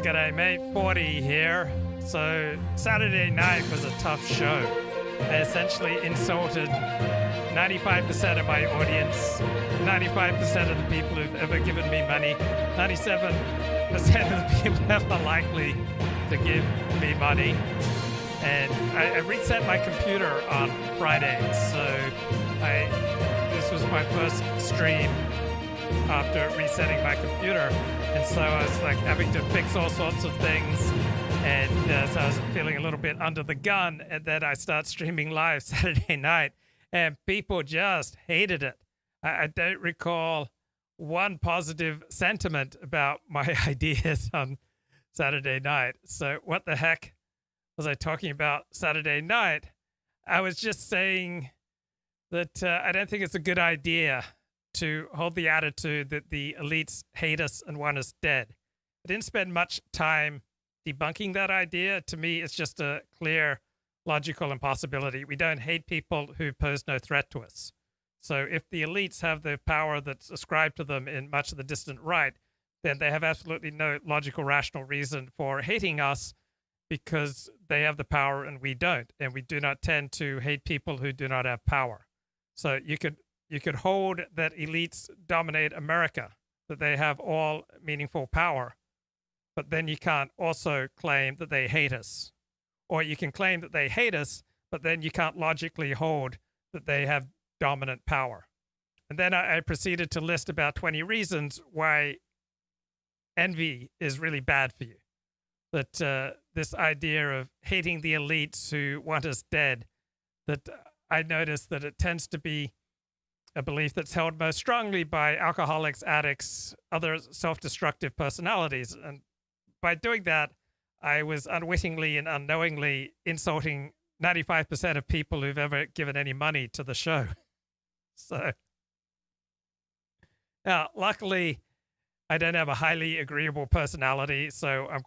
G'day mate, 40 here. So Saturday night was a tough show. I essentially insulted 95% of my audience, 95% of the people who've ever given me money, 97% of the people ever likely to give me money. And I reset my computer on Friday, so this was my first stream after resetting my computer. And so I was like having to fix all sorts of things. And so I was feeling a little bit under the gun. And then I start streaming live Saturday night. And people just hated it. I don't recall one positive sentiment about my ideas on Saturday night. So what the heck was I talking about Saturday night? I was just saying that I don't think it's a good idea to hold the attitude that the elites hate us and want us dead. I didn't spend much time debunking that idea. To me, it's just a clear logical impossibility. We don't hate people who pose no threat to us. So if the elites have the power that's ascribed to them in much of the distant right, then they have absolutely no logical, rational reason for hating us because they have the power and we don't. And we do not tend to hate people who do not have power. So you could hold that elites dominate America, that they have all meaningful power, but then you can't also claim that they hate us. Or you can claim that they hate us, but then you can't logically hold that they have dominant power. And then I proceeded to list about 20 reasons why envy is really bad for you. That this idea of hating the elites who want us dead, that I noticed that it tends to be a belief that's held most strongly by alcoholics, addicts, other self-destructive personalities. And by doing that, I was unwittingly and unknowingly insulting 95% of people who've ever given any money to the show. So now, luckily, I don't have a highly agreeable personality, so I'm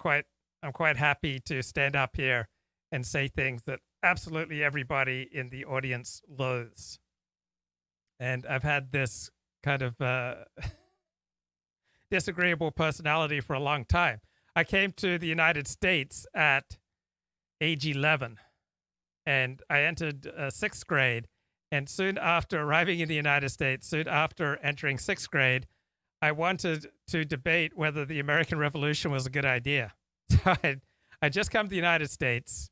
quite happy to stand up here and say things that absolutely everybody in the audience loathes. And I've had this kind of disagreeable personality for a long time. I came to the United States at age 11, and I entered sixth grade. And soon after arriving in the United States, soon after entering sixth grade, I wanted to debate whether the American Revolution was a good idea. So I just come to the United States,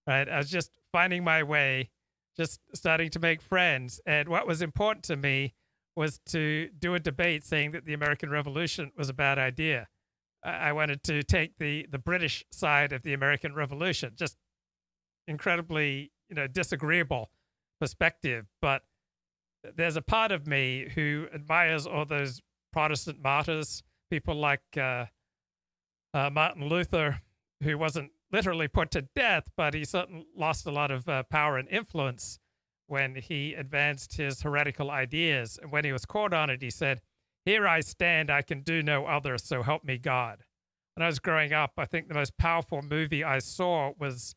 right? I was just finding my way, just starting to make friends. And what was important to me was to do a debate saying that the American Revolution was a bad idea. I wanted to take the British side of the American Revolution, just incredibly, disagreeable perspective. But there's a part of me who admires all those Protestant martyrs, people like Martin Luther, who wasn't literally put to death, but he certainly lost a lot of power and influence when he advanced his heretical ideas. And when he was caught on it, he said, "Here I stand, I can do no other, so help me God." When I was growing up, I think the most powerful movie I saw was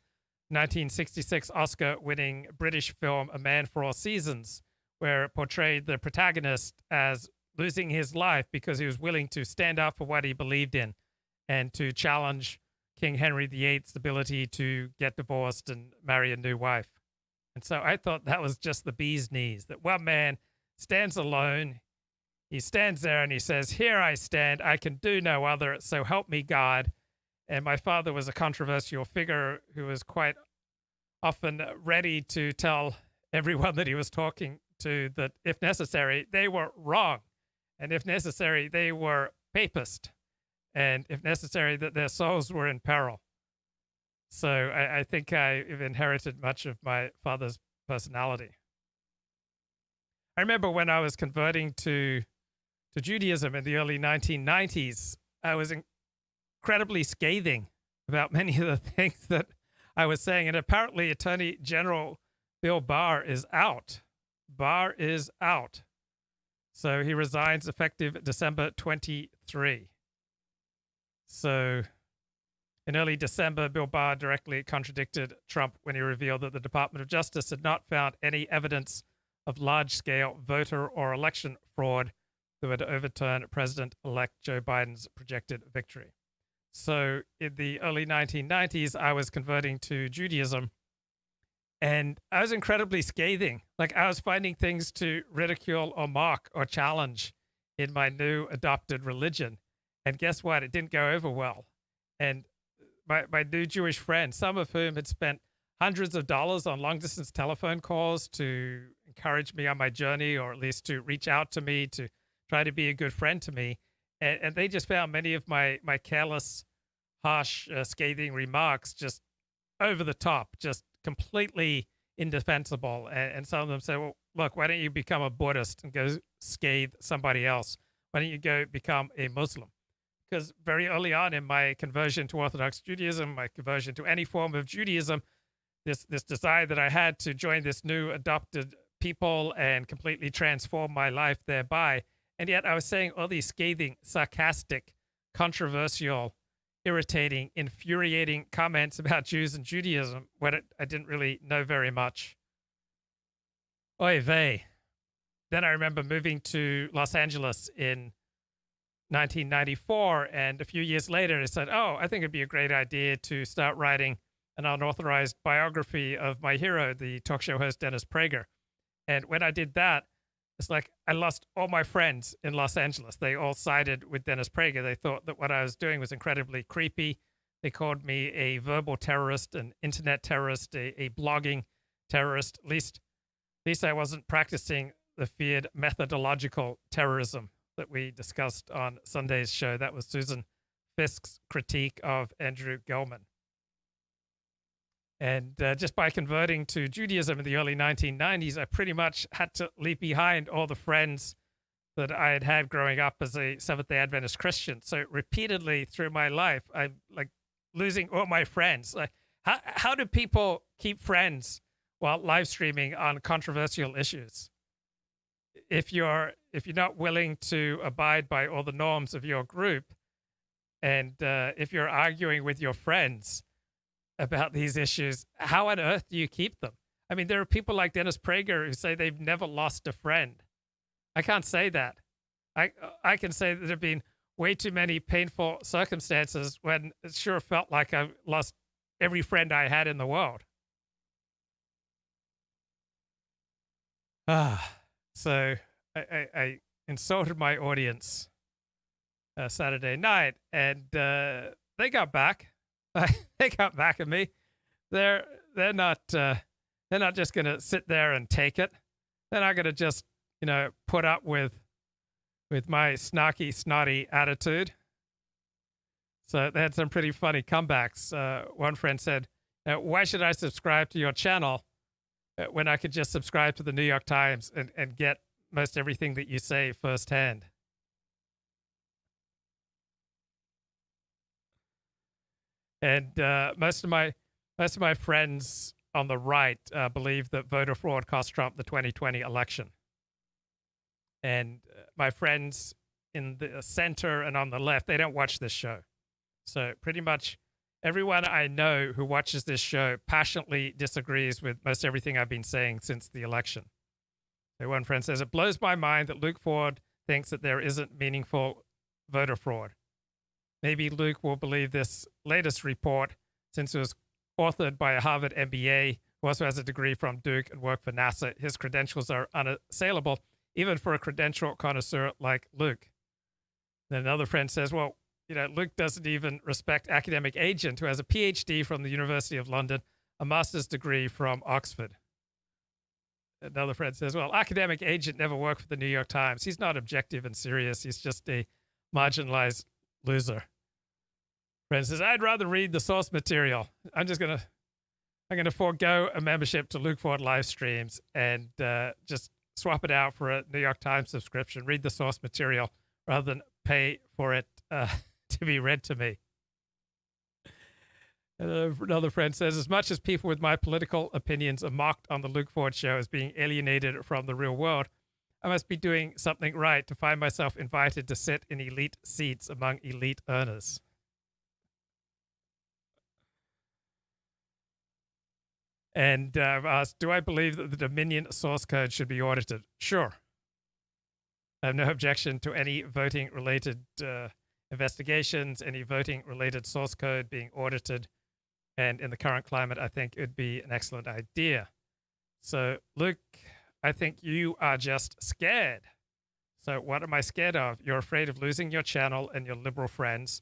1966 Oscar-winning British film A Man for All Seasons, where it portrayed the protagonist as losing his life because he was willing to stand up for what he believed in and to challenge King Henry VIII's ability to get divorced and marry a new wife. And so I thought that was just the bee's knees, that one man stands alone. He stands there and he says, "Here I stand, I can do no other, so help me God." And my father was a controversial figure who was quite often ready to tell everyone that he was talking to that if necessary, they were wrong. And if necessary, they were papist. And if necessary, that their souls were in peril. So I think I've inherited much of my father's personality. I remember when I was converting to Judaism in the early 1990s, I was incredibly scathing about many of the things that I was saying. And apparently Attorney General Bill Barr is out. Barr is out. So he resigns effective December 23. So in early December, Bill Barr directly contradicted Trump when he revealed that the Department of Justice had not found any evidence of large-scale voter or election fraud that would overturn President-elect Joe Biden's projected victory. So in the early 1990s, I was converting to Judaism, and I was incredibly scathing. Like, I was finding things to ridicule or mock or challenge in my new adopted religion. And guess what? It didn't go over well. And my new Jewish friends, some of whom had spent hundreds of dollars on long distance telephone calls to encourage me on my journey, or at least to reach out to me, to try to be a good friend to me. And they just found many of my careless, harsh, scathing remarks just over the top, just completely indefensible. And some of them say, well, look, why don't you become a Buddhist and go scathe somebody else? Why don't you go become a Muslim? Because very early on in my conversion to Orthodox Judaism, my conversion to any form of Judaism, this desire that I had to join this new adopted people and completely transform my life thereby. And yet I was saying all these scathing, sarcastic, controversial, irritating, infuriating comments about Jews and Judaism when I didn't really know very much. Oy vey. Then I remember moving to Los Angeles in 1994, and a few years later I said, oh, I think it'd be a great idea to start writing an unauthorized biography of my hero, the talk show host Dennis Prager. And when I did that, it's like I lost all my friends in Los Angeles. They all sided with Dennis Prager. They thought that what I was doing was incredibly creepy. They called me a verbal terrorist, an internet terrorist, a blogging terrorist. At least I wasn't practicing the feared methodological terrorism that we discussed on Sunday's show. That was Susan Fisk's critique of Andrew Gelman. And just by converting to Judaism in the early 1990s, I pretty much had to leave behind all the friends that I had had growing up as a Seventh-day Adventist Christian. So repeatedly through my life, I'm like losing all my friends. Like, how do people keep friends while live streaming on controversial issues? If you're not willing to abide by all the norms of your group, and if you're arguing with your friends about these issues, how on earth do you keep them? I mean, there are people like Dennis Prager who say they've never lost a friend. I can't say that. I can say that there have been way too many painful circumstances when it sure felt like I've lost every friend I had in the world. So I insulted my audience Saturday night, and they got back. They got back at me. They're not just gonna sit there and take it. They're not gonna just put up with my snarky, snotty attitude. So they had some pretty funny comebacks. One friend said, "Why should I subscribe to your channel when I could just subscribe to the New York Times and get most everything that you say firsthand?" And most of my friends on the right believe that voter fraud cost Trump the 2020 election. And my friends in the center and on the left, they don't watch this show. So pretty much everyone I know who watches this show passionately disagrees with most everything I've been saying since the election. So one friend says, "It blows my mind that Luke Ford thinks that there isn't meaningful voter fraud. Maybe Luke will believe this latest report since it was authored by a Harvard MBA who also has a degree from Duke and worked for NASA. His credentials are unassailable, even for a credential connoisseur like Luke." Then another friend says, "Well, Luke doesn't even respect academic agent who has a PhD from the University of London, a master's degree from Oxford." Another friend says, "Well, academic agent never worked for the New York Times. He's not objective and serious. He's just a marginalized loser." Friend says, "I'd rather read the source material. I'm gonna forego a membership to Luke Ford live streams and just swap it out for a New York Times subscription. Read the source material rather than pay for it to be read to me." Another friend says, "As much as people with my political opinions are mocked on the Luke Ford show as being alienated from the real world, I must be doing something right to find myself invited to sit in elite seats among elite earners." And I've asked, "Do I believe that the Dominion source code should be audited?" Sure. I have no objection to any voting-related investigations, any voting-related source code being audited. And in the current climate, I think it would be an excellent idea. So, Luke, I think you are just scared. So what am I scared of? You're afraid of losing your channel and your liberal friends.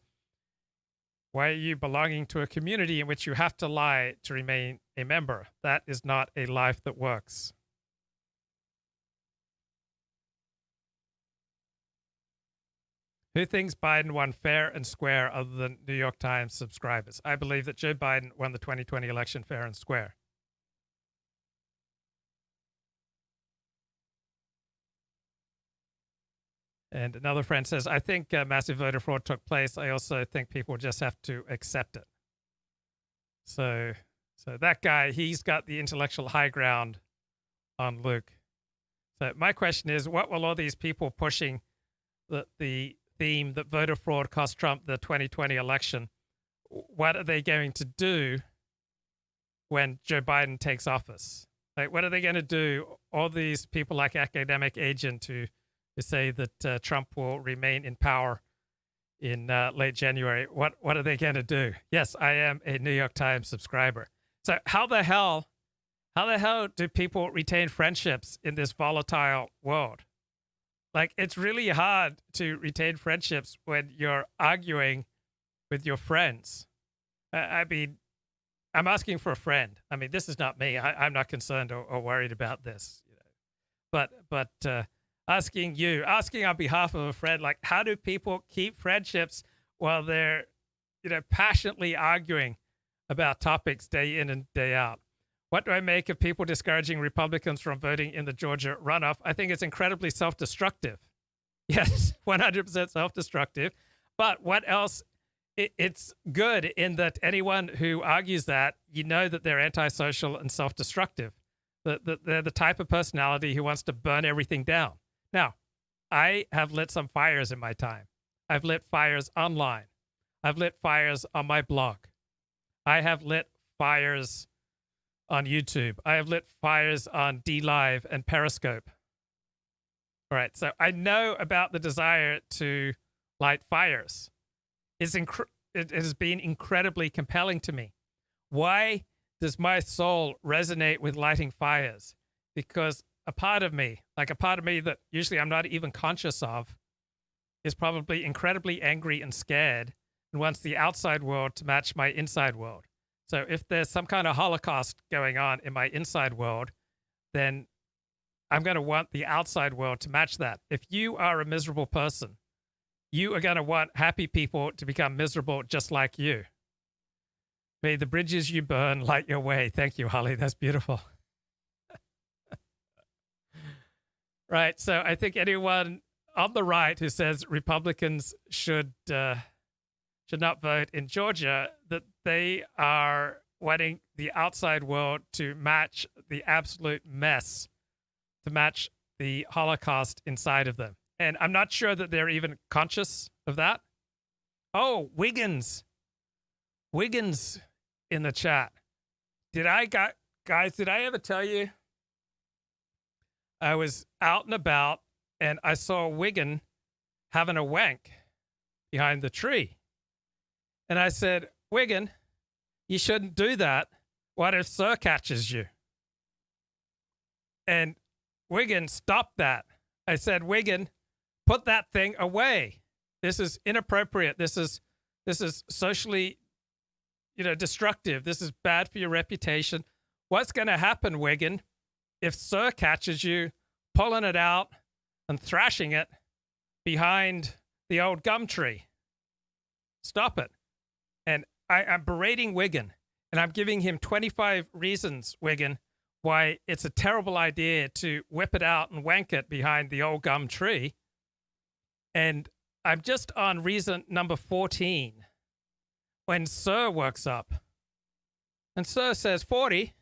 Why are you belonging to a community in which you have to lie to remain a member? That is not a life that works. Who thinks Biden won fair and square other than New York Times subscribers? I believe that Joe Biden won the 2020 election fair and square. And another friend says, I think massive voter fraud took place. I also think people just have to accept it. So that guy, he's got the intellectual high ground on Luke. So my question is, what will all these people pushing the theme that voter fraud cost Trump the 2020 election, what are they going to do when Joe Biden takes office? Like, what are they going to do? All these people like Academic Agent who say that Trump will remain in power in late January. What are they going to do? Yes, I am a New York Times subscriber. So how the hell do people retain friendships in this volatile world? Like, it's really hard to retain friendships when you're arguing with your friends. I mean, I'm asking for a friend. I mean, this is not me. I'm not concerned or worried about this. You know. But asking on behalf of a friend, like, how do people keep friendships while they're, passionately arguing about topics day in and day out? What do I make of people discouraging Republicans from voting in the Georgia runoff? I think it's incredibly self-destructive. Yes, 100% self-destructive. But what else? It's good in that anyone who argues that, that they're antisocial and self-destructive. They're the type of personality who wants to burn everything down. Now, I have lit some fires in my time. I've lit fires online. I've lit fires on my blog. I have lit fires on YouTube. I have lit fires on DLive and Periscope. All right, so I know about the desire to light fires. It has been incredibly compelling to me. Why does my soul resonate with lighting fires? Because a part of me that usually I'm not even conscious of, is probably incredibly angry and scared and wants the outside world to match my inside world. So if there's some kind of Holocaust going on in my inside world, then I'm going to want the outside world to match that. If you are a miserable person, you are going to want happy people to become miserable just like you. May the bridges you burn light your way. Thank you, Holly. That's beautiful. Right. So I think anyone on the right who says Republicans should not vote in Georgia, that they are wanting the outside world to match the absolute mess, to match the Holocaust inside of them. And I'm not sure that they're even conscious of that. Oh, Wiggins in the chat. Guys, did I ever tell you? I was out and about and I saw Wiggin having a wank behind the tree. And I said, Wiggin, you shouldn't do that. What if Sir catches you? And Wiggin stopped that. I said, Wiggin, put that thing away. This is inappropriate. This is socially, destructive. This is bad for your reputation. What's going to happen, Wiggin, if Sir catches you pulling it out and thrashing it behind the old gum tree? Stop it. And I'm berating Wiggin, and I'm giving him 25 reasons, Wiggin, why it's a terrible idea to whip it out and wank it behind the old gum tree. And I'm just on reason number 14 when Sir works up. And Sir says, 40,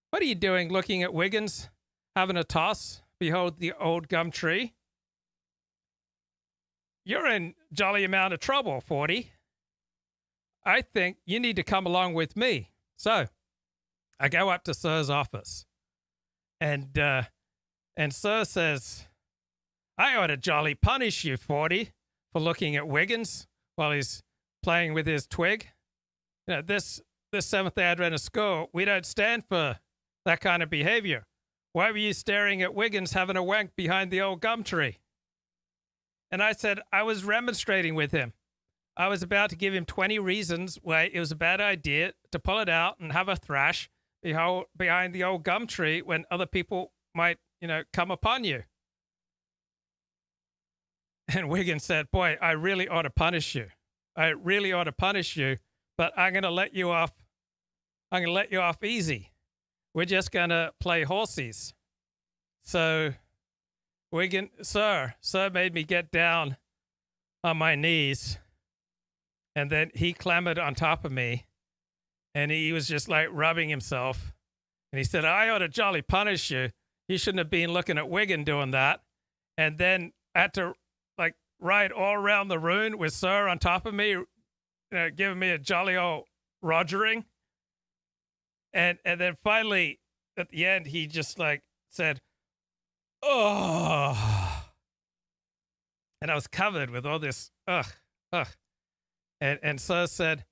what are you doing looking at Wiggins having a toss behold the old gum tree? You're in jolly amount of trouble, 40. I think you need to come along with me. So I go up to Sir's office, and Sir says, I ought to jolly punish you, 40, for looking at Wiggins while he's playing with his twig. You know, this Seventh-day Adventist school, we don't stand for that kind of behavior. Why were you staring at Wiggins having a wank behind the old gum tree? And I said, I was remonstrating with him. I was about to give him 20 reasons why it was a bad idea to pull it out and have a thrash behind the old gum tree when other people might, you know, come upon you. And Wiggins said, boy, I really ought to punish you. I really ought to punish you, but I'm going to let you off. I'm going to let you off easy. We're just going to play horsies. So Sir made me get down on my knees. And then he clambered on top of me, and he was just like rubbing himself. And he said, I ought to jolly punish you. You shouldn't have been looking at Wiggin doing that. And then I had to like ride all around the room with Sir on top of me, you know, giving me a jolly old rogering. And then finally, at the end, he just like said, oh. And I was covered with all this, ugh. And Sir said,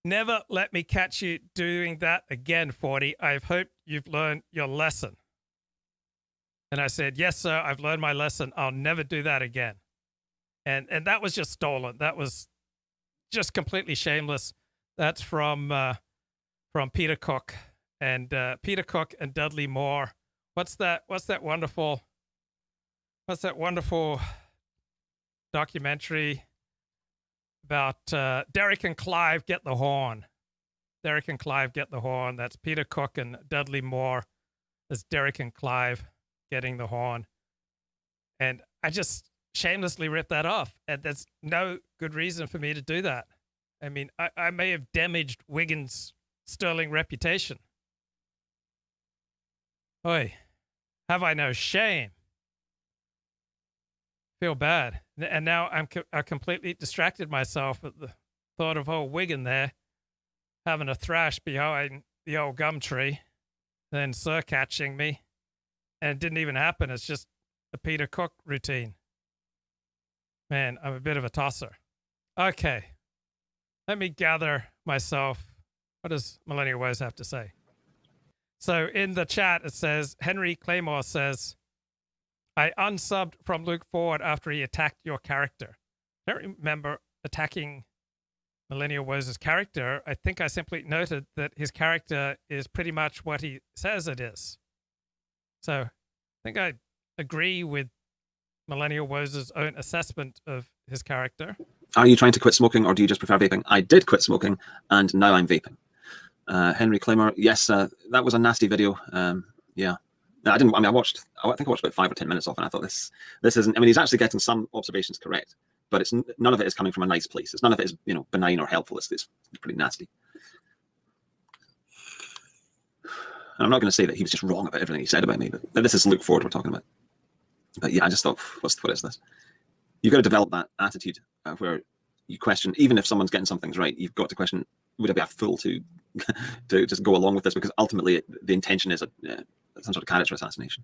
never let me catch you doing that again, 40. I've hoped you've learned your lesson. And I said, yes, sir, I've learned my lesson. I'll never do that again. And that was just stolen. That was just completely shameless. That's from Peter Cook and Dudley Moore. What's that wonderful documentary about Derek and Clive Get the Horn. Derek and Clive Get the Horn. That's Peter Cook and Dudley Moore. That's Derek and Clive getting the horn. And I just shamelessly ripped that off. And there's no good reason for me to do that. I mean, I may have damaged Wiggins' sterling reputation. Oi, have I no shame? Feel bad. And now I completely distracted myself at the thought of old Wiggin there having a thrash behind the old gum tree, then Sir catching me, and it didn't even happen. It's just a Peter Cook routine. Man, I'm a bit of a tosser. Okay, let me gather myself. What does Millenial Woes have to say? So in the chat, it says, Henry Claymore says, I unsubbed from Luke Ford after he attacked your character. I don't remember attacking Millenial Woes' character. I think I simply noted that his character is pretty much what he says it is. So I think I agree with Millenial Woes' own assessment of his character. Are you trying to quit smoking, or do you just prefer vaping? I did quit smoking, and now I'm vaping. Henry Claymore, yes, that was a nasty video. Yeah. No, I think I watched about 5 or 10 minutes off, and I thought this isn't. I mean, he's actually getting some observations correct, but it's none of it is coming from a nice place. None of it is, you know, benign or helpful. It's pretty nasty. And I'm not going to say that he was just wrong about everything he said about me, but this is Luke Ford we're talking about. But yeah, I just thought, what is this? You've got to develop that attitude where you question, even if someone's getting some things right, you've got to question, would I be a fool to just go along with this? Because ultimately the intention is some sort of character assassination.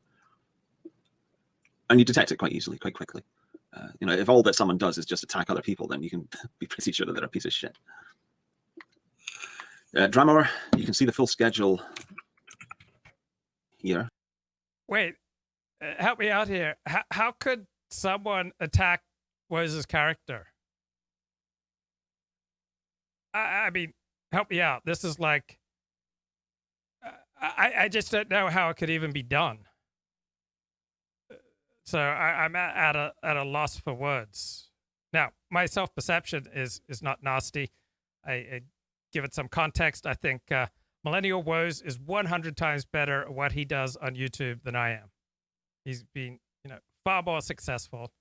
And you detect it quite easily, quite quickly. You know, if all that someone does is just attack other people, then you can be pretty sure that they're a piece of shit. Dramor, you can see the full schedule here. Wait, help me out here. How could someone attack Woes' character? I mean, help me out. This is like, I just don't know how it could even be done. So I'm at a loss for words. Now, my self-perception is not nasty. I give it some context. I think Millenial Woes is 100 times better at what he does on YouTube than I am. He's been, you know, far more successful.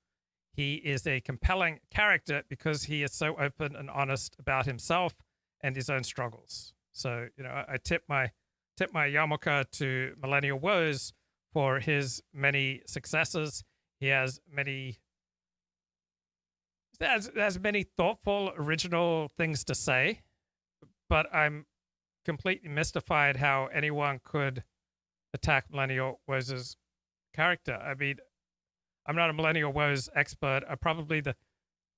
He is a compelling character because he is so open and honest about himself and his own struggles. So, you know, I tip my yarmulke to Millenial Woes for his many successes. He has many thoughtful, original things to say, but I'm completely mystified how anyone could attack Millenial Woes' character. I mean, I'm not a Millenial Woes expert. I'm probably the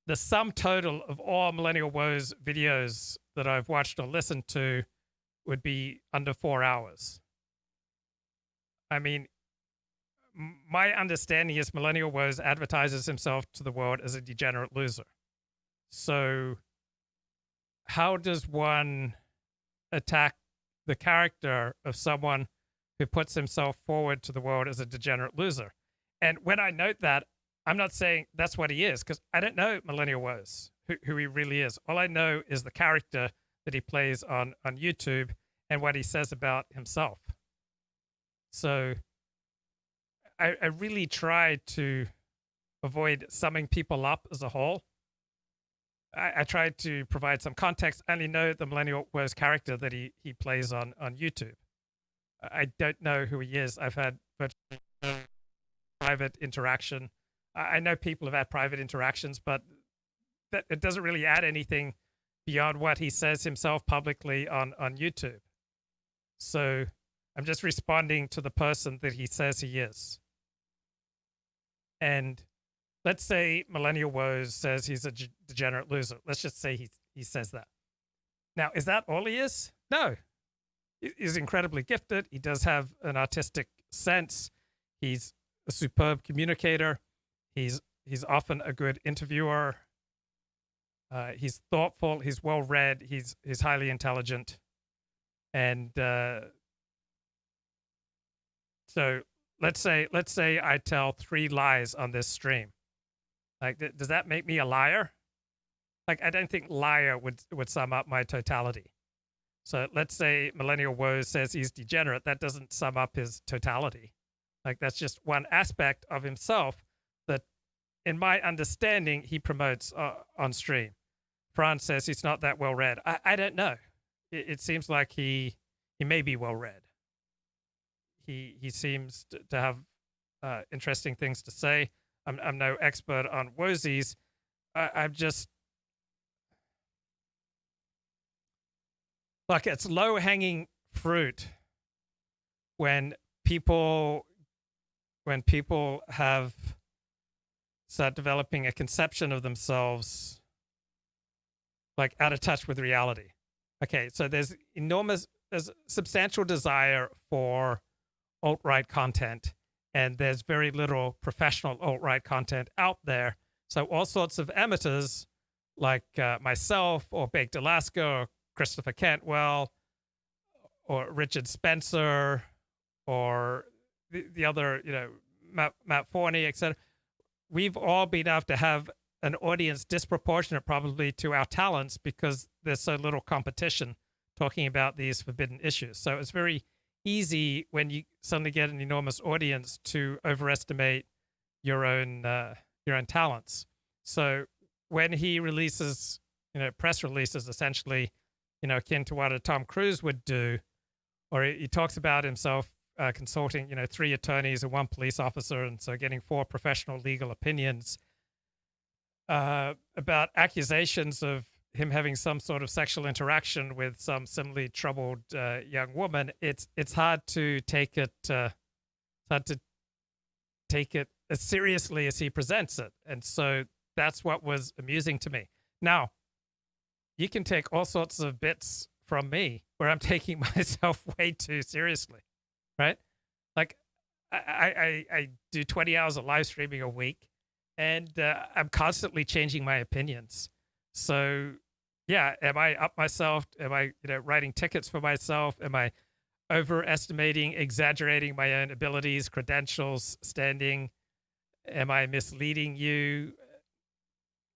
the sum total of all Millenial Woes videos that I've watched or listened to would be under 4 hours. I mean, my understanding is Millenial Woes advertises himself to the world as a degenerate loser. So how does one attack the character of someone who puts himself forward to the world as a degenerate loser? And when I note that, I'm not saying that's what he is, because I don't know Millenial Woes, who he really is. All I know is the character that he plays on YouTube and what he says about himself. So I really try to avoid summing people up as a whole. I try to provide some context. I only know the Millenial Woes character that he plays on YouTube. I don't know who he is. I've had virtually no private interaction. I know people have had private interactions, but that it doesn't really add anything beyond what he says himself publicly on YouTube. So I'm just responding to the person that he says he is. And let's say Millenial Woes says he's a degenerate loser. Let's just say he says that. Now, is that all he is? No. He's incredibly gifted. He does have an artistic sense. He's a superb communicator. He's often a good interviewer. He's thoughtful. He's well read. He's highly intelligent. And so let's say I tell 3 lies on this stream. Like, does that make me a liar? Like, I don't think liar would sum up my totality. So let's say Millenial Woes says he's degenerate. That doesn't sum up his totality. Like, that's just one aspect of himself that, in my understanding, he promotes on stream. Franz says he's not that well read. I don't know. It seems like he may be well read. He seems to have interesting things to say. I'm no expert on Wosies. I'm just like, it's low hanging fruit when people have start developing a conception of themselves like out of touch with reality. Okay, so there's substantial desire for alt-right content, and there's very little professional alt-right content out there. So all sorts of amateurs like myself or Baked Alaska or Christopher Cantwell or Richard Spencer or the other, Matt Forney, etc. We've all been able to have an audience disproportionate probably to our talents because there's so little competition talking about these forbidden issues. So it's very easy when you suddenly get an enormous audience to overestimate your own talents. So when he releases, press releases essentially, akin to what a Tom Cruise would do, or he talks about himself consulting, 3 attorneys and 1 police officer, and so getting 4 professional legal opinions about accusations of him having some sort of sexual interaction with some similarly troubled young woman. It's hard to take it. As seriously as he presents it, and so that's what was amusing to me. Now, you can take all sorts of bits from me where I'm taking myself way too seriously, right? Like, I do 20 hours of live streaming a week, and I'm constantly changing my opinions. So, yeah, am I up myself? Am I, writing tickets for myself? Am I overestimating, exaggerating my own abilities, credentials, standing? Am I misleading you?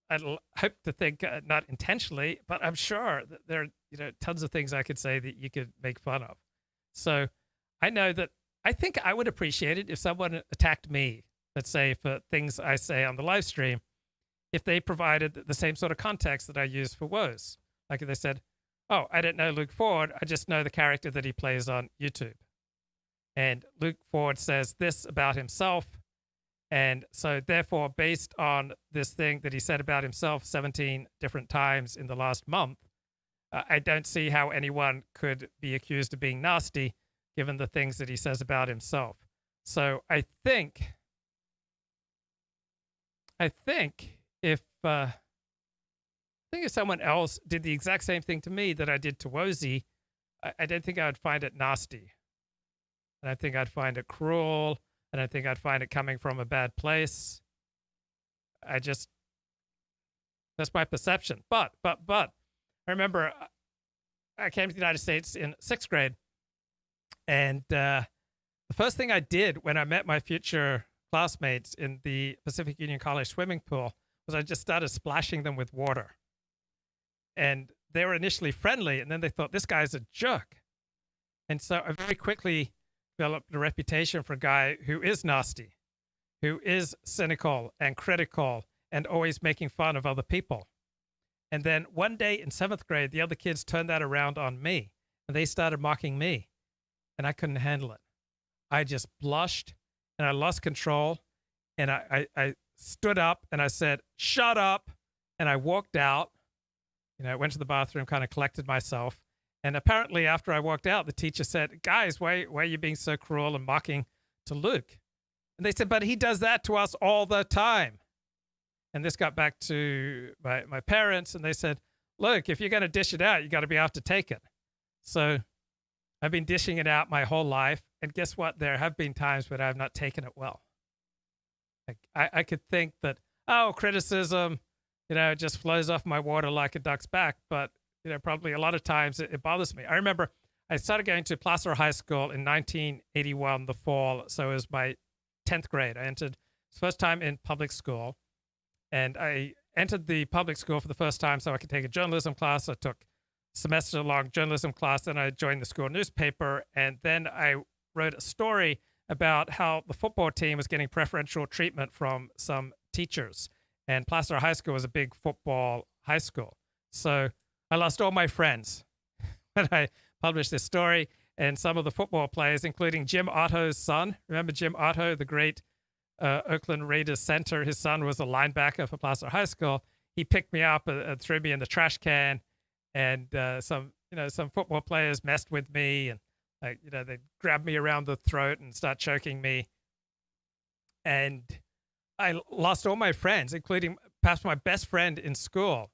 I hope to think not intentionally, but I'm sure that there are, tons of things I could say that you could make fun of. So I know that I think I would appreciate it if someone attacked me, let's say, for things I say on the live stream, if they provided the same sort of context that I use for Woes. Like if they said, oh, I don't know Luke Ford, I just know the character that he plays on YouTube. And Luke Ford says this about himself. And so therefore, based on this thing that he said about himself 17 different times in the last month, I don't see how anyone could be accused of being nasty given the things that he says about himself. So I think if think if someone else did the exact same thing to me that I did to Wozy, I don't think I would find it nasty. And I think I'd find it cruel, and I think I'd find it coming from a bad place. That's my perception. But, I remember I came to the United States in 6th grade, and the first thing I did when I met my future classmates in the Pacific Union College swimming pool was I just started splashing them with water. And they were initially friendly, and then they thought, this guy's a jerk. And so I very quickly developed a reputation for a guy who is nasty, who is cynical and critical and always making fun of other people. And then one day in 7th grade, the other kids turned that around on me, and they started mocking me, and I couldn't handle it. I just blushed, and I lost control, and I stood up, and I said, shut up, and I walked out. I went to the bathroom, kind of collected myself, and apparently after I walked out, the teacher said, guys, why are you being so cruel and mocking to Luke? And they said, but he does that to us all the time. And this got back to my parents, and they said, look, if you're going to dish it out, you got to be able to take it. So I've been dishing it out my whole life, and guess what? There have been times when I've not taken it well. I could think that, criticism, it just flows off my water like a duck's back, but probably a lot of times it bothers me. I remember I started going to Placer High School in 1981, the fall, so it was my 10th grade. I entered first time in public school, and I entered the public school for the first time so I could take a journalism class. I took a semester-long journalism class, then I joined the school newspaper, and then I wrote a story about how the football team was getting preferential treatment from some teachers. And Placer High School was a big football high school. So I lost all my friends when I published this story. And some of the football players, including Jim Otto's son. Remember Jim Otto, the great Oakland Raiders center? His son was a linebacker for Placer High School. He picked me up and threw me in the trash can. And some football players messed with me, and they'd grab me around the throat and start choking me. And I lost all my friends, including perhaps my best friend in school.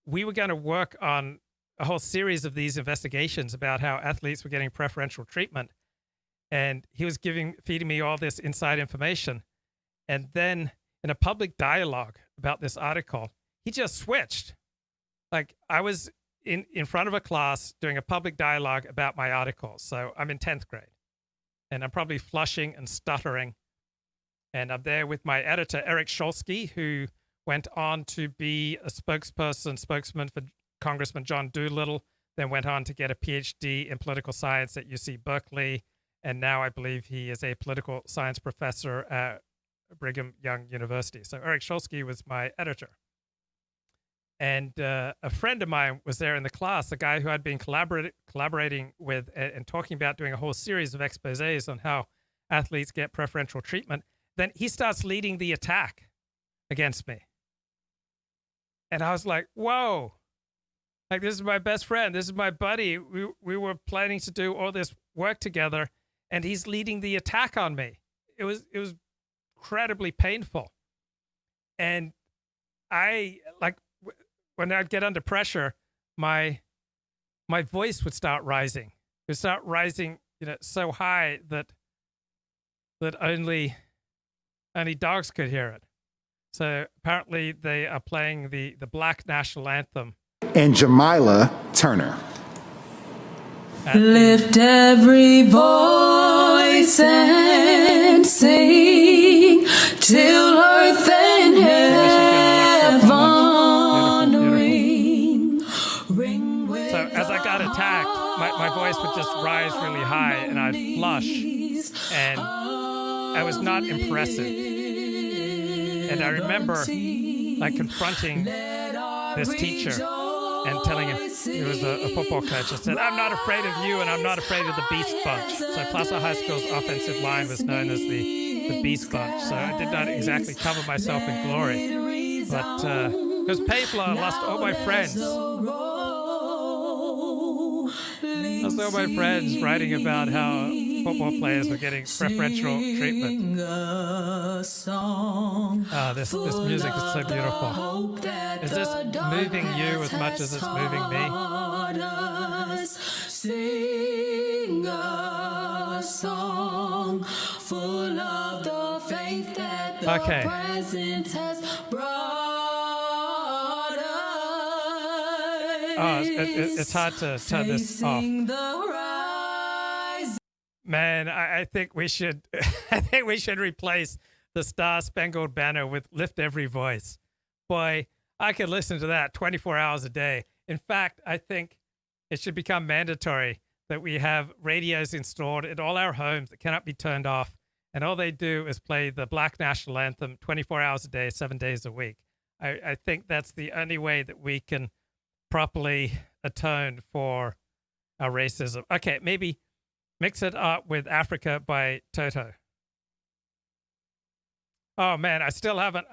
We were going to work on a whole series of these investigations about how athletes were getting preferential treatment. And he was feeding me all this inside information. And then in a public dialogue about this article, he just switched. I was in front of a class doing a public dialogue about my article. So I'm in 10th grade, and I'm probably flushing and stuttering. And I'm there with my editor, Eric Scholsky, who went on to be a spokesman for Congressman John Doolittle, then went on to get a PhD in political science at UC Berkeley. And now I believe he is a political science professor at Brigham Young University. So Eric Scholsky was my editor. And a friend of mine was there in the class, a guy who I'd been collaborating with and talking about doing a whole series of exposés on how athletes get preferential treatment. Then he starts leading the attack against me. And I was like, whoa, this is my best friend. This is my buddy. We were planning to do all this work together, and he's leading the attack on me. It was incredibly painful. And when I'd get under pressure, my voice would start rising. It would start rising, so high that only dogs could hear it. So apparently they are playing the Black National Anthem. And Jamila Turner. Lift every voice and sing till earth and heaven ring. So as I got attacked, my voice would just rise really high, and I'd flush, and I was not impressive. And I remember confronting this teacher and telling him, he was a football coach, I said, I'm not afraid of you, and I'm not afraid of the Beast Bunch. So Placer High School's offensive line was known as the Beast Bunch. So I did not exactly cover myself in glory. But it was painful. I lost all my friends. That was saw my friends writing about how football players were getting preferential treatment. This music is so beautiful. Is this moving you as much as it's moving me? Sing a song full of the faith that the presence has brought us. It's hard to turn this off. Man, I think we should I think we should replace the Star Spangled Banner with Lift Every Voice. Boy, I could listen to that 24 hours a day. In fact, I think it should become mandatory that we have radios installed in all our homes that cannot be turned off, and all they do is play the Black National Anthem 24 hours a day, 7 days a week. I think that's the only way that we can properly atone for our racism. Okay, maybe mix it up with Africa by Toto. Oh man, I still haven't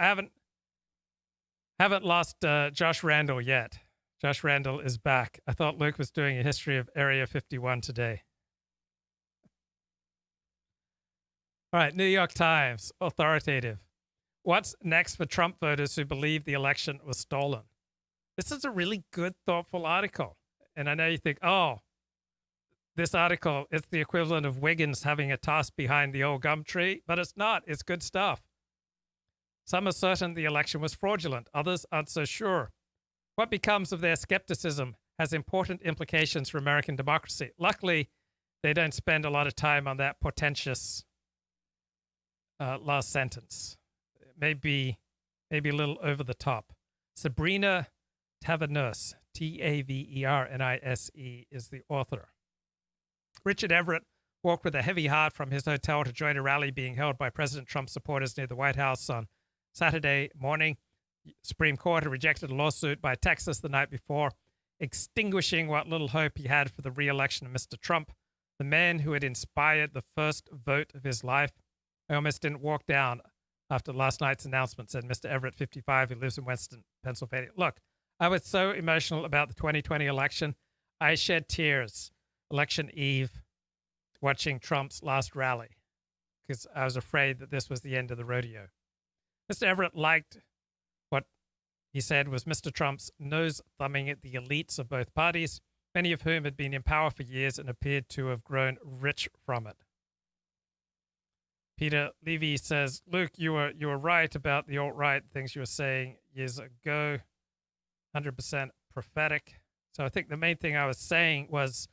lost Josh Randall yet. Josh Randall is back. I thought Luke was doing a history of Area 51 today. All right, New York Times, authoritative. What's next for Trump voters who believe the election was stolen? This is a really good, thoughtful article. And I know you think, oh, this article is the equivalent of Wiggins having a toss behind the old gum tree, but it's not. It's good stuff. Some are certain the election was fraudulent. Others aren't so sure. What becomes of their skepticism has important implications for American democracy. Luckily, they don't spend a lot of time on that portentous last sentence. Maybe a little over the top. Sabrina Tavernise, Tavernise, is the author. Richard Everett walked with a heavy heart from his hotel to join a rally being held by President Trump supporters near the White House on Saturday morning. Supreme Court had rejected a lawsuit by Texas the night before, extinguishing what little hope he had for the re-election of Mr. Trump, the man who had inspired the first vote of his life. I almost didn't walk down after last night's announcement, said Mr. Everett, 55, who lives in Weston, Pennsylvania. Look, I was so emotional about the 2020 election. I shed tears election eve watching Trump's last rally because I was afraid that this was the end of the rodeo. Mr. Everett liked what he said was Mr. Trump's nose thumbing at the elites of both parties, many of whom had been in power for years and appeared to have grown rich from it. Peter Levy says, Luke, you were right about the alt-right things you were saying years ago. 100% prophetic. So I think the main thing I was saying was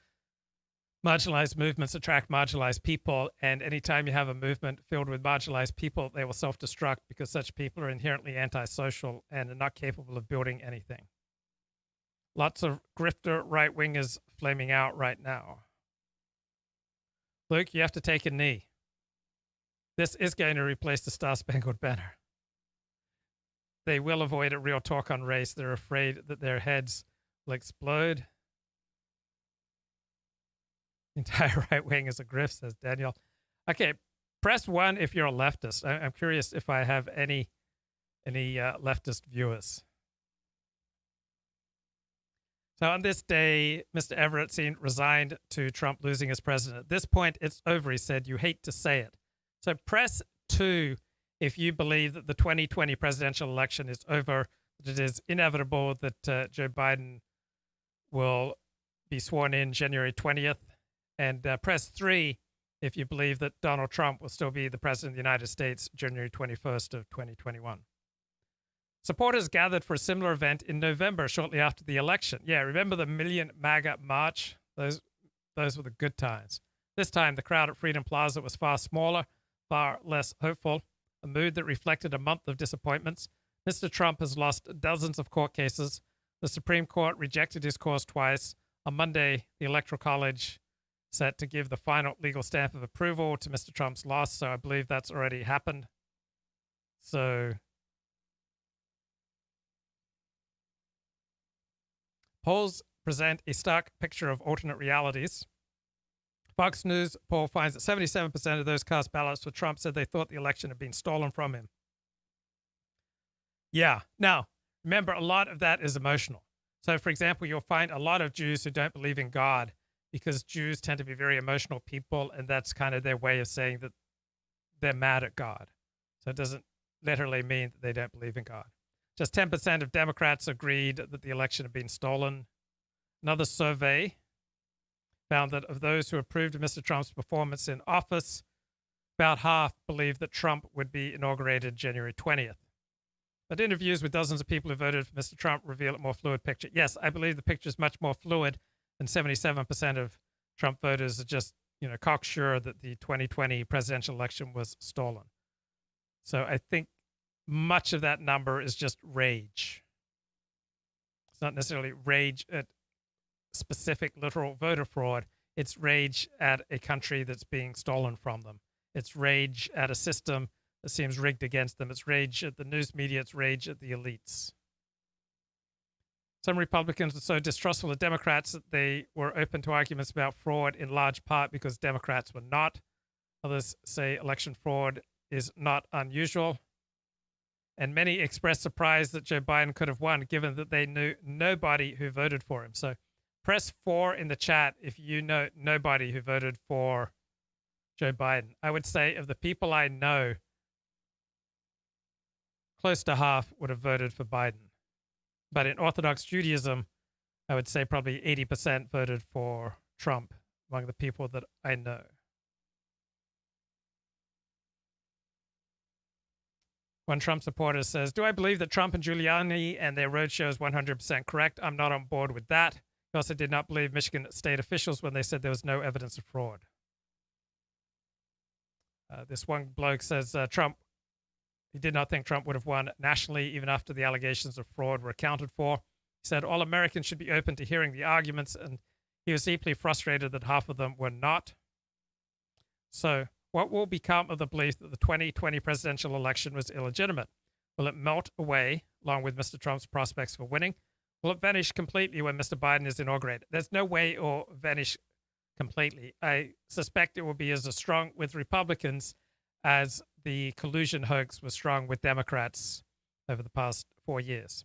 marginalized movements attract marginalized people, and anytime you have a movement filled with marginalized people, they will self-destruct because such people are inherently antisocial and are not capable of building anything. Lots of grifter right-wingers flaming out right now. Luke, you have to take a knee. This is going to replace the Star Spangled Banner. They will avoid a real talk on race. They're afraid that their heads will explode. The entire right wing is a grift, says Daniel. Okay, press 1 if you're a leftist. I'm curious if I have any leftist viewers. So on this day, Mr. Everett seemed resigned to Trump losing as president. At this point, it's over, he said. You hate to say it. So press 2 if you believe that the 2020 presidential election is over, that it is inevitable that Joe Biden will be sworn in January 20th. And press 3 if you believe that Donald Trump will still be the president of the United States January 21st of 2021. Supporters gathered for a similar event in November, shortly after the election. Yeah, remember the Million MAGA March? Those were the good times. This time, the crowd at Freedom Plaza was far smaller, far less hopeful, a mood that reflected a month of disappointments. Mr. Trump has lost dozens of court cases. The Supreme Court rejected his cause twice. On Monday, the Electoral College set to give the final legal stamp of approval to Mr. Trump's loss, so I believe that's already happened. So polls present a stark picture of alternate realities. Fox News poll finds that 77% of those cast ballots for Trump said they thought the election had been stolen from him. Yeah. Now, remember, a lot of that is emotional. So, for example, you'll find a lot of Jews who don't believe in God because Jews tend to be very emotional people, and that's kind of their way of saying that they're mad at God. So it doesn't literally mean that they don't believe in God. Just 10% of Democrats agreed that the election had been stolen. Another survey found that of those who approved of Mr. Trump's performance in office, about half believed that Trump would be inaugurated January 20th. But interviews with dozens of people who voted for Mr. Trump reveal a more fluid picture. Yes, I believe the picture is much more fluid, and 77% of Trump voters are just, cocksure that the 2020 presidential election was stolen. So I think much of that number is just rage. It's not necessarily rage at specific literal voter fraud. It's rage at a country that's being stolen from them. It's rage at a system that seems rigged against them. It's rage at the news media. It's rage at the elites. Some Republicans were so distrustful of Democrats that they were open to arguments about fraud, in large part because Democrats were not. Others say election fraud is not unusual. And many expressed surprise that Joe Biden could have won, given that they knew nobody who voted for him. So press 4 in the chat if you know nobody who voted for Joe Biden. I would say of the people I know, close to half would have voted for Biden. But in Orthodox Judaism, I would say probably 80% voted for Trump among the people that I know. One Trump supporter says, do I believe that Trump and Giuliani and their roadshow is 100% correct? I'm not on board with that. He also did not believe Michigan state officials when they said there was no evidence of fraud. This one bloke says he did not think Trump would have won nationally even after the allegations of fraud were accounted for. He said all Americans should be open to hearing the arguments, and he was deeply frustrated that half of them were not. So what will become of the belief that the 2020 presidential election was illegitimate? Will it melt away along with Mr. Trump's prospects for winning? Will it vanish completely when Mr. Biden is inaugurated? There's no way it will vanish completely. I suspect it will be as strong with Republicans as the collusion hoax was strong with Democrats over the past 4 years.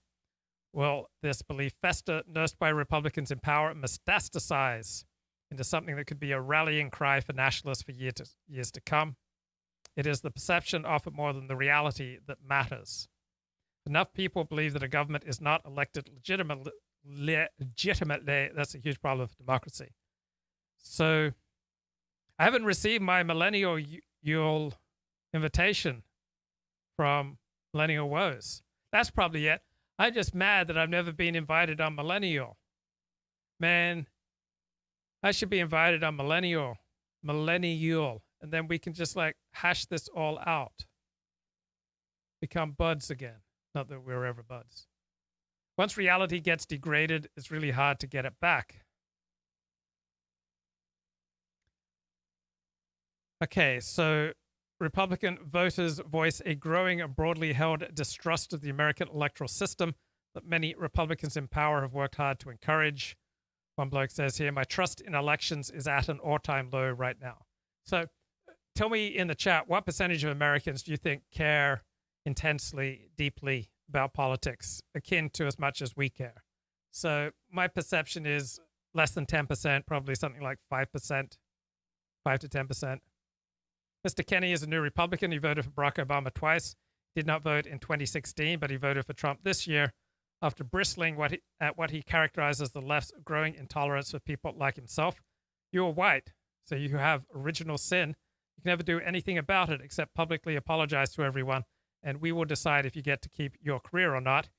Will this belief fester, nursed by Republicans in power, metastasize into something that could be a rallying cry for nationalists for years to come? It is the perception, often more than the reality, that matters. Enough people believe that a government is not elected legitimately. That's a huge problem for democracy. So I haven't received my Millenniyule invitation from Millenial Woes. That's probably it. I'm just mad that I've never been invited on Millenniyule. Man, I should be invited on Millenniyule, and then we can just hash this all out. Become buds again. Not that we're ever buds. Once reality gets degraded, it's really hard to get it back. Okay, so Republican voters voice a growing and broadly held distrust of the American electoral system that many Republicans in power have worked hard to encourage. One bloke says here, my trust in elections is at an all-time low right now. So tell me in the chat, what percentage of Americans do you think care intensely, deeply about politics, akin to as much as we care? So my perception is less than 10%, probably something like 5%, 5 to 10%. Mr. Kenny is a new Republican. He voted for Barack Obama twice. Did not vote in 2016, but he voted for Trump this year after bristling at what he characterized as the left's growing intolerance for people like himself. You are white, so you have original sin. You can never do anything about it except publicly apologize to everyone, and we will decide if you get to keep your career or not,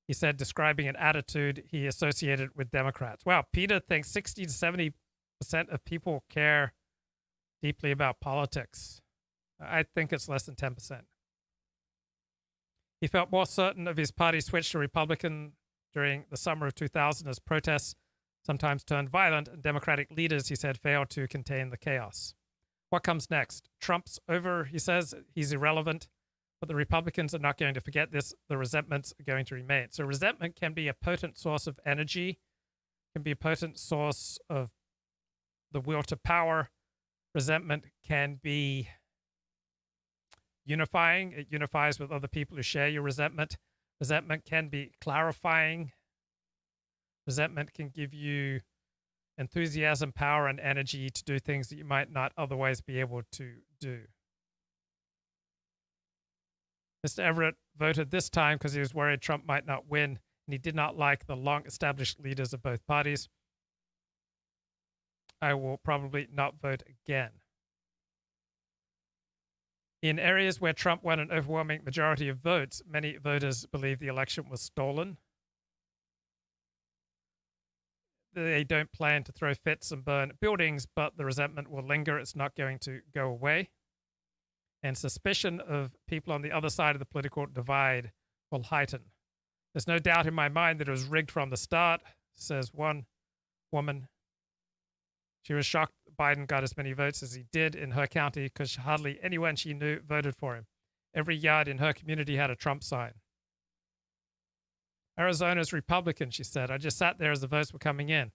he said, describing an attitude he associated with Democrats. Wow, Peter thinks 60 to 70% of people care deeply about politics. I think it's less than 10%. He felt more certain of his party switch to Republican during the summer of 2000 as protests sometimes turned violent and Democratic leaders, he said, failed to contain the chaos. What comes next? Trump's over, he says. He's irrelevant, but the Republicans are not going to forget this. The resentments are going to remain. So resentment can be a potent source of energy, can be a potent source of the will to power. Resentment can be unifying. It unifies with other people who share your resentment. Resentment can be clarifying. Resentment can give you enthusiasm, power, and energy to do things that you might not otherwise be able to do. Mr. Everett voted this time because he was worried Trump might not win, and he did not like the long-established leaders of both parties. I will probably not vote again. In areas where Trump won an overwhelming majority of votes, many voters believe the election was stolen. They don't plan to throw fits and burn buildings, but the resentment will linger. It's not going to go away. And suspicion of people on the other side of the political divide will heighten. There's no doubt in my mind that it was rigged from the start, says one woman. She was shocked Biden got as many votes as he did in her county because hardly anyone she knew voted for him. Every yard in her community had a Trump sign. Arizona's Republican, she said. I just sat there as the votes were coming in.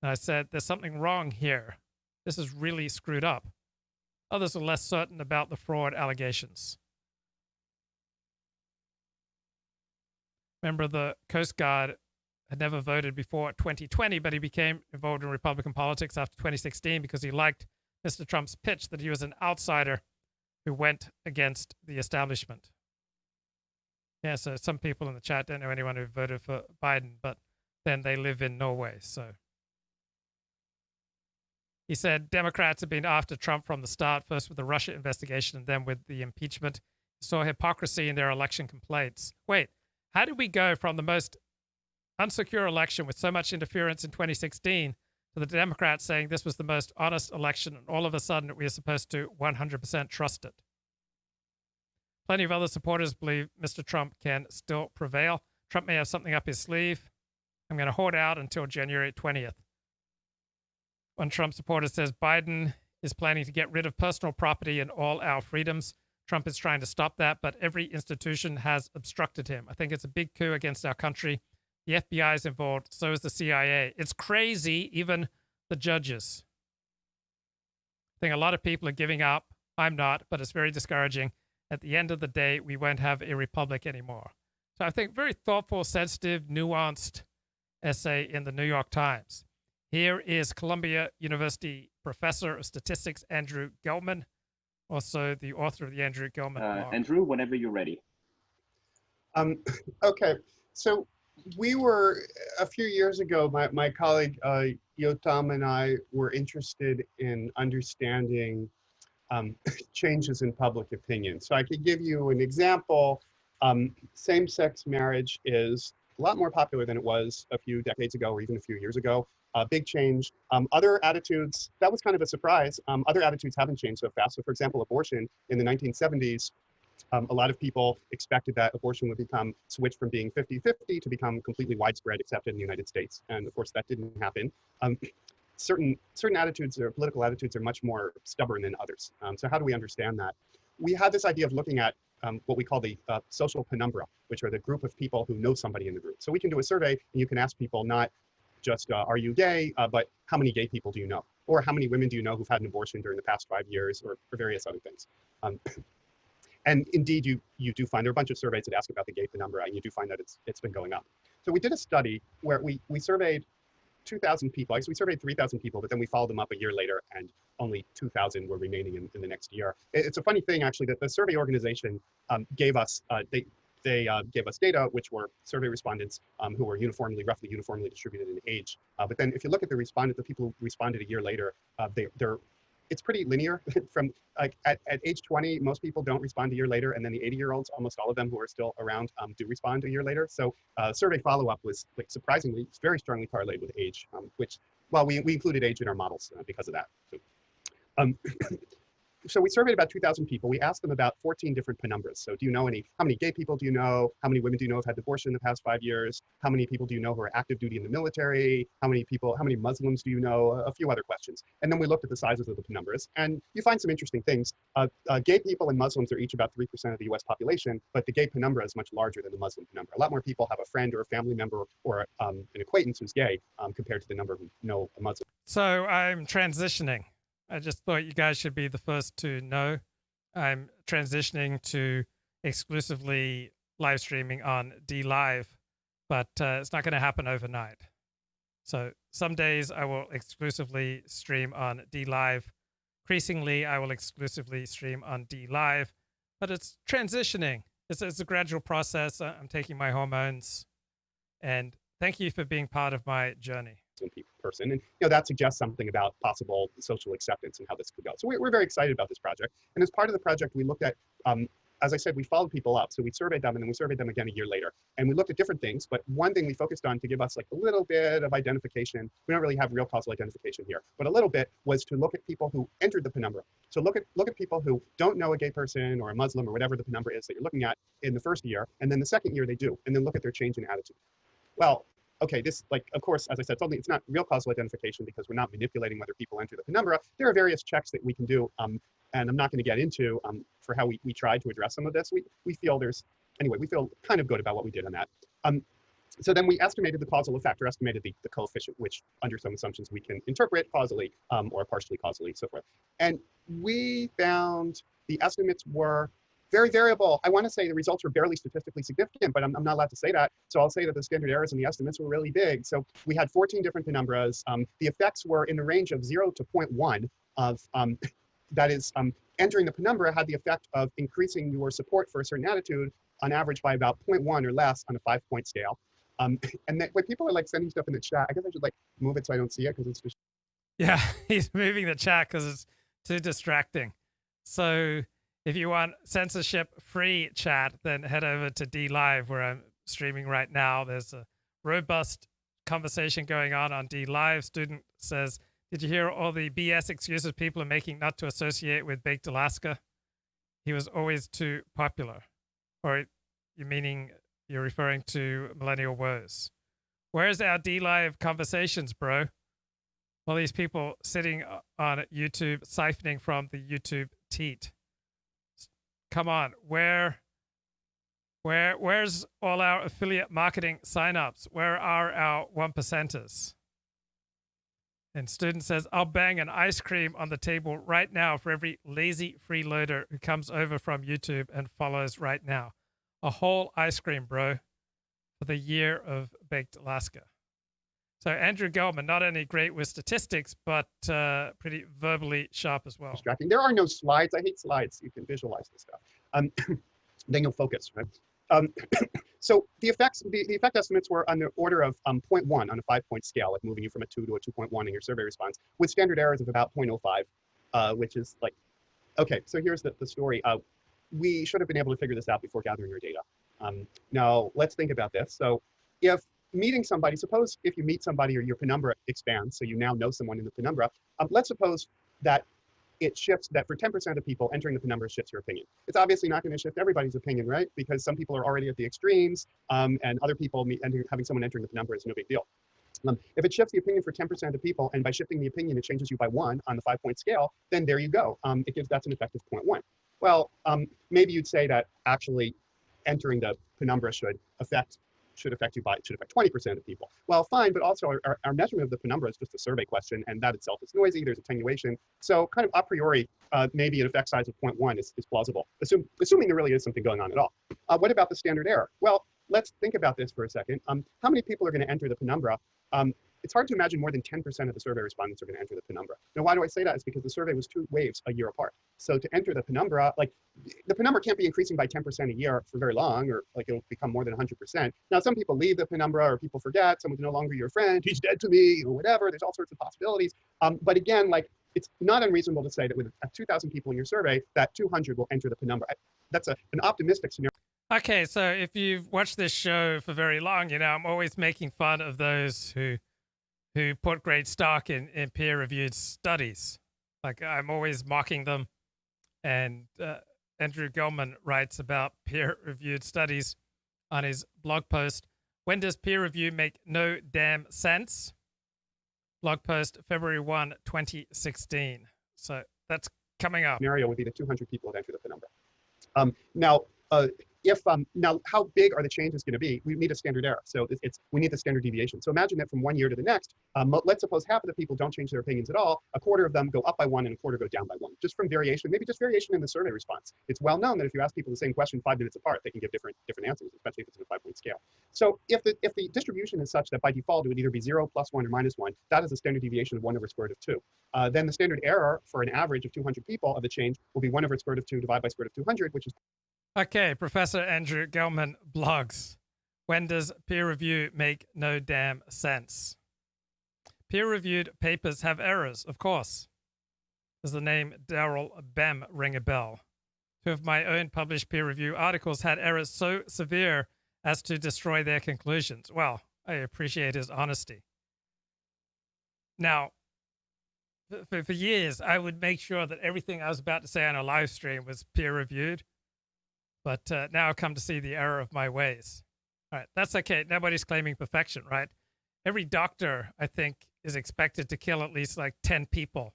And I said, there's something wrong here. This is really screwed up. Others are less certain about the fraud allegations. Member of the Coast Guard had never voted before 2020, but he became involved in Republican politics after 2016 because he liked Mr. Trump's pitch that he was an outsider who went against the establishment. Yeah, so some people in the chat don't know anyone who voted for Biden, but then they live in Norway, so. He said Democrats have been after Trump from the start, first with the Russia investigation and then with the impeachment. He saw hypocrisy in their election complaints. Wait, how did we go from the most unsecure election with so much interference in 2016 to the Democrats saying this was the most honest election and all of a sudden we are supposed to 100% trust it? Plenty of other supporters believe Mr. Trump can still prevail. Trump may have something up his sleeve. I'm going to hold out until January 20th. One Trump supporter says Biden is planning to get rid of personal property and all our freedoms. Trump is trying to stop that, but every institution has obstructed him. I think it's a big coup against our country. The FBI is involved, so is the CIA. It's crazy, even the judges. I think a lot of people are giving up. I'm not, but it's very discouraging. At the end of the day, we won't have a republic anymore. So I think very thoughtful, sensitive, nuanced essay in the New York Times. Here is Columbia University professor of statistics, Andrew Gelman, also the author of the Andrew Gelman blog. Andrew, whenever you're ready. Okay, so we were, a few years ago, my colleague Yotam and I were interested in understanding changes in public opinion. So I could give you an example. Same-sex marriage is a lot more popular than it was a few decades ago or even a few years ago. Big change. Other attitudes, that was kind of a surprise. Other attitudes haven't changed so fast. So for example, abortion in the 1970s, a lot of people expected that abortion would become switched from being 50-50 to become completely widespread accepted in the United States. And of course that didn't happen. Certain attitudes or political attitudes are much more stubborn than others. So how do we understand that? We had this idea of looking at what we call the social penumbra, which are the group of people who know somebody in the group. So we can do a survey and you can ask people not just are you gay, but how many gay people do you know? Or how many women do you know who've had an abortion during the past 5 years, or various other things. And indeed, you do find there are a bunch of surveys that ask about the gay penumbra, and you do find that it's been going up. So we did a study where we surveyed 2,000 people. Actually, we surveyed 3,000 people, but then we followed them up a year later, and only 2,000 were remaining in the next year. It's a funny thing, actually, that the survey organization gave us they gave us data, which were survey respondents who were roughly uniformly distributed in age. But then, if you look at the people who responded a year later, it's pretty linear. From like at age 20, most people don't respond a year later, and then the 80-year-olds, almost all of them who are still around, do respond a year later. So survey follow-up was, like, surprisingly very strongly correlated with age, which, well, we included age in our models because of that. So, so we surveyed about 2,000 people. We asked them about 14 different penumbras. So do you know how many gay people do you know? How many women do you know have had abortion in the past 5 years? How many people do you know who are active duty in the military? How many Muslims do you know? A few other questions. And then we looked at the sizes of the penumbras. And you find some interesting things. Gay people and Muslims are each about 3% of the US population, but the gay penumbra is much larger than the Muslim penumbra. A lot more people have a friend or a family member or an acquaintance who's gay compared to the number who know a Muslim. So I'm transitioning. I just thought you guys should be the first to know. I'm transitioning to exclusively live streaming on DLive, but it's not going to happen overnight. So some days I will exclusively stream on DLive. Increasingly, I will exclusively stream on DLive, but it's transitioning. It's a gradual process. I'm taking my hormones, and thank you for being part of my journey. Person, and that suggests something about possible social acceptance and how this could go. So we're very excited about this project. And as part of the project, we looked at, as I said, we followed people up. So we surveyed them, and then we surveyed them again a year later. And we looked at different things, but one thing we focused on to give us like a little bit of identification, we don't really have real causal identification here, but a little bit, was to look at people who entered the penumbra. So look at people who don't know a gay person or a Muslim or whatever the penumbra is that you're looking at in the first year, and then the second year they do, and then look at their change in attitude. Well, okay, this, like, of course, as I said, it's not real causal identification because we're not manipulating whether people enter the penumbra. There are various checks that we can do, and I'm not going to get into for how we tried to address some of this. We feel we feel kind of good about what we did on that. So then we estimated the causal effect, or estimated the coefficient, which under some assumptions we can interpret causally or partially causally, so forth. And we found the estimates were very variable. I want to say the results were barely statistically significant, but I'm not allowed to say that. So I'll say that the standard errors in the estimates were really big. So we had 14 different penumbras. The effects were in the range of 0 to 0.1 of, that is, entering the penumbra had the effect of increasing your support for a certain attitude on average by about 0.1 or less on a 5-point scale. And then when people are like sending stuff in the chat, I guess I should like move it so I don't see it because it's just. Yeah, he's moving the chat because it's too distracting. So if you want censorship-free chat, then head over to DLive, where I'm streaming right now. There's a robust conversation going on DLive. Student says, did you hear all the BS excuses people are making not to associate with Baked Alaska? He was always too popular. Or you're referring to Millenial Woes. Where's our DLive conversations, bro? All these people sitting on YouTube, siphoning from the YouTube teat. Come on, where's all our affiliate marketing signups? Where are our 1%ers? And student says, I'll bang an ice cream on the table right now for every lazy freeloader who comes over from YouTube and follows right now. A whole ice cream, bro, for the year of Baked Alaska. So Andrew Gelman, not only great with statistics, but pretty verbally sharp as well. Distracting. There are no slides. I hate slides. You can visualize this stuff. Then you'll focus, right? So the effect estimates were on the order of 0.1 on a 5-point scale, like moving you from a 2 to a 2.1 in your survey response, with standard errors of about 0.05, which is like, okay, so here's the story. We should have been able to figure this out before gathering your data. Now, let's think about this. So if meeting somebody, suppose if you meet somebody or your penumbra expands, so you now know someone in the penumbra, let's suppose that it shifts, that for 10% of people entering the penumbra shifts your opinion. It's obviously not going to shift everybody's opinion, right? Because some people are already at the extremes, and other people having someone entering the penumbra is no big deal. If it shifts the opinion for 10% of people, and by shifting the opinion, it changes you by 1 on the 5-point scale, then there you go. That's an effect of 0.1. Well, maybe you'd say that actually entering the penumbra should affect 20% of people. Well, fine, but also our measurement of the penumbra is just a survey question, and that itself is noisy. There's attenuation. So kind of a priori, maybe an effect size of 0.1 is plausible, assuming there really is something going on at all. What about the standard error? Well, let's think about this for a second. How many people are going to enter the penumbra? It's hard to imagine more than 10% of the survey respondents are going to enter the penumbra. Now, why do I say that? It's because the survey was 2 waves a year apart. So to enter the penumbra, like the penumbra can't be increasing by 10% a year for very long, or like it'll become more than 100%. Now, some people leave the penumbra, or people forget, someone's no longer your friend, he's dead to me, or whatever. There's all sorts of possibilities. But again, like it's not unreasonable to say that with 2,000 people in your survey, that 200 will enter the penumbra. That's an optimistic scenario. Okay, so if you've watched this show for very long, I'm always making fun of those who put great stock in peer-reviewed studies. Like, I'm always mocking them. And Andrew Gelman writes about peer-reviewed studies on his blog post. When does peer review make no damn sense? Blog post February 1, 2016. So that's coming up. Scenario would be that 200 people would enter the penumbra. Now, if now how big are the changes going to be? We need a standard error. So we need the standard deviation. So imagine that from one year to the next, let's suppose half of the people don't change their opinions at all. A quarter of them go up by 1 and a quarter go down by 1, just from variation, maybe just variation in the survey response. It's well known that if you ask people the same question 5 minutes apart, they can give different answers, especially if it's in a 5-point scale. So if the distribution is such that by default it would either be 0, +1, or -1, that is a standard deviation of 1 over square root of 2. Then the standard error for an average of 200 people of the change will be 1 over square root of 2 divided by square root of 200, which is. Okay, Professor Andrew Gelman blogs. When does peer review make no damn sense? Peer-reviewed papers have errors, of course. Does the name Daryl Bem ring a bell? 2 of my own published peer review articles had errors so severe as to destroy their conclusions. Well, I appreciate his honesty. Now, for years, I would make sure that everything I was about to say on a live stream was peer-reviewed. But now I've come to see the error of my ways. All right, that's okay. Nobody's claiming perfection, right? Every doctor, I think, is expected to kill at least like 10 people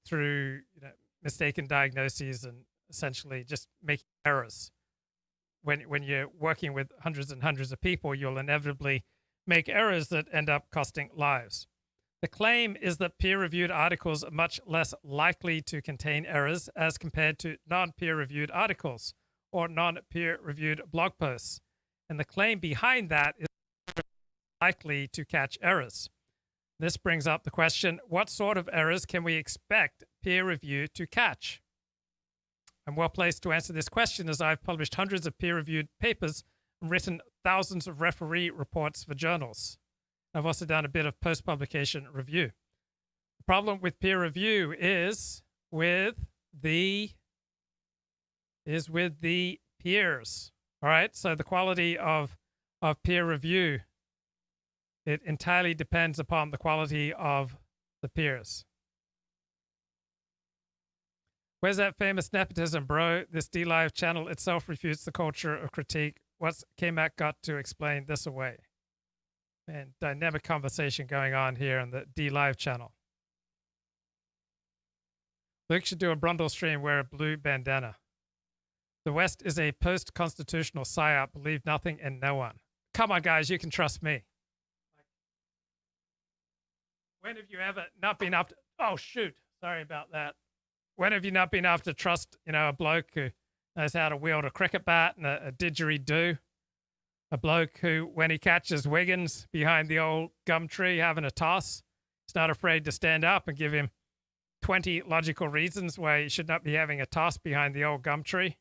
through mistaken diagnoses and essentially just making errors. When you're working with hundreds and hundreds of people, you'll inevitably make errors that end up costing lives. The claim is that peer-reviewed articles are much less likely to contain errors as compared to non-peer-reviewed articles or non-peer-reviewed blog posts. And the claim behind that is likely to catch errors. This brings up the question, what sort of errors can we expect peer review to catch? I'm well placed to answer this question as I've published hundreds of peer-reviewed papers and written thousands of referee reports for journals. I've also done a bit of post-publication review. The problem with peer review is with the peers. All right, so the quality of peer review, it entirely depends upon the quality of the peers. Where's that famous nepotism, bro? This DLive channel itself refutes the culture of critique. What's KMAC got to explain this away? Man, dynamic conversation going on here on the DLive channel. Luke should do a Brundle stream, wear a blue bandana. The West is a post-constitutional psyop. Believe nothing and no one. Come on, guys, you can trust me. When have you ever not been up to... Oh, shoot. Sorry about that. When have you not been able to trust, a bloke who knows how to wield a cricket bat and a didgeridoo? A bloke who, when he catches Wiggins behind the old gum tree having a toss, he's not afraid to stand up and give him 20 logical reasons why he should not be having a toss behind the old gum tree.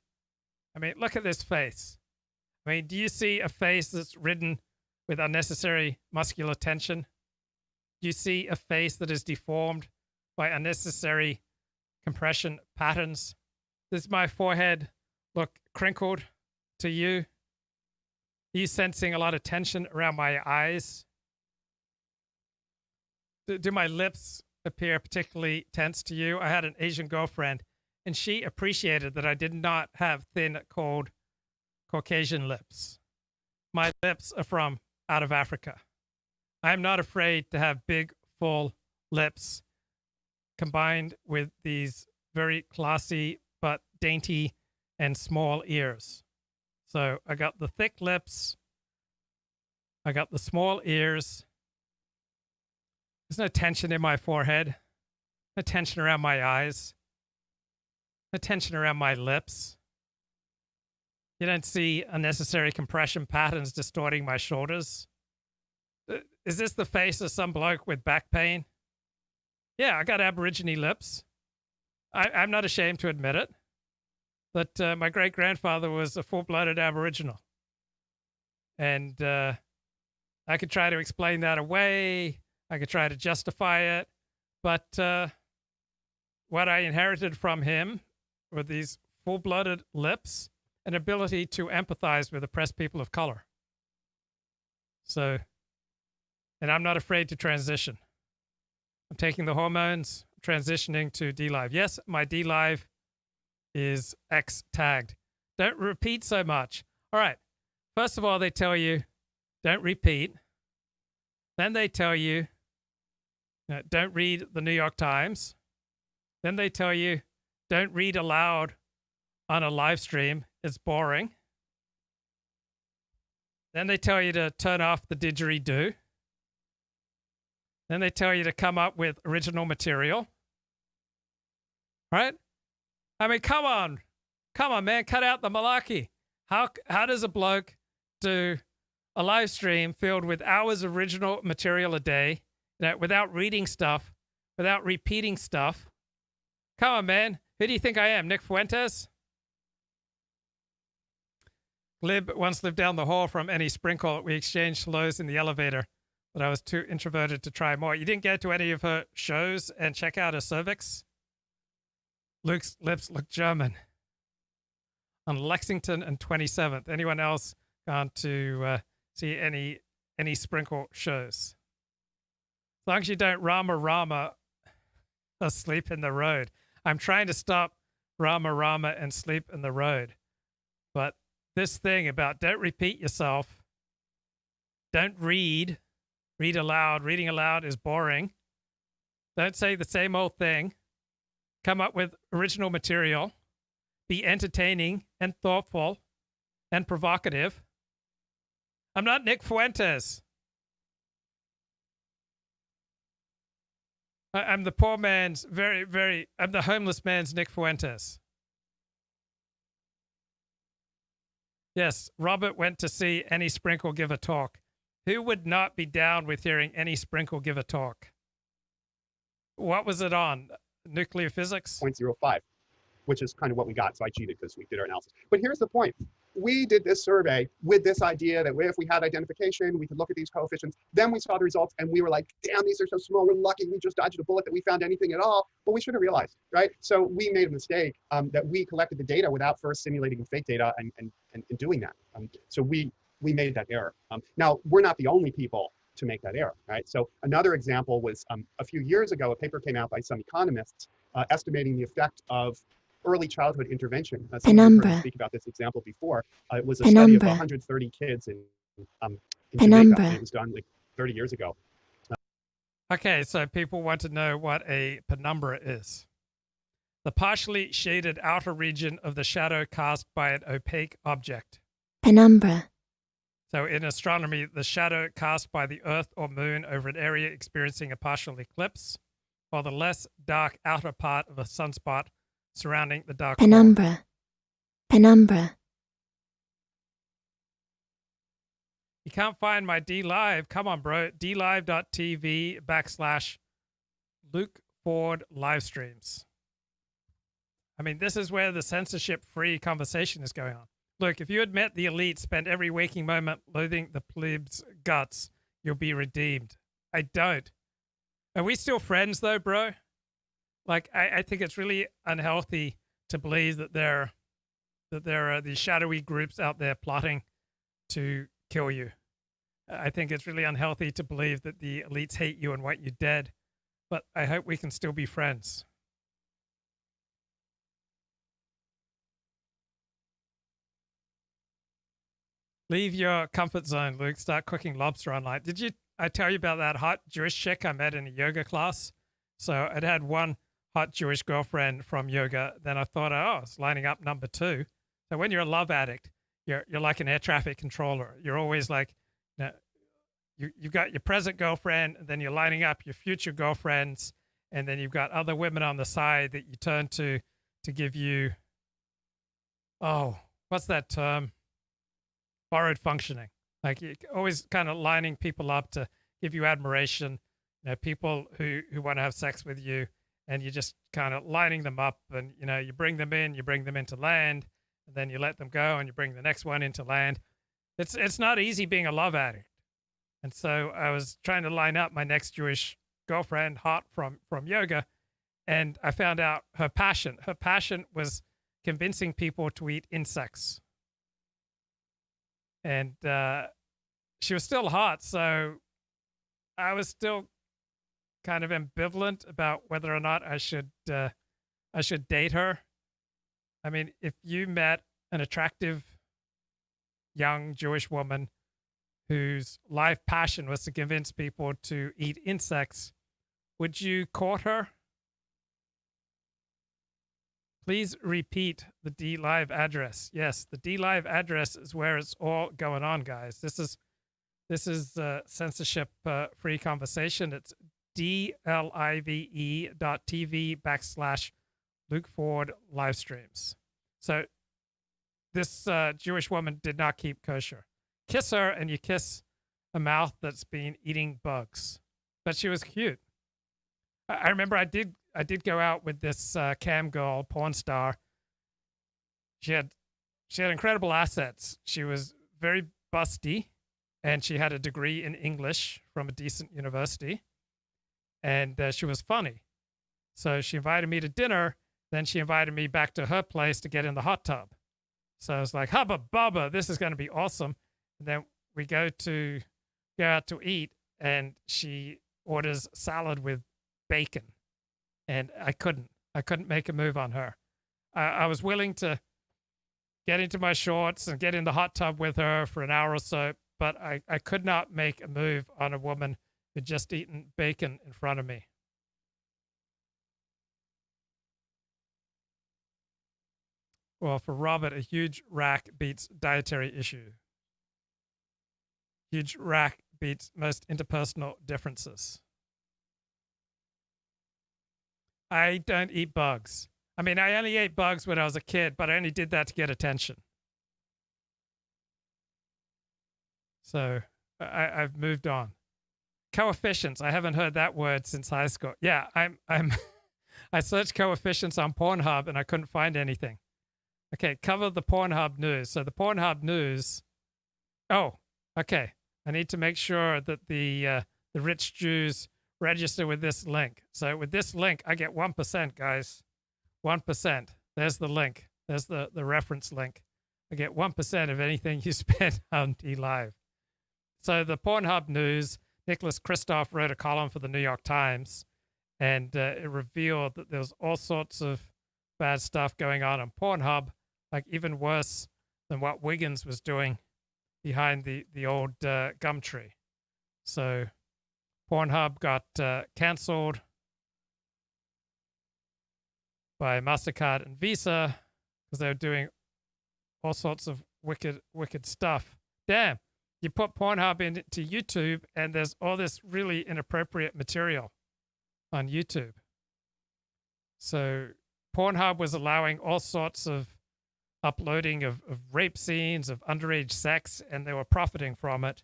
I mean, look at this face. I mean, do you see a face that's ridden with unnecessary muscular tension? Do you see a face that is deformed by unnecessary compression patterns? Does my forehead look crinkled to you? Are you sensing a lot of tension around my eyes? Do my lips appear particularly tense to you? I had an Asian girlfriend, and she appreciated that I did not have thin, cold, Caucasian lips. My lips are from out of Africa. I'm not afraid to have big, full lips combined with these very classy but dainty and small ears. So I got the thick lips. I got the small ears. There's no tension in my forehead. No tension around my eyes. No tension around my lips. You don't see unnecessary compression patterns distorting my shoulders. Is this the face of some bloke with back pain? Yeah, I got Aborigine lips. I'm not ashamed to admit it. But my great-grandfather was a full-blooded Aboriginal. And I could try to explain that away. I could try to justify it. But what I inherited from him were these full-blooded lips, an ability to empathize with oppressed people of color. So, and I'm not afraid to transition. I'm taking the hormones, transitioning to DLive. Yes, my DLive is X tagged. Don't repeat so much. All right. First of all, they tell you, don't repeat. Then they tell you, don't read the New York Times. Then they tell you, don't read aloud on a live stream is boring. Then they tell you to turn off the didgeridoo. Then they tell you to come up with original material. Right? I mean, come on. Come on, man. Cut out the malarkey. How does a bloke do a live stream filled with hours of original material a day, without reading stuff, without repeating stuff? Come on, man. Who do you think I am, Nick Fuentes? Glib once lived down the hall from any sprinkle. We exchanged hellos in the elevator, but I was too introverted to try more. You didn't get to any of her shows and check out her cervix? Luke's lips look German. On Lexington and 27th. Anyone else gone to see any sprinkle shows? As long as you don't rama or sleep in the road. I'm trying to stop rama and sleep in the road. But this thing about don't repeat yourself, don't read aloud. Reading aloud is boring. Don't say the same old thing. Come up with original material. Be entertaining and thoughtful and provocative. I'm not Nick Fuentes. I'm the poor man's I'm the homeless man's Nick Fuentes. Yes, Robert went to see Any Sprinkle give a talk. Who would not be down with hearing Any Sprinkle give a talk? What was it on? Nuclear physics? 0.05, which is kind of what we got. So I cheated because we did our analysis. But here's the point. We did this survey with this idea that if we had identification, we could look at these coefficients. Then we saw the results and we were like, damn, these are so small. We're lucky we just dodged a bullet that we found anything at all. But we should have realized, right? So we made a mistake that we collected the data without first simulating fake data and doing that. So we made that error. Now, we're not the only people to make that error, right? So another example was a few years ago, a paper came out by some economists estimating the effect of early childhood intervention. Someone heard me speak about this example before. It was a study of 130 kids in Jamaica. And it was done like 30 years ago. Okay, so people want to know what a penumbra is. The partially shaded outer region of the shadow cast by an opaque object. Penumbra. So in astronomy, the shadow cast by the Earth or Moon over an area experiencing a partial eclipse, or the less dark outer part of a sunspot surrounding the dark Penumbra. core. Penumbra. You can't find my DLive. Come on, bro. DLive.tv/Luke Ford live streams. I mean, this is where the censorship-free conversation is going on. Look, if you admit the elite spend every waking moment loathing the plebes' guts, you'll be redeemed. I don't. Are we still friends, though, bro? Like, I think it's really unhealthy to believe that there are these shadowy groups out there plotting to kill you. I think it's really unhealthy to believe that the elites hate you and want you dead. But I hope we can still be friends. Leave your comfort zone, Luke. Start cooking lobster online. Did I tell you about that hot Jewish chick I met in a yoga class? So I'd had one hot Jewish girlfriend from yoga. Then I thought, oh, it's lining up number 2. So when you're a love addict, you're like an air traffic controller. You're always like, you've got your present girlfriend, and then you're lining up your future girlfriends, and then you've got other women on the side that you turn to give you, oh, what's that term? Borrowed functioning. Like you're always kind of lining people up to give you admiration, people who want to have sex with you, and you're just kind of lining them up, and you bring them in, you bring them into land, and then you let them go and you bring the next one into land. It's not easy being a love addict. And so I was trying to line up my next Jewish girlfriend, hot from yoga, and I found out her passion was convincing people to eat insects. And she was still hot, so I was still kind of ambivalent about whether or not I should date her. I mean, if you met an attractive young Jewish woman whose life passion was to convince people to eat insects, would you court her? Please repeat the DLive address. Yes, the DLive address is where it's all going on, guys. This is censorship-free conversation. It's DLIVE.TV/Luke Ford live streams. So this Jewish woman did not keep kosher. Kiss her and you kiss a mouth that's been eating bugs. But she was cute. I remember I did go out with this cam girl, porn star. She had incredible assets. She was very busty, and she had a degree in English from a decent university, and she was funny. So she invited me to dinner. Then she invited me back to her place to get in the hot tub. So I was like, hubba bubba, this is going to be awesome. And then we go out to eat, and she orders salad with bacon, and I couldn't make a move on her. I was willing to get into my shorts and get in the hot tub with her for an hour or so, but I could not make a move on a woman who'd just eaten bacon in front of me. Well, for Robert, a huge rack beats dietary issue. Huge rack beats most interpersonal differences. I don't eat bugs. I mean, I only ate bugs when I was a kid, but I only did that to get attention. So I've moved on. Coefficients. I haven't heard that word since high school. Yeah, I searched coefficients on Pornhub and I couldn't find anything. Okay, cover the Pornhub news. So the Pornhub news. Oh, okay. I need to make sure that the rich Jews register with this link. So with this link, I get 1%, guys. 1%. There's the link. There's the reference link. I get 1% of anything you spend on DLive. So the Pornhub news, Nicholas Kristof wrote a column for the New York Times, and it revealed that there was all sorts of bad stuff going on Pornhub, like even worse than what Wiggins was doing behind the old gum tree. So Pornhub got canceled by MasterCard and Visa because they were doing all sorts of wicked stuff. Damn, you put Pornhub into YouTube and there's all this really inappropriate material on YouTube. So Pornhub was allowing all sorts of uploading of rape scenes, of underage sex, and they were profiting from it.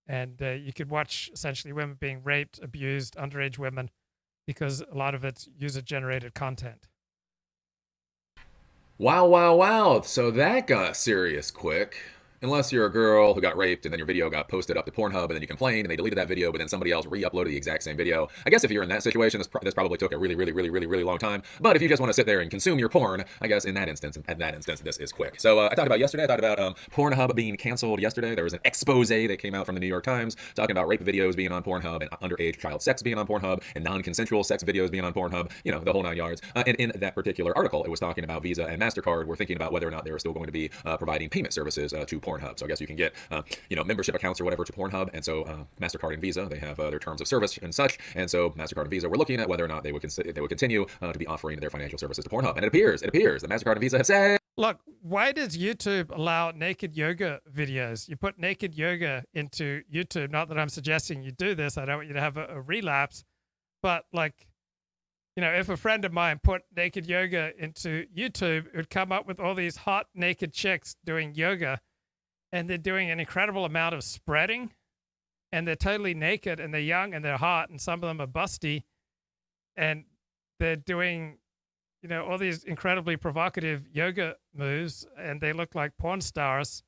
And you could watch essentially women being raped, abused, underage women, because a lot of it's user-generated content. Wow, wow, wow. So that got serious quick. Unless you're a girl who got raped and then your video got posted up to Pornhub and then you complained and they deleted that video, but then somebody else re-uploaded the exact same video. I guess if you're in that situation, this probably took a really long time. But if you just want to sit there and consume your porn, I guess in that instance, this is quick. So I talked about yesterday, I talked about Pornhub being canceled yesterday. There was an expose that came out from the New York Times talking about rape videos being on Pornhub and underage child sex being on Pornhub and non-consensual sex videos being on Pornhub, you know, the whole 9 yards. And in that particular article, it was talking about Visa and MasterCard were thinking about whether or not they were still going to be providing payment services to Pornhub. So I guess you can get, membership accounts or whatever to Pornhub. And so MasterCard and Visa, they have their terms of service and such. And so MasterCard and Visa were looking at whether or not they would continue to be offering their financial services to Pornhub. And it appears that MasterCard and Visa have said, look, why does YouTube allow naked yoga videos? You put naked yoga into YouTube. Not that I'm suggesting you do this. I don't want you to have a relapse. But like, if a friend of mine put naked yoga into YouTube, it would come up with all these hot naked chicks doing yoga. And they're doing an incredible amount of spreading. And they're totally naked. And they're young and they're hot. And some of them are busty. And they're doing, all these incredibly provocative yoga moves. And they look like porn stars.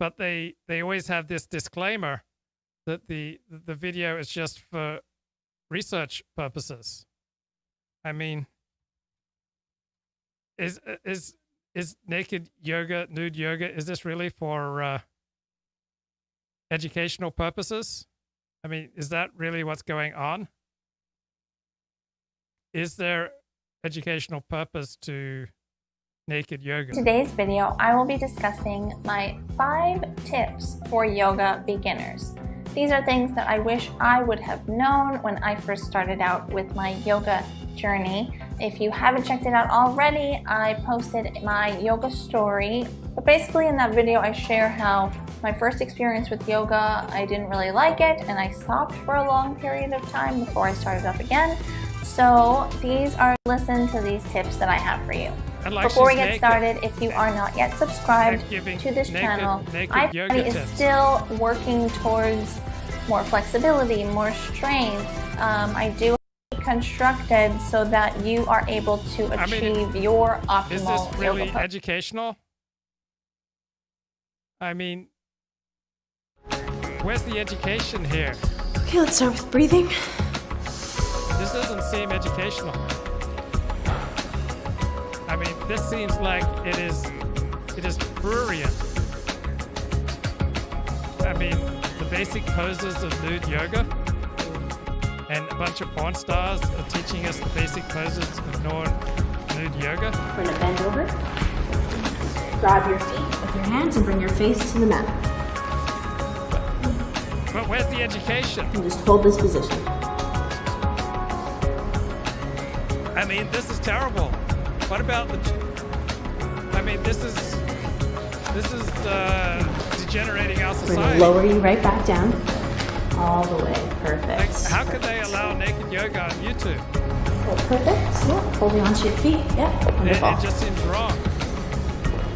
But they always have this disclaimer that the video is just for research purposes. I mean, is naked yoga, nude yoga, is this really for educational purposes? I mean, is that really what's going on? Is there educational purpose to naked yoga? In today's video, I will be discussing my 5 tips for yoga beginners. These are things that I wish I would have known when I first started out with my yoga journey. If you haven't checked it out already, I posted my yoga story. But basically in that video, I share how my first experience with yoga, I didn't really like it, and I stopped for a long period of time before I started up again. So listen to these tips that I have for you. Like before we get started, if you are not yet subscribed to this channel, my body is still working towards more flexibility, more strength. I do constructed so that you are able to achieve your optimal is this really yoga educational? I mean, where's the education here? Okay, let's start with breathing. This doesn't seem educational. I mean, this seems like it is prurient. I mean, the basic poses of nude yoga, and a bunch of porn stars are teaching us the basic poses of nude yoga. We're gonna bend over, grab your feet with your hands and bring your face to the mat. But where's the education? And just hold this position. I mean, this is terrible. What about I mean, this is degenerating our We're society. gonna lower you right back down, all the way. Perfect. Like, how could they allow naked yoga on YouTube? Oh, perfect. Yeah, holding onto your feet. Yeah, wonderful. It just seems wrong.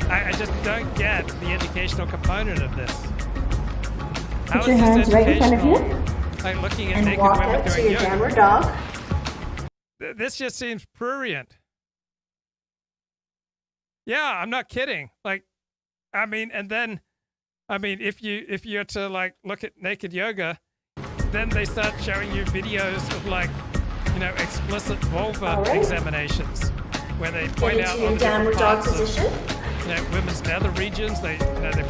I just don't get the educational component of this. How Put your is this hands right in front of you. educational? Like looking at And naked walk women out to doing your yoga. downward dog. This just seems prurient. Yeah, I'm not kidding. Like, I mean, and then, I mean, if you're to like look at naked yoga, then they start showing you videos of like, you know, explicit vulva examinations, where they point out all the different parts of, you know, women's nether regions. They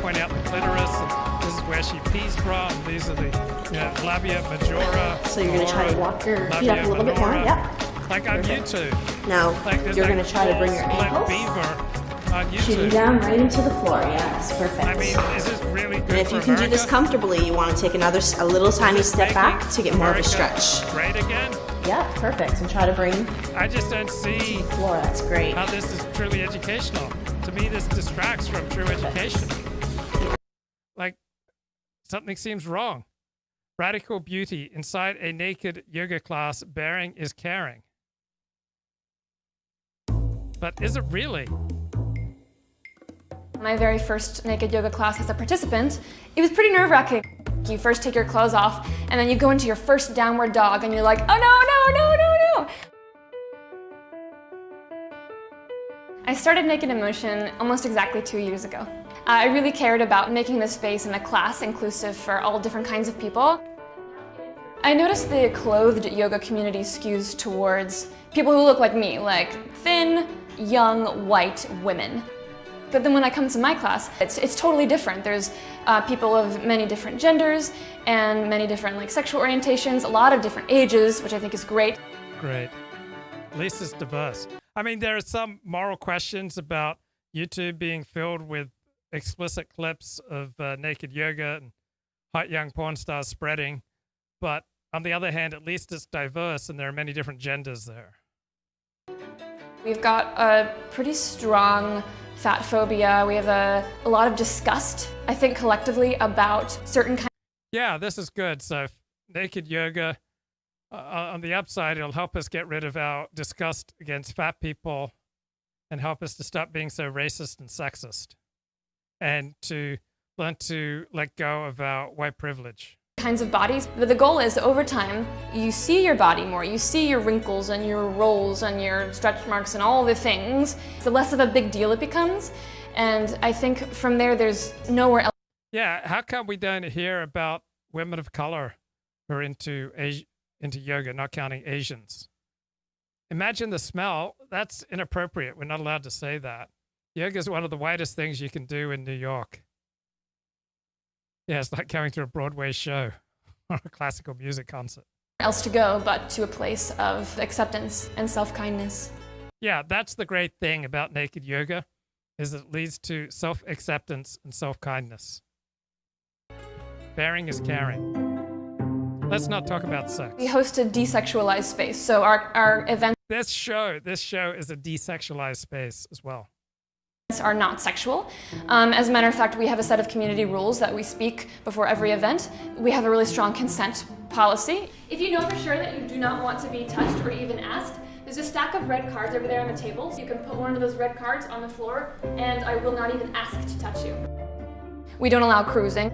point out the clitoris, and this is where she pees from. These are the, you know, labia majora. So you're gonna try to walk your feet up a little bit more. Yep. Like on YouTube. Now Like you're gonna try to bring your split ankles beaver on YouTube. shooting down right into the floor. Yes, perfect. I mean, is this really good And if for you can do this America? comfortably, you want to take a little tiny step back to get more of a America stretch. Great again? Yeah, perfect. And try to bring I just don't see floor. That's great. how this is truly educational. To me, this distracts from true education. Like, something seems wrong. Radical beauty inside a naked yoga class, bearing is caring. But is it really? My very first naked yoga class as a participant, it was pretty nerve-wracking. You first take your clothes off, and then you go into your first downward dog, and you're like, oh no. I started Naked in Motion almost exactly 2 years ago. I really cared about making this space and the class inclusive for all different kinds of people. I noticed the clothed yoga community skews towards people who look like me, like thin, young, white women. But then when I come to my class, it's totally different. There's people of many different genders and many different like sexual orientations, a lot of different ages, which I think is great. Great. At least it's diverse. I mean, there are some moral questions about YouTube being filled with explicit clips of naked yoga and hot young porn stars spreading. But on the other hand, at least it's diverse and there are many different genders there. We've got a pretty strong fat phobia. We have a lot of disgust, I think, collectively about certain kinds. Yeah, this is good. So naked yoga, on the upside, it'll help us get rid of our disgust against fat people and help us to stop being so racist and sexist and to learn to let go of our white privilege. Kinds of bodies, but the goal is over time you see your body more, you see your wrinkles and your rolls and your stretch marks and all the things. The less of a big deal it becomes, and I think from there there's nowhere else. Yeah, how come we don't hear about women of color who are into yoga, not counting Asians? Imagine the smell. That's inappropriate. We're not allowed to say that. Yoga is one of the whitest things you can do in New York. Yeah, it's like going to a Broadway show or a classical music concert. Else to go but to a place of acceptance and self-kindness. Yeah, that's the great thing about naked yoga, is it leads to self-acceptance and self-kindness. Bearing is caring. Let's not talk about sex. We host a desexualized space, so our events This show is a desexualized space as well. are not sexual. As a matter of fact, we have a set of community rules that we speak before every event. We have a really strong consent policy. If you know for sure that you do not want to be touched or even asked, there's a stack of red cards over there on the table. So you can put one of those red cards on the floor, and I will not even ask to touch you. We don't allow cruising.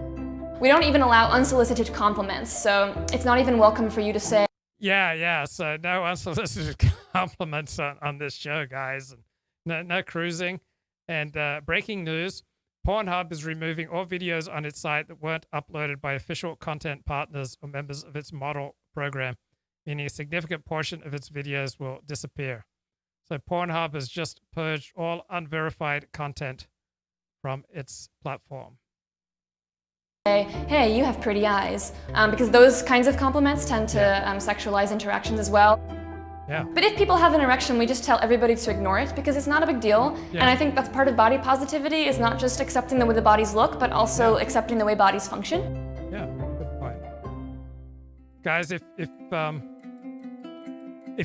We don't even allow unsolicited compliments, so it's not even welcome for you to say, Yeah, so no unsolicited compliments on this show, guys. No cruising. And breaking news, Pornhub is removing all videos on its site that weren't uploaded by official content partners or members of its model program, meaning a significant portion of its videos will disappear. So Pornhub has just purged all unverified content from its platform. hey, you have pretty eyes, because those kinds of compliments tend to sexualize interactions as well. Yeah. But if people have an erection, we just tell everybody to ignore it because it's not a big deal. Yeah. And I think that's part of body positivity, is not just accepting the way the bodies look, but also accepting the way bodies function. Yeah, good point. Guys, if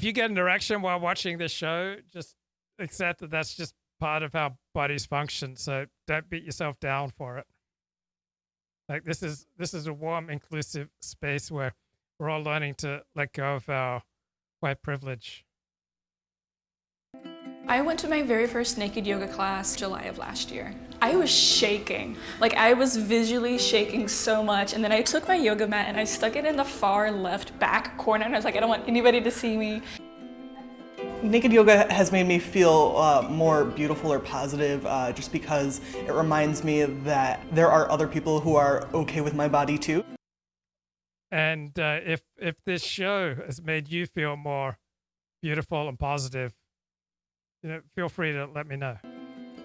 you get an erection while watching this show, just accept that that's just part of how bodies function. So don't beat yourself down for it. Like this is a warm, inclusive space where we're all learning to let go of our white privilege. I went to my very first naked yoga class July of last year. I was shaking. Like, I was visually shaking so much, and then I took my yoga mat and I stuck it in the far left back corner, and I was like, I don't want anybody to see me. Naked yoga has made me feel more beautiful or positive just because it reminds me that there are other people who are okay with my body too. And if this show has made you feel more beautiful and positive, feel free to let me know.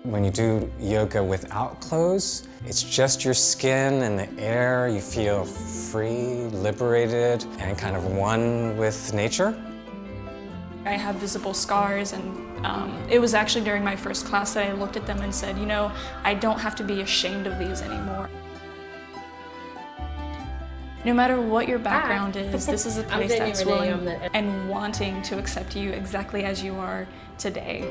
When you do yoga without clothes, it's just your skin and the air. You feel free, liberated, and kind of one with nature. I have visible scars, and it was actually during my first class that I looked at them and said, I don't have to be ashamed of these anymore. No matter what your background is, this is a place that's willing and wanting to accept you exactly as you are today.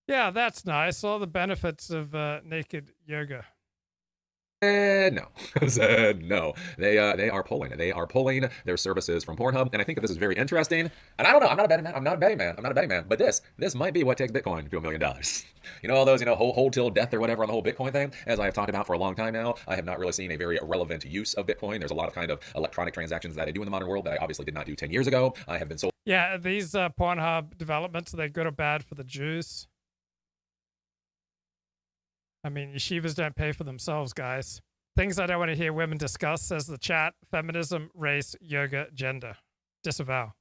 Yeah, that's nice. All the benefits of naked yoga. No. No. They are pulling. They are pulling their services from Pornhub, and I think that this is very interesting. And I don't know. I'm not a betting man. But this might be what takes Bitcoin to $1 million. All those hold till death or whatever on the whole Bitcoin thing. As I have talked about for a long time now, I have not really seen a very relevant use of Bitcoin. There's a lot of kind of electronic transactions that I do in the modern world that I obviously did not do 10 years ago. I have been sold. Yeah, these Pornhub developments, are they good or bad for the Jews? I mean, yeshivas don't pay for themselves, guys. Things I don't want to hear women discuss, says the chat: feminism, race, yoga, gender. Disavow.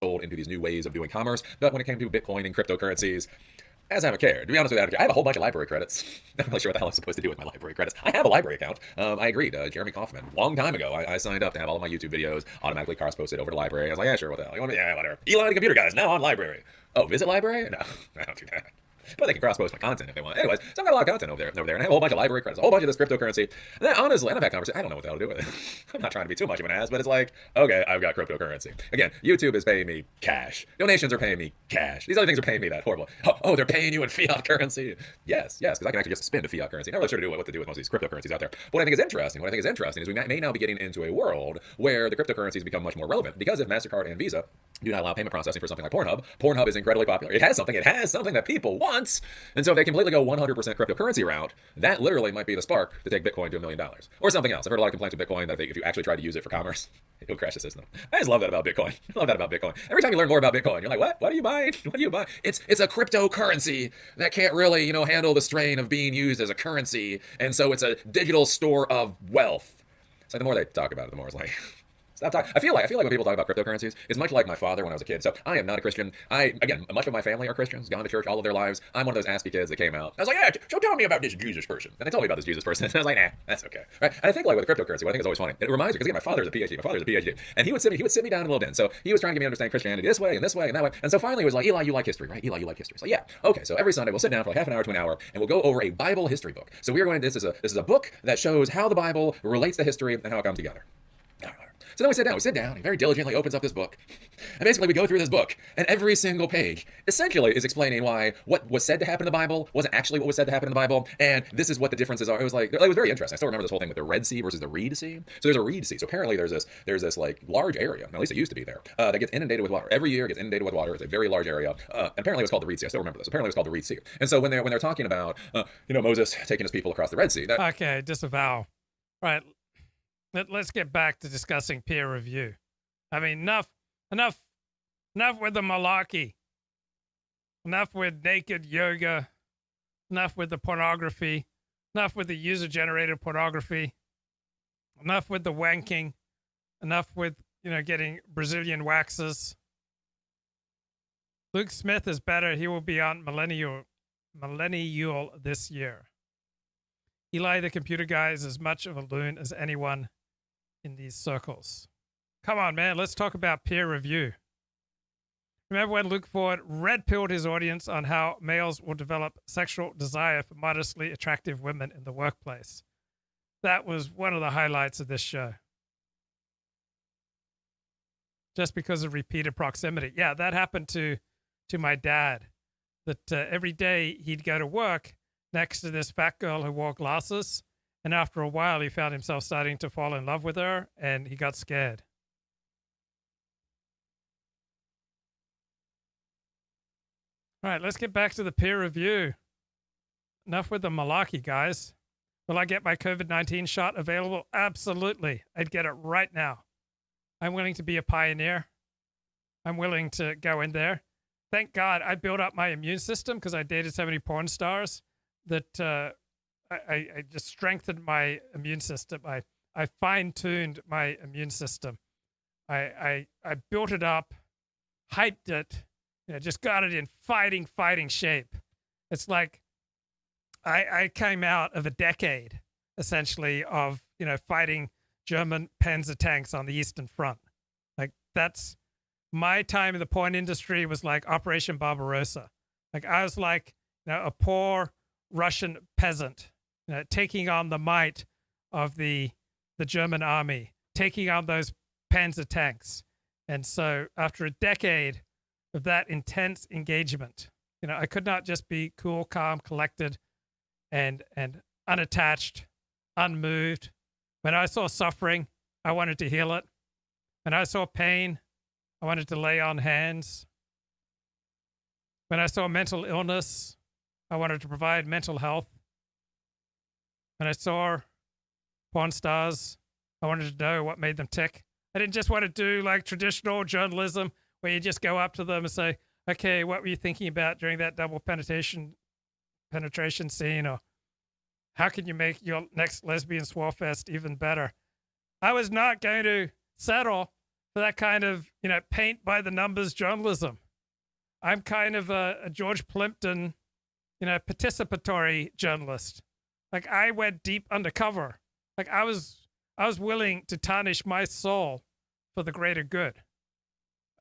Sold into these new ways of doing commerce. But when it came to Bitcoin and cryptocurrencies, as I haven't cared. To be honest with you, I have a whole bunch of library credits. I'm not really sure what the hell I'm supposed to do with my library credits. I have a library account. I agreed. Jeremy Kaufman, long time ago, I signed up to have all of my YouTube videos automatically cross-posted over to library. I was like, yeah, sure, what the hell? You want me? Yeah, whatever. Elon the Computer Guys, now on library. Oh, visit library? No, I don't do that. But they can cross-post my content if they want. Anyways, so I've got a lot of content over there, and I have a whole bunch of library credits, a whole bunch of this cryptocurrency. And then, honestly, I've had conversation. I don't know what the hell to do with it. I'm not trying to be too much of an ass, but it's like, okay, I've got cryptocurrency. Again, YouTube is paying me cash. Donations are paying me cash. These other things are paying me that horrible. Oh, they're paying you in fiat currency. Yes, because I can actually just spend a fiat currency. Not really sure what to do with most of these cryptocurrencies out there. But what I think is interesting is we may now be getting into a world where the cryptocurrencies become much more relevant, because if MasterCard and Visa do not allow payment processing for something like Pornhub is incredibly popular. It has something that people want, and so if they completely go 100% cryptocurrency route, that literally might be the spark to take Bitcoin to $1 million. Or something else. I've heard a lot of complaints with Bitcoin that if you actually try to use it for commerce, it will crash the system. I just love that about Bitcoin. Every time you learn more about Bitcoin, you're like, what are you buying? What are you buying? It's a cryptocurrency that can't really, handle the strain of being used as a currency, and so it's a digital store of wealth. It's like the more they talk about it, the more it's like, Stop talking. I feel like when people talk about cryptocurrencies, it's much like my father when I was a kid. So I am not a Christian. Again, much of my family are Christians, gone to church all of their lives. I'm one of those aspy kids that came out. I was like, yeah, so tell me about this Jesus person. And they told me about this Jesus person. And I was like, nah, that's okay. Right? And I think like with cryptocurrency, what I think is always funny. It reminds me, because again, my father's a PhD. And he would sit me down in a little den. So he was trying to get me to understand Christianity this way and this way and that way. And so finally it was like, Eli, you like history, right? Eli, you like history. So yeah, okay. So every Sunday we'll sit down for like half an hour to an hour and we'll go over a Bible history book. So we're going to, this is a book that shows how the Bible relates to history and how it comes together. So then we sit down, he very diligently opens up this book, and basically we go through this book, and every single page essentially is explaining why what was said to happen in the Bible wasn't actually what was said to happen in the Bible, and this is what the differences are. It was very interesting. I still remember this whole thing with the Red Sea versus the Reed Sea. So there's a Reed Sea. So apparently there's this like large area, at least it used to be there, that gets inundated with water. Every year it gets inundated with water. It's a very large area. And apparently it was called the Reed Sea. I still remember this. Apparently it was called the Reed Sea. And so when they're talking about, Moses taking his people across the Red Sea. Okay, disavow. Right. Let's get back to discussing peer review. I mean, enough with the malarkey. Enough with naked yoga. Enough with the pornography. Enough with the user-generated pornography. Enough with the wanking. Enough with, getting Brazilian waxes. Luke Smith is better. He will be on Millenniyule this year. Eli, the computer guy, is as much of a loon as anyone in these circles. Come on, man. Let's talk about peer review. Remember when Luke Ford red-pilled his audience on how males will develop sexual desire for modestly attractive women in the workplace? That was one of the highlights of this show. Just because of repeated proximity. Yeah, that happened to my dad. That every day he'd go to work next to this fat girl who wore glasses. And after a while, he found himself starting to fall in love with her, and he got scared. All right, let's get back to the peer review. Enough with the malarkey, guys. Will I get my COVID-19 shot available? Absolutely. I'd get it right now. I'm willing to be a pioneer. I'm willing to go in there. Thank God I built up my immune system because I dated so many porn stars that I just strengthened my immune system. I fine-tuned my immune system. I built it up, hyped it, just got it in fighting shape. It's like I came out of a decade, essentially, of, fighting German Panzer tanks on the Eastern Front. Like, that's my time in the porn industry was like Operation Barbarossa. Like, I was like, a poor Russian peasant, taking on the might of the German army, taking on those Panzer tanks. And so after a decade of that intense engagement, I could not just be cool, calm, collected, and unattached, unmoved. When I saw suffering, I wanted to heal it. When I saw pain, I wanted to lay on hands. When I saw mental illness, I wanted to provide mental health. When I saw porn stars, I wanted to know what made them tick. I didn't just want to do like traditional journalism where you just go up to them and say, okay, what were you thinking about during that double penetration scene? Or how can you make your next lesbian swirlfest even better? I was not going to settle for that kind of, paint by the numbers journalism. I'm kind of a George Plimpton, participatory journalist. Like, I went deep undercover. Like, I was willing to tarnish my soul for the greater good.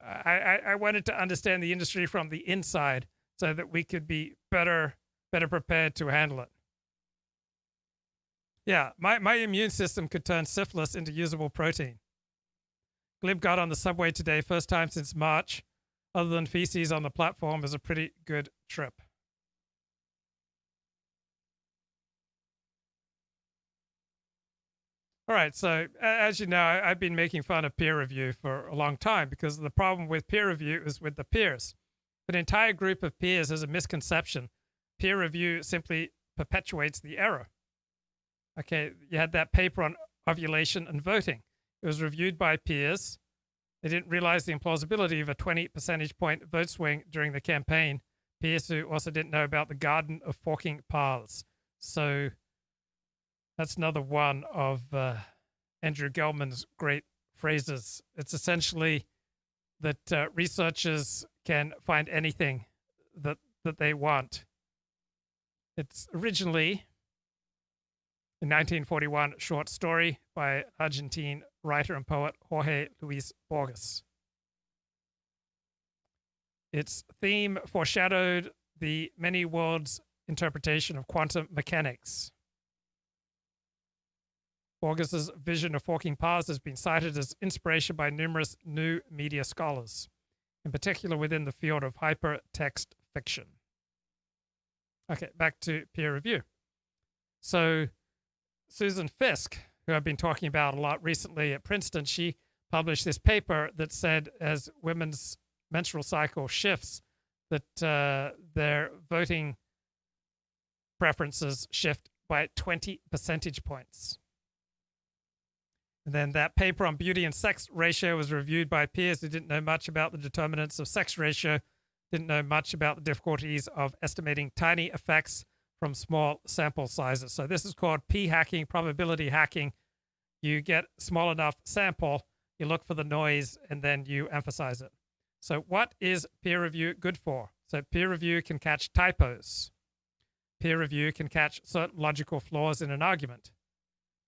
I wanted to understand the industry from the inside so that we could be better prepared to handle it. Yeah, my immune system could turn syphilis into usable protein. Glib got on the subway today, first time since March. Other than feces on the platform, it was a pretty good trip. All right, so as you know, I've been making fun of peer review for a long time because the problem with peer review is with the peers. If an entire group of peers has a misconception, peer review simply perpetuates the error. Okay, you had that paper on ovulation and voting. It was reviewed by peers. They didn't realize the implausibility of a 20 percentage point vote swing during the campaign. Peers who also didn't know about the garden of forking paths. So that's another one of Andrew Gelman's great phrases. It's essentially that researchers can find anything that they want. It's originally a 1941 short story by Argentine writer and poet Jorge Luis Borges. Its theme foreshadowed the many worlds interpretation of quantum mechanics. Borges's vision of forking paths has been cited as inspiration by numerous new media scholars, in particular within the field of hypertext fiction. Okay, back to peer review. So Susan Fiske, who I've been talking about a lot recently at Princeton, she published this paper that said as women's menstrual cycle shifts, that their voting preferences shift by 20 percentage points. And then that paper on beauty and sex ratio was reviewed by peers who didn't know much about the determinants of sex ratio, didn't know much about the difficulties of estimating tiny effects from small sample sizes. So this is called p-hacking, probability hacking. You get small enough sample, you look for the noise, and then you emphasize it. So what is peer review good for? So peer review can catch typos. Peer review can catch certain logical flaws in an argument.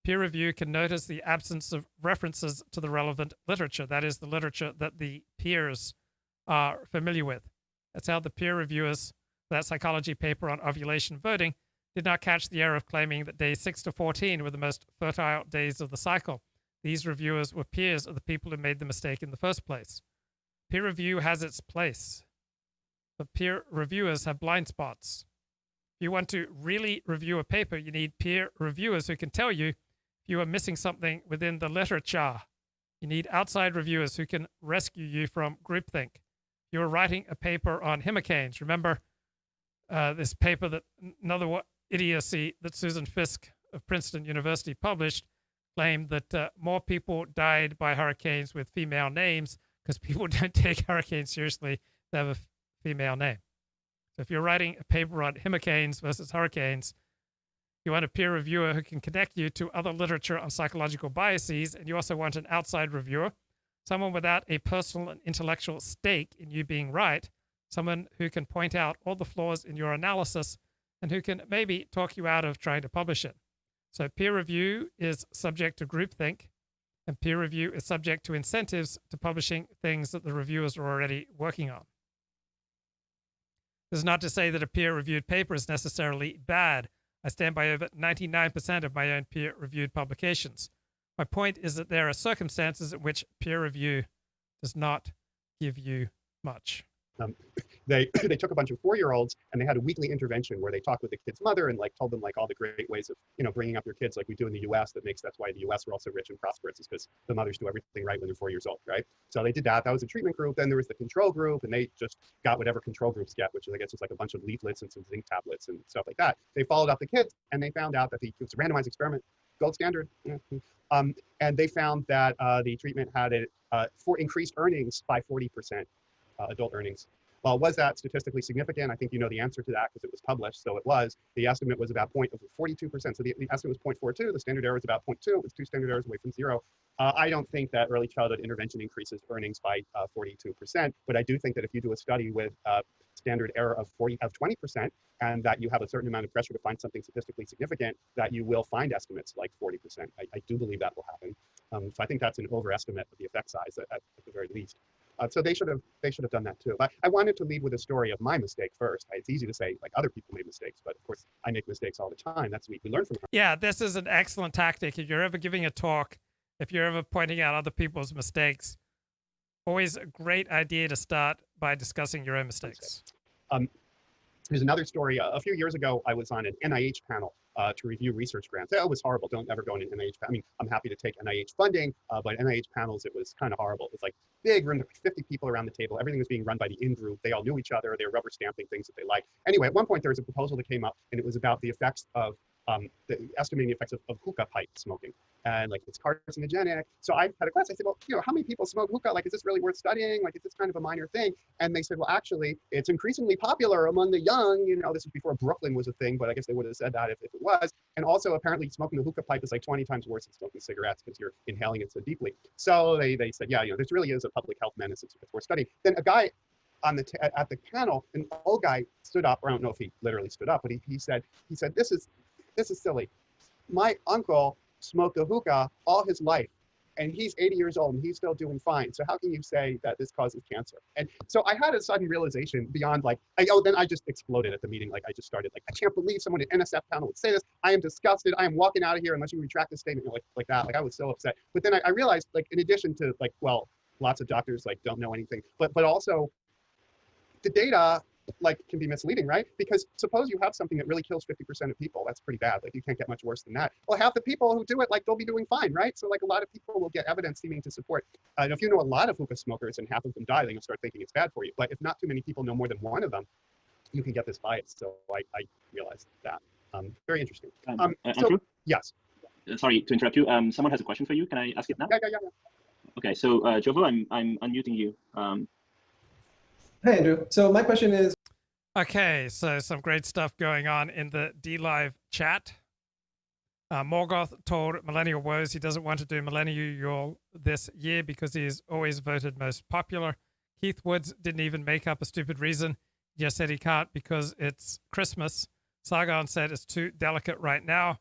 Peer review can notice the absence of references to the relevant literature, that is, the literature that the peers are familiar with. That's how the peer reviewers, that psychology paper on ovulation voting, did not catch the error of claiming that days 6 to 14 were the most fertile days of the cycle. These reviewers were peers of the people who made the mistake in the first place. Peer review has its place, but peer reviewers have blind spots. If you want to really review a paper, you need peer reviewers who can tell you if you are missing something within the literature. You need outside reviewers who can rescue you from groupthink. You were writing a paper on hemicanes. Remember this paper that another idiocy that Susan Fiske of Princeton University published claimed that more people died by hurricanes with female names because people don't take hurricanes seriously. They have a female name. So if you're writing a paper on hemicanes versus hurricanes, you want a peer reviewer who can connect you to other literature on psychological biases, and you also want an outside reviewer, someone without a personal and intellectual stake in you being right, someone who can point out all the flaws in your analysis and who can maybe talk you out of trying to publish it. So peer review is subject to groupthink, and peer review is subject to incentives to publishing things that the reviewers are already working on. This is not to say that a peer-reviewed paper is necessarily bad. I stand by over 99% of my own peer-reviewed publications. My point is that there are circumstances in which peer review does not give you much. They took a bunch of 4-year-olds and they had a weekly intervention where they talked with the kid's mother and told them all the great ways of bringing up your kids like we do in the U.S. That's why the U.S. are also rich and prosperous, is because the mothers do everything right when they're 4 years old, right? So they did that. That was a treatment group. Then there was the control group, and they just got whatever control groups get, which is I guess just a bunch of leaflets and some zinc tablets and stuff like that. They followed up the kids and they found out that it was a randomized experiment, gold standard. And they found that the treatment had increased earnings by 40%, adult earnings. Well, was that statistically significant? I think you know the answer to that because it was published, so it was. The estimate was about 42%, so the estimate was 0.42, the standard error was about 0.2, it was 2 standard errors away from 0. I don't think that early childhood intervention increases earnings by 42%, but I do think that if you do a study with standard error of 20%, and that you have a certain amount of pressure to find something statistically significant, that you will find estimates like 40%. I do believe that will happen. So I think that's an overestimate of the effect size at the very least. So they should have done that too. But I wanted to lead with a story of my mistake first. It's easy to say other people made mistakes, but of course I make mistakes all the time. That's we learn from her. Yeah, this is an excellent tactic. If you're ever giving a talk, if you're ever pointing out other people's mistakes, always a great idea to start by discussing your own mistakes. There's another story. A few years ago, I was on an NIH panel to review research grants. It was horrible. Don't ever go on an NIH. I mean, I'm happy to take NIH funding, but NIH panels, it was kind of horrible. It was big room, 50 people around the table. Everything was being run by the in-group. They all knew each other. They were rubber stamping things that they liked. Anyway, at one point, there was a proposal that came up, and it was about the effects of estimating the effects of hookah pipe smoking. And like it's carcinogenic. So I had a class. I said, well, how many people smoke hookah? Like, is this really worth studying? Like, is this kind of a minor thing? And they said, well, actually, it's increasingly popular among the young. This was before Brooklyn was a thing, but I guess they would have said that if it was. And also, apparently, smoking the hookah pipe is like 20 times worse than smoking cigarettes because you're inhaling it so deeply. So they said, yeah, this really is a public health menace. It's worth studying. Then a guy on at the panel, an old guy stood up. I don't know if he literally stood up, but he said, this is silly. My uncle smoked a hookah all his life, and he's 80 years old and he's still doing fine. So how can you say that this causes cancer? And so I had a sudden realization beyond then I just exploded at the meeting. Like I just started I can't believe someone at NSF panel would say this. I am disgusted. I am walking out of here unless you retract this statement. Like that. Like I was so upset. But then I realized in addition to lots of doctors don't know anything, but also the data can be misleading, right? Because suppose you have something that really kills 50% of people. That's pretty bad. You can't get much worse than that. Well, half the people who do it, they'll be doing fine, right? So a lot of people will get evidence seeming to support. And if you know a lot of hookah smokers and half of them die, then you'll start thinking it's bad for you. But if not too many people know more than one of them, you can get this bias. So I realized that. Very interesting. Andrew? Yes. Sorry to interrupt you. Someone has a question for you. Can I ask it now? Yeah. Okay, so Jovo, I'm unmuting you. Hey, Andrew. So my question is... Okay, so some great stuff going on in the DLive chat. Morgoth told Millenial Woes he doesn't want to do Millenniyule this year because he is always voted most popular. Keith Woods didn't even make up a stupid reason. He just said he can't because it's Christmas. Sargon said it's too delicate right now.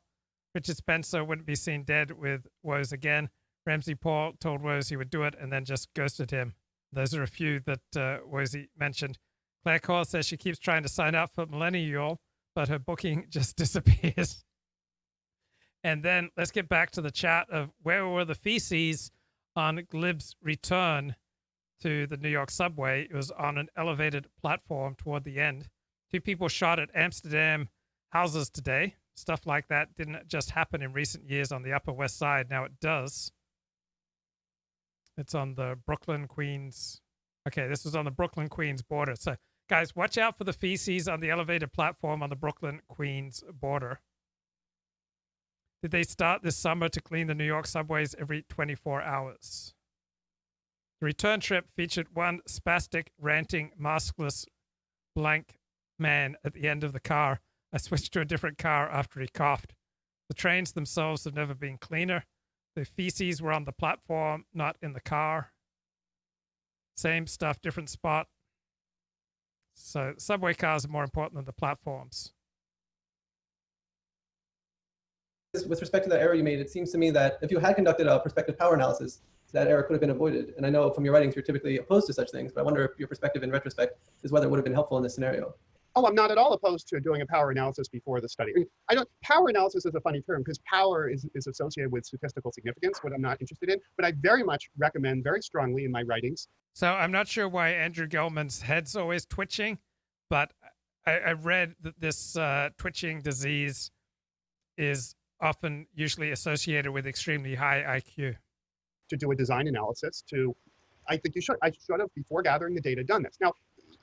Richard Spencer wouldn't be seen dead with Woes again. Ramsey Paul told Woes he would do it and then just ghosted him. Those are a few that Wozy mentioned. Claire Core says she keeps trying to sign up for Millenniyule, but her booking just disappears. And then let's get back to the chat of where were the feces on Glib's return to the New York subway. It was on an elevated platform toward the end. 2 people shot at Amsterdam houses today. Stuff like that didn't just happen in recent years on the Upper West Side. Now it does. It's on the Brooklyn, Queens. Okay, this was on the Brooklyn, Queens border. So, guys, watch out for the feces on the elevated platform on the Brooklyn, Queens border. Did they start this summer to clean the New York subways every 24 hours? The return trip featured one spastic, ranting, maskless, blank man at the end of the car. I switched to a different car after he coughed. The trains themselves have never been cleaner. The feces were on the platform, not in the car. Same stuff, different spot. So subway cars are more important than the platforms. With respect to that error you made, it seems to me that if you had conducted a prospective power analysis, that error could have been avoided. And I know from your writings you're typically opposed to such things, but I wonder if your perspective in retrospect is whether it would have been helpful in this scenario. Oh, I'm not at all opposed to doing a power analysis before the study. Power analysis is a funny term because power is associated with statistical significance, what I'm not interested in, but I very much recommend very strongly in my writings. So I'm not sure why Andrew Gelman's head's always twitching, but I read that this twitching disease is often usually associated with extremely high IQ. To do a design analysis I think I should have, before gathering the data, done this. Now,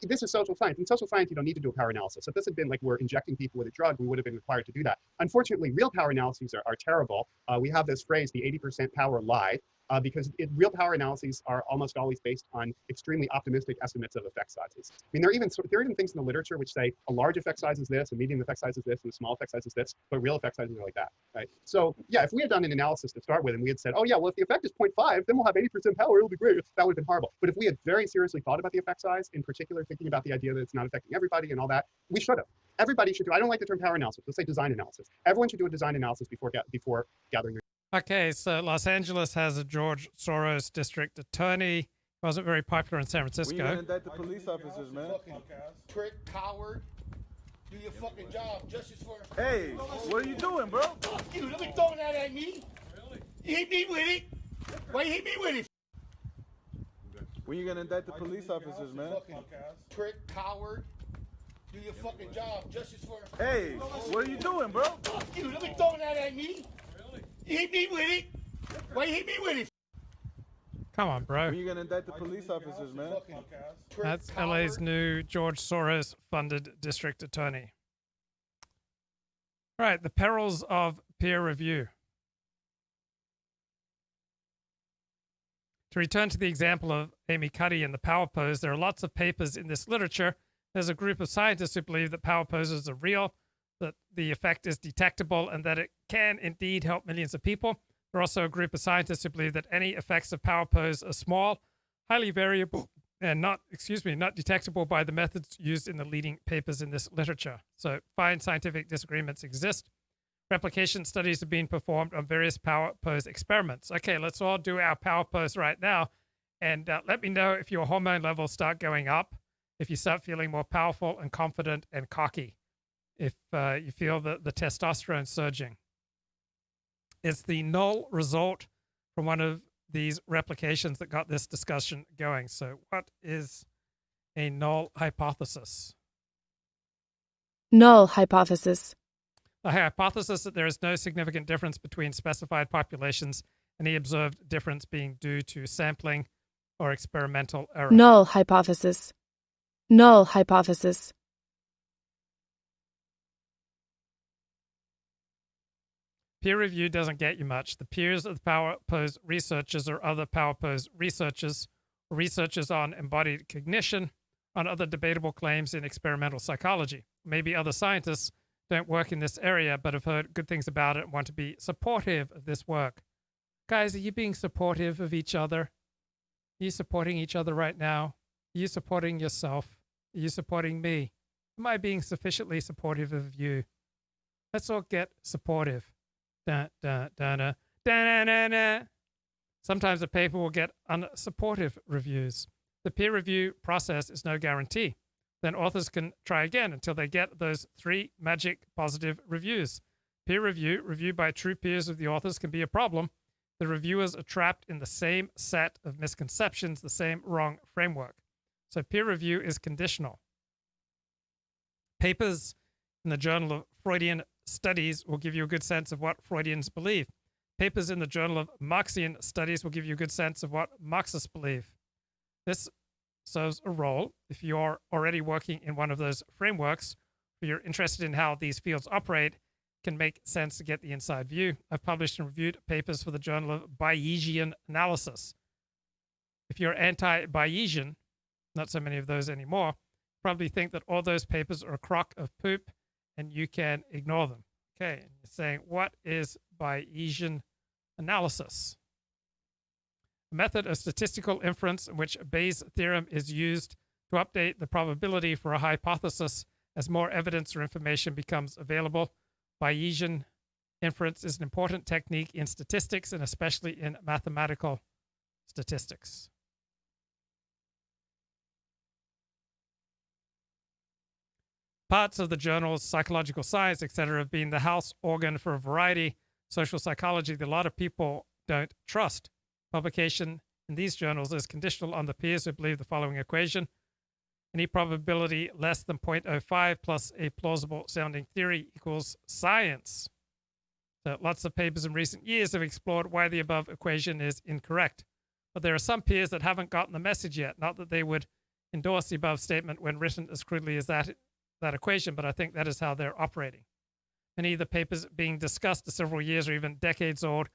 this is social science. In social science, you don't need to do a power analysis. If this had been we're injecting people with a drug, we would have been required to do that. Unfortunately, real power analyses are terrible. We have this phrase, the 80% power lie, because real power analyses are almost always based on extremely optimistic estimates of effect sizes. I mean, there are even things in the literature which say a large effect size is this, a medium effect size is this, and a small effect size is this, but real effect sizes are like that, right? So yeah, if we had done an analysis to start with and we had said, oh yeah, well, if the effect is 0.5, then we'll have 80% power, it'll be great. That would have been horrible. But if we had very seriously thought about the effect size, in particular thinking about the idea that it's not affecting everybody and all that, we should have. Everybody should do, I don't like the term power analysis, let's say design analysis. Everyone should do a design analysis before gathering their. Okay, so Los Angeles has a George Soros district attorney. Wasn't very popular in San Francisco. When you gonna indict the police officers, man? Prick, coward. Do your fucking job. Justice for. Hey, what are you doing, bro? Fuck you. Don't be throwing that at me. Really? You hit me with it. Why you hit me with it? When you gonna indict the police officers, man? Prick, coward. Do your fucking job. Justice for. Hey, what are you doing, bro? Fuck you. Don't be throwing that at me. Really? You hit me with it. Why you hit me with it? Come on, bro. When you gonna indict the police officers, man? That's LA's new George Soros funded district attorney. All right, the perils of peer review. To return to the example of Amy Cuddy and the power pose, there are lots of papers in this literature. There's a group of scientists who believe that power poses are real, that the effect is detectable, and that it can indeed help millions of people. There are also a group of scientists who believe that any effects of power pose are small, highly variable, and not detectable by the methods used in the leading papers in this literature. So fine scientific disagreements exist. Replication studies have been performed on various power pose experiments. Okay, let's all do our power pose right now. And let me know if your hormone levels start going up, if you start feeling more powerful and confident and cocky, if you feel the testosterone surging. It's the null result from one of these replications that got this discussion going. So what is a null hypothesis? Null hypothesis. The hypothesis that there is no significant difference between specified populations, any observed difference being due to sampling or experimental error. Null hypothesis. Null hypothesis. Peer review doesn't get you much. The peers of the power pose researchers or other power pose researchers, or researchers on embodied cognition, on other debatable claims in experimental psychology. Maybe other scientists don't work in this area, but have heard good things about it and want to be supportive of this work. Guys, are you being supportive of each other? Are you supporting each other right now? Are you supporting yourself? Are you supporting me? Am I being sufficiently supportive of you? Let's all get supportive. Da, da, da, da, da, da, da. Sometimes a paper will get unsupportive reviews. The peer review process is no guarantee. Then authors can try again until they get those 3 magic positive reviews. Peer review, reviewed by true peers of the authors, can be a problem. The reviewers are trapped in the same set of misconceptions, the same wrong framework. So peer review is conditional. Papers in the Journal of Freudian Studies will give you a good sense of what Freudians believe. Papers in the Journal of Marxian Studies will give you a good sense of what Marxists believe. This serves a role if you're already working in one of those frameworks, or you're interested in how these fields operate. Can make sense to get the inside view. I've published and reviewed papers for the Journal of Bayesian Analysis. If you're anti-Bayesian, not so many of those anymore, probably think that all those papers are a crock of poop and you can ignore them. Okay, and you're saying, what is Bayesian analysis? A method of statistical inference in which Bayes' theorem is used to update the probability for a hypothesis as more evidence or information becomes available. Bayesian inference is an important technique in statistics and especially in mathematical statistics. Parts of the journals, Psychological Science, etc., have been the house organ for a variety, social psychology, that a lot of people don't trust. Publication in these journals is conditional on the peers who believe the following equation. Any probability less than 0.05 plus a plausible sounding theory equals science. So lots of papers in recent years have explored why the above equation is incorrect. But there are some peers that haven't gotten the message yet. Not that they would endorse the above statement when written as crudely as that equation, but I think that is how they're operating. Many of the papers being discussed are several years or even decades old,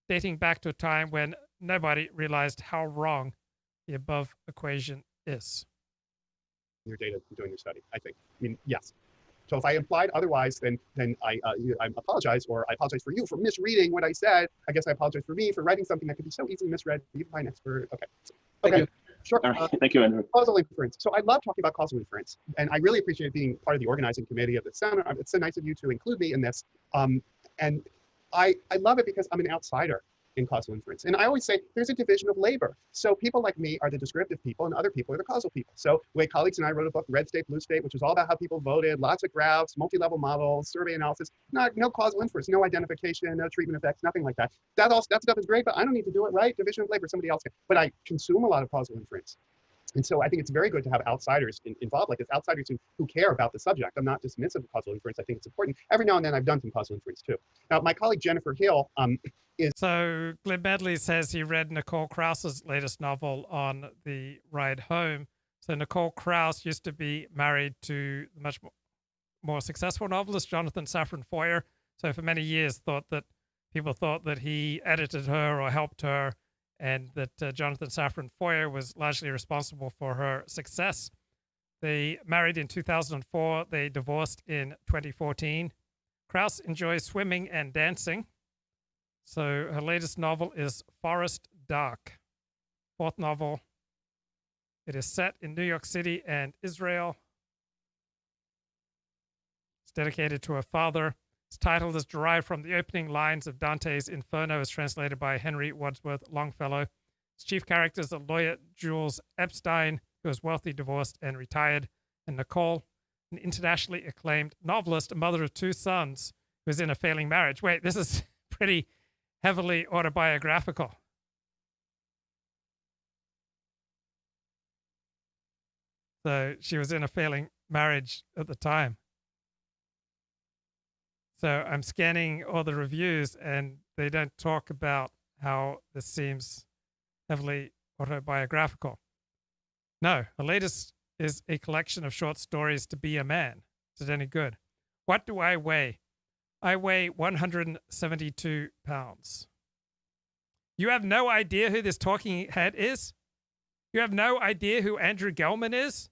dating back to a time when nobody realized how wrong the above equation is. Your data doing your study, I think. I mean, yes. So if I implied otherwise, then I apologize, or I apologize for you for misreading what I said. I guess I apologize for me for writing something that could be so easily misread, even by an expert. Okay. Thank you. Sure. All right. Thank you, Andrew. Causal inference. So I love talking about causal inference, and I really appreciate being part of the organizing committee of the seminar. It's so nice of you to include me in this. And I love it because I'm an outsider in causal inference. And I always say there's a division of labor. So people like me are the descriptive people and other people are the causal people. So my colleagues and I wrote a book, Red State, Blue State, which was all about how people voted, lots of graphs, multi-level models, survey analysis, no causal inference, no identification, no treatment effects, nothing like that. That stuff is great, but I don't need to do it, right? Division of labor, somebody else can. But I consume a lot of causal inference. And so I think it's very good to have outsiders involved like this, outsiders who care about the subject. I'm not dismissive of causal inference. I think it's important. Every now and then I've done some causal inference too. Now, my colleague Jennifer Hill is... So Glenn Medley says he read Nicole Krauss's latest novel on the ride home. So Nicole Krauss used to be married to the much more successful novelist Jonathan Safran Foer. So for many years, people thought that he edited her or helped her, and that Jonathan Safran Foer was largely responsible for her success. They married in 2004. They divorced in 2014. Krauss enjoys swimming and dancing. So her latest novel is Forest Dark. Fourth novel. It is set in New York City and Israel. It's dedicated to her father. Its title is derived from the opening lines of Dante's Inferno, as translated by Henry Wadsworth Longfellow. Its chief characters are lawyer Jules Epstein, who is wealthy, divorced, and retired, and Nicole, an internationally acclaimed novelist, a mother of 2 sons, who is in a failing marriage. Wait, this is pretty heavily autobiographical. So she was in a failing marriage at the time. So I'm scanning all the reviews, and they don't talk about how this seems heavily autobiographical. No, the latest is a collection of short stories to be a man. Is it any good? What do I weigh? I weigh 172 pounds. You have no idea who this talking head is? You have no idea who Andrew Gelman is?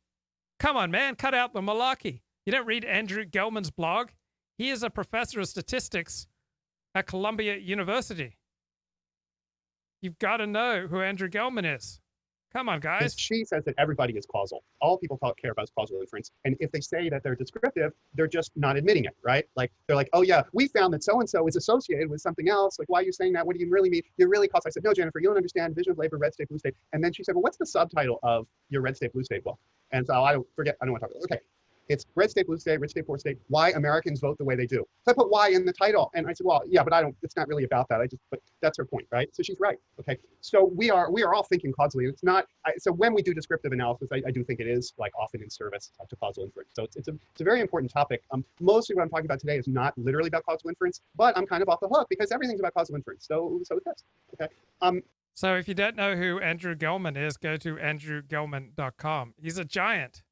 Come on, man, cut out the malarkey. You don't read Andrew Gelman's blog? He is a professor of statistics at Columbia University. You've got to know who Andrew Gelman is. Come on, guys. She says that everybody is causal. All people care about is causal inference. And if they say that they're descriptive, they're just not admitting it, right? Like, they're like, oh yeah, we found that so-and-so is associated with something else. Like, why are you saying that? What do you really mean? You're really causal. I said, no, Jennifer, you don't understand division of labor, red state, blue state. And then she said, well, what's the subtitle of your red state, blue state book? And so I don't want to talk about it. Okay. It's red state, blue state, rich state, poor state, why Americans vote the way they do. So I put why in the title, and I said, well, yeah, but it's not really about that. But that's her point, right? So she's right, okay? So we are all thinking causally. It's not, so when we do descriptive analysis, I do think it is like often in service to causal inference. So it's a very important topic. Mostly what I'm talking about today is not literally about causal inference, but I'm kind of off the hook because everything's about causal inference. So it's this, okay? So if you don't know who Andrew Gelman is, go to andrewgelman.com. He's a giant.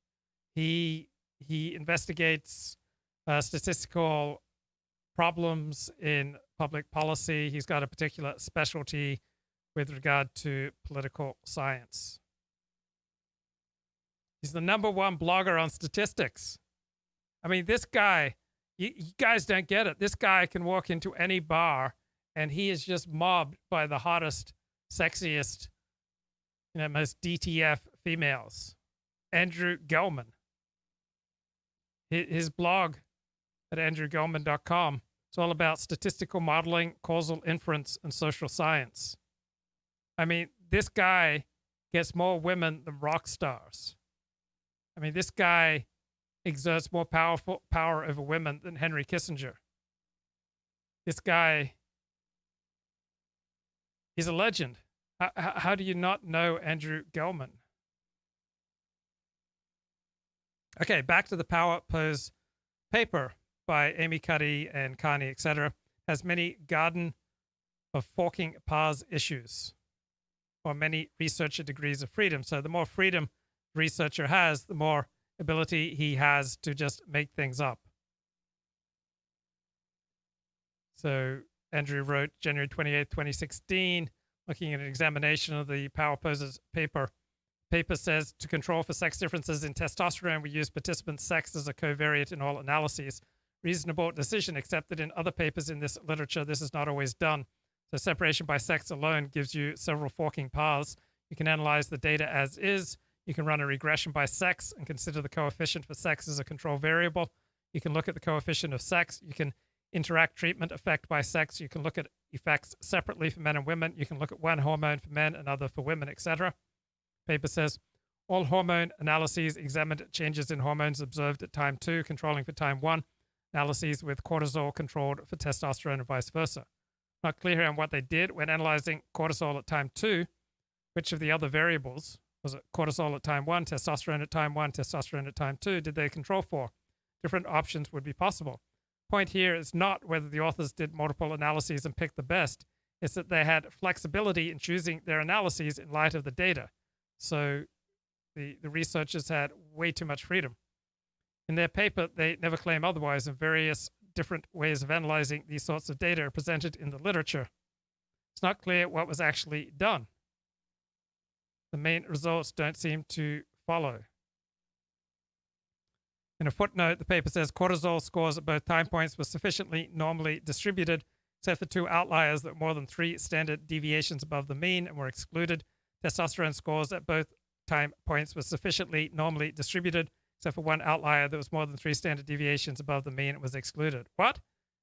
He investigates statistical problems in public policy. He's got a particular specialty with regard to political science. He's the #1 blogger on statistics. I mean, this guy, you guys don't get it. This guy can walk into any bar and he is just mobbed by the hottest, sexiest, most DTF females. Andrew Gelman. His blog at andrewgelman.com, it's all about statistical modeling, causal inference, and social science. I mean, this guy gets more women than rock stars. I mean, this guy exerts more power over women than Henry Kissinger. This guy, he's a legend. How do you not know Andrew Gelman? Okay, back to the power pose paper by Amy Cuddy and Carney, etc. Has many garden of forking paths issues, or many researcher degrees of freedom. So the more freedom the researcher has, the more ability he has to just make things up. So Andrew wrote January 28th, 2016, looking at an examination of the power poses paper. Paper says, to control for sex differences in testosterone, we use participants' sex as a covariate in all analyses. Reasonable decision, except that in other papers in this literature, this is not always done. So separation by sex alone gives you several forking paths. You can analyze the data as is. You can run a regression by sex and consider the coefficient for sex as a control variable. You can look at the coefficient of sex. You can interact treatment effect by sex. You can look at effects separately for men and women. You can look at one hormone for men, another for women, etc. Paper says, all hormone analyses examined changes in hormones observed at time 2, controlling for time 1. Analyses with cortisol controlled for testosterone and vice versa. Not clear here on what they did when analyzing cortisol at time 2. Which of the other variables, was it cortisol at time 1, testosterone at time 1, testosterone at time 2, did they control for? Different options would be possible. Point here is not whether the authors did multiple analyses and picked the best. It's that they had flexibility in choosing their analyses in light of the data. So the researchers had way too much freedom. In their paper, they never claim otherwise, and various different ways of analyzing these sorts of data are presented in the literature. It's not clear what was actually done. The main results don't seem to follow. In a footnote, the paper says cortisol scores at both time points were sufficiently normally distributed, except for 2 outliers that were more than 3 standard deviations above the mean and were excluded. Testosterone scores at both time points were sufficiently normally distributed, except for 1 outlier that was more than 3 standard deviations above the mean and was excluded. What?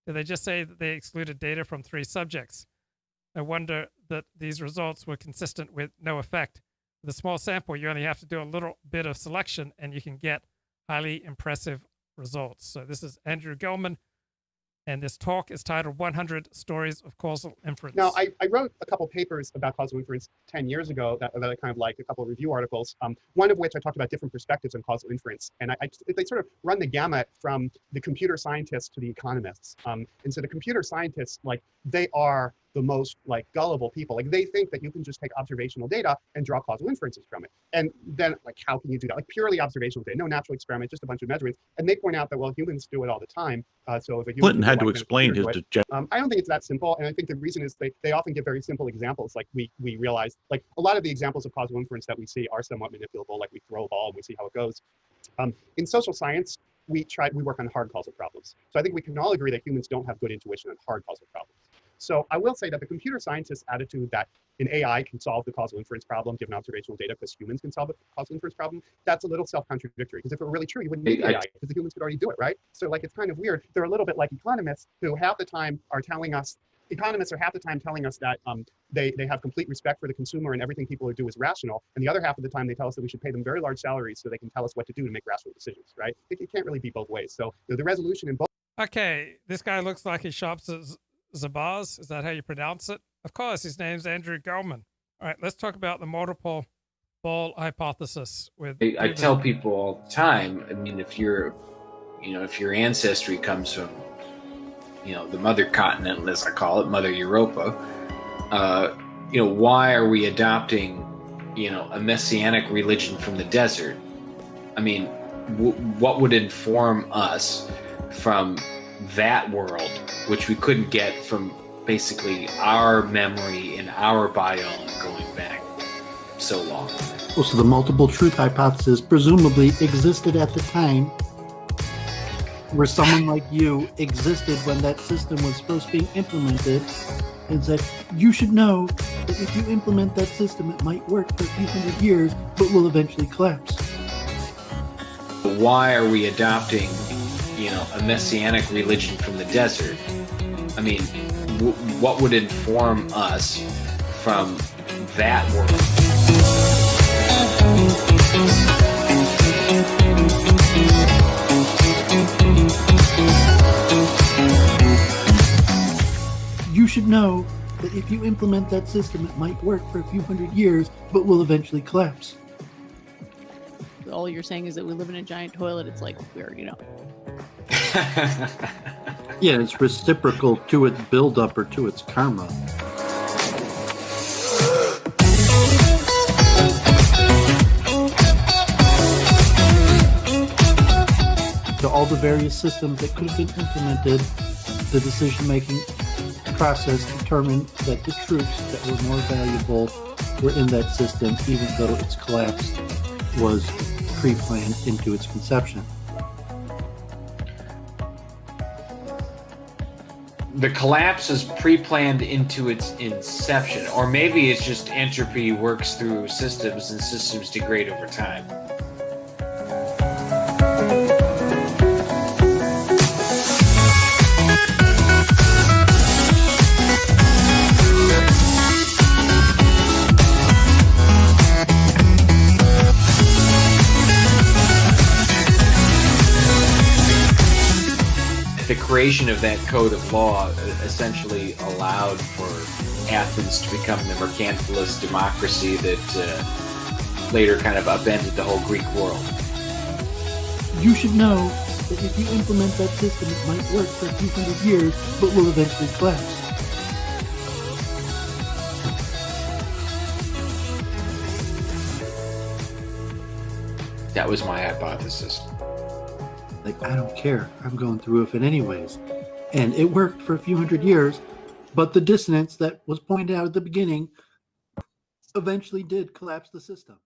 Did they just say that they excluded data from 3 subjects? I wonder that these results were consistent with no effect. With a small sample, you only have to do a little bit of selection and you can get highly impressive results. So this is Andrew Gelman, and this talk is titled 100 Stories of Causal Inference. Now, I wrote a couple papers about causal inference 10 years ago that I kind of liked, a couple of review articles, one of which I talked about different perspectives on causal inference. And they sort of run the gamut from the computer scientists to the economists. And so the computer scientists, like, they are the most like gullible people. Like, they think that you can just take observational data and draw causal inferences from it. And then, like, how can you do that? Like, purely observational data, no natural experiment, just a bunch of measurements. And they point out that, well, humans do it all the time. So if a human Clinton had to explain his I don't think it's that simple. And I think the reason is they often give very simple examples. Like, we realize, like, a lot of the examples of causal inference that we see are somewhat manipulable. Like, we throw a ball and we see how it goes. In social science, we work on hard causal problems. So I think we can all agree that humans don't have good intuition on hard causal problems. So I will say that the computer scientist's attitude that an AI can solve the causal inference problem given observational data because humans can solve the causal inference problem, that's a little self-contradictory. Because if it were really true, you wouldn't need AI because the humans could already do it, right? So, like, it's kind of weird. They're a little bit like economists who half the time are telling us, economists are half the time telling us that they have complete respect for the consumer and everything people do is rational. And the other half of the time, they tell us that we should pay them very large salaries so they can tell us what to do to make rational decisions, right? It can't really be both ways. So the resolution in both. Okay, this guy looks like he shops at Zabaz. Is that how you pronounce it? Of course, his name's Andrew Gelman. All right, let's talk about the multiple ball hypothesis. With I tell people all the time, I mean, if your ancestry comes from, the mother continent, as I call it, Mother Europa, why are we adopting, a messianic religion from the desert? I mean, what would inform us from that world, which we couldn't get from basically our memory and our biome going back so long? Well, so the multiple truth hypothesis presumably existed at the time where someone like you existed when that system was first being implemented, and said, you should know that if you implement that system, it might work for a few hundred years, but will eventually collapse. Why are we adopting, a messianic religion from the desert? I mean, what would inform us from that world? You should know that if you implement that system, it might work for a few hundred years, but will eventually collapse. All you're saying is that we live in a giant toilet. It's like, we already know. Yeah, it's reciprocal to its buildup or to its karma. To all the various systems that could have been implemented, the decision-making process determined that the truths that were more valuable were in that system, even though its collapse was pre-planned into its conception. The collapse is pre-planned into its inception, or maybe it's just entropy works through systems and systems degrade over time. The creation of that code of law essentially allowed for Athens to become the mercantilist democracy that later kind of upended the whole Greek world. You should know that if you implement that system, it might work for a few hundred years, but will eventually collapse. That was my hypothesis. Like, I don't care. I'm going through with it anyways. And it worked for a few hundred years, but the dissonance that was pointed out at the beginning eventually did collapse the system.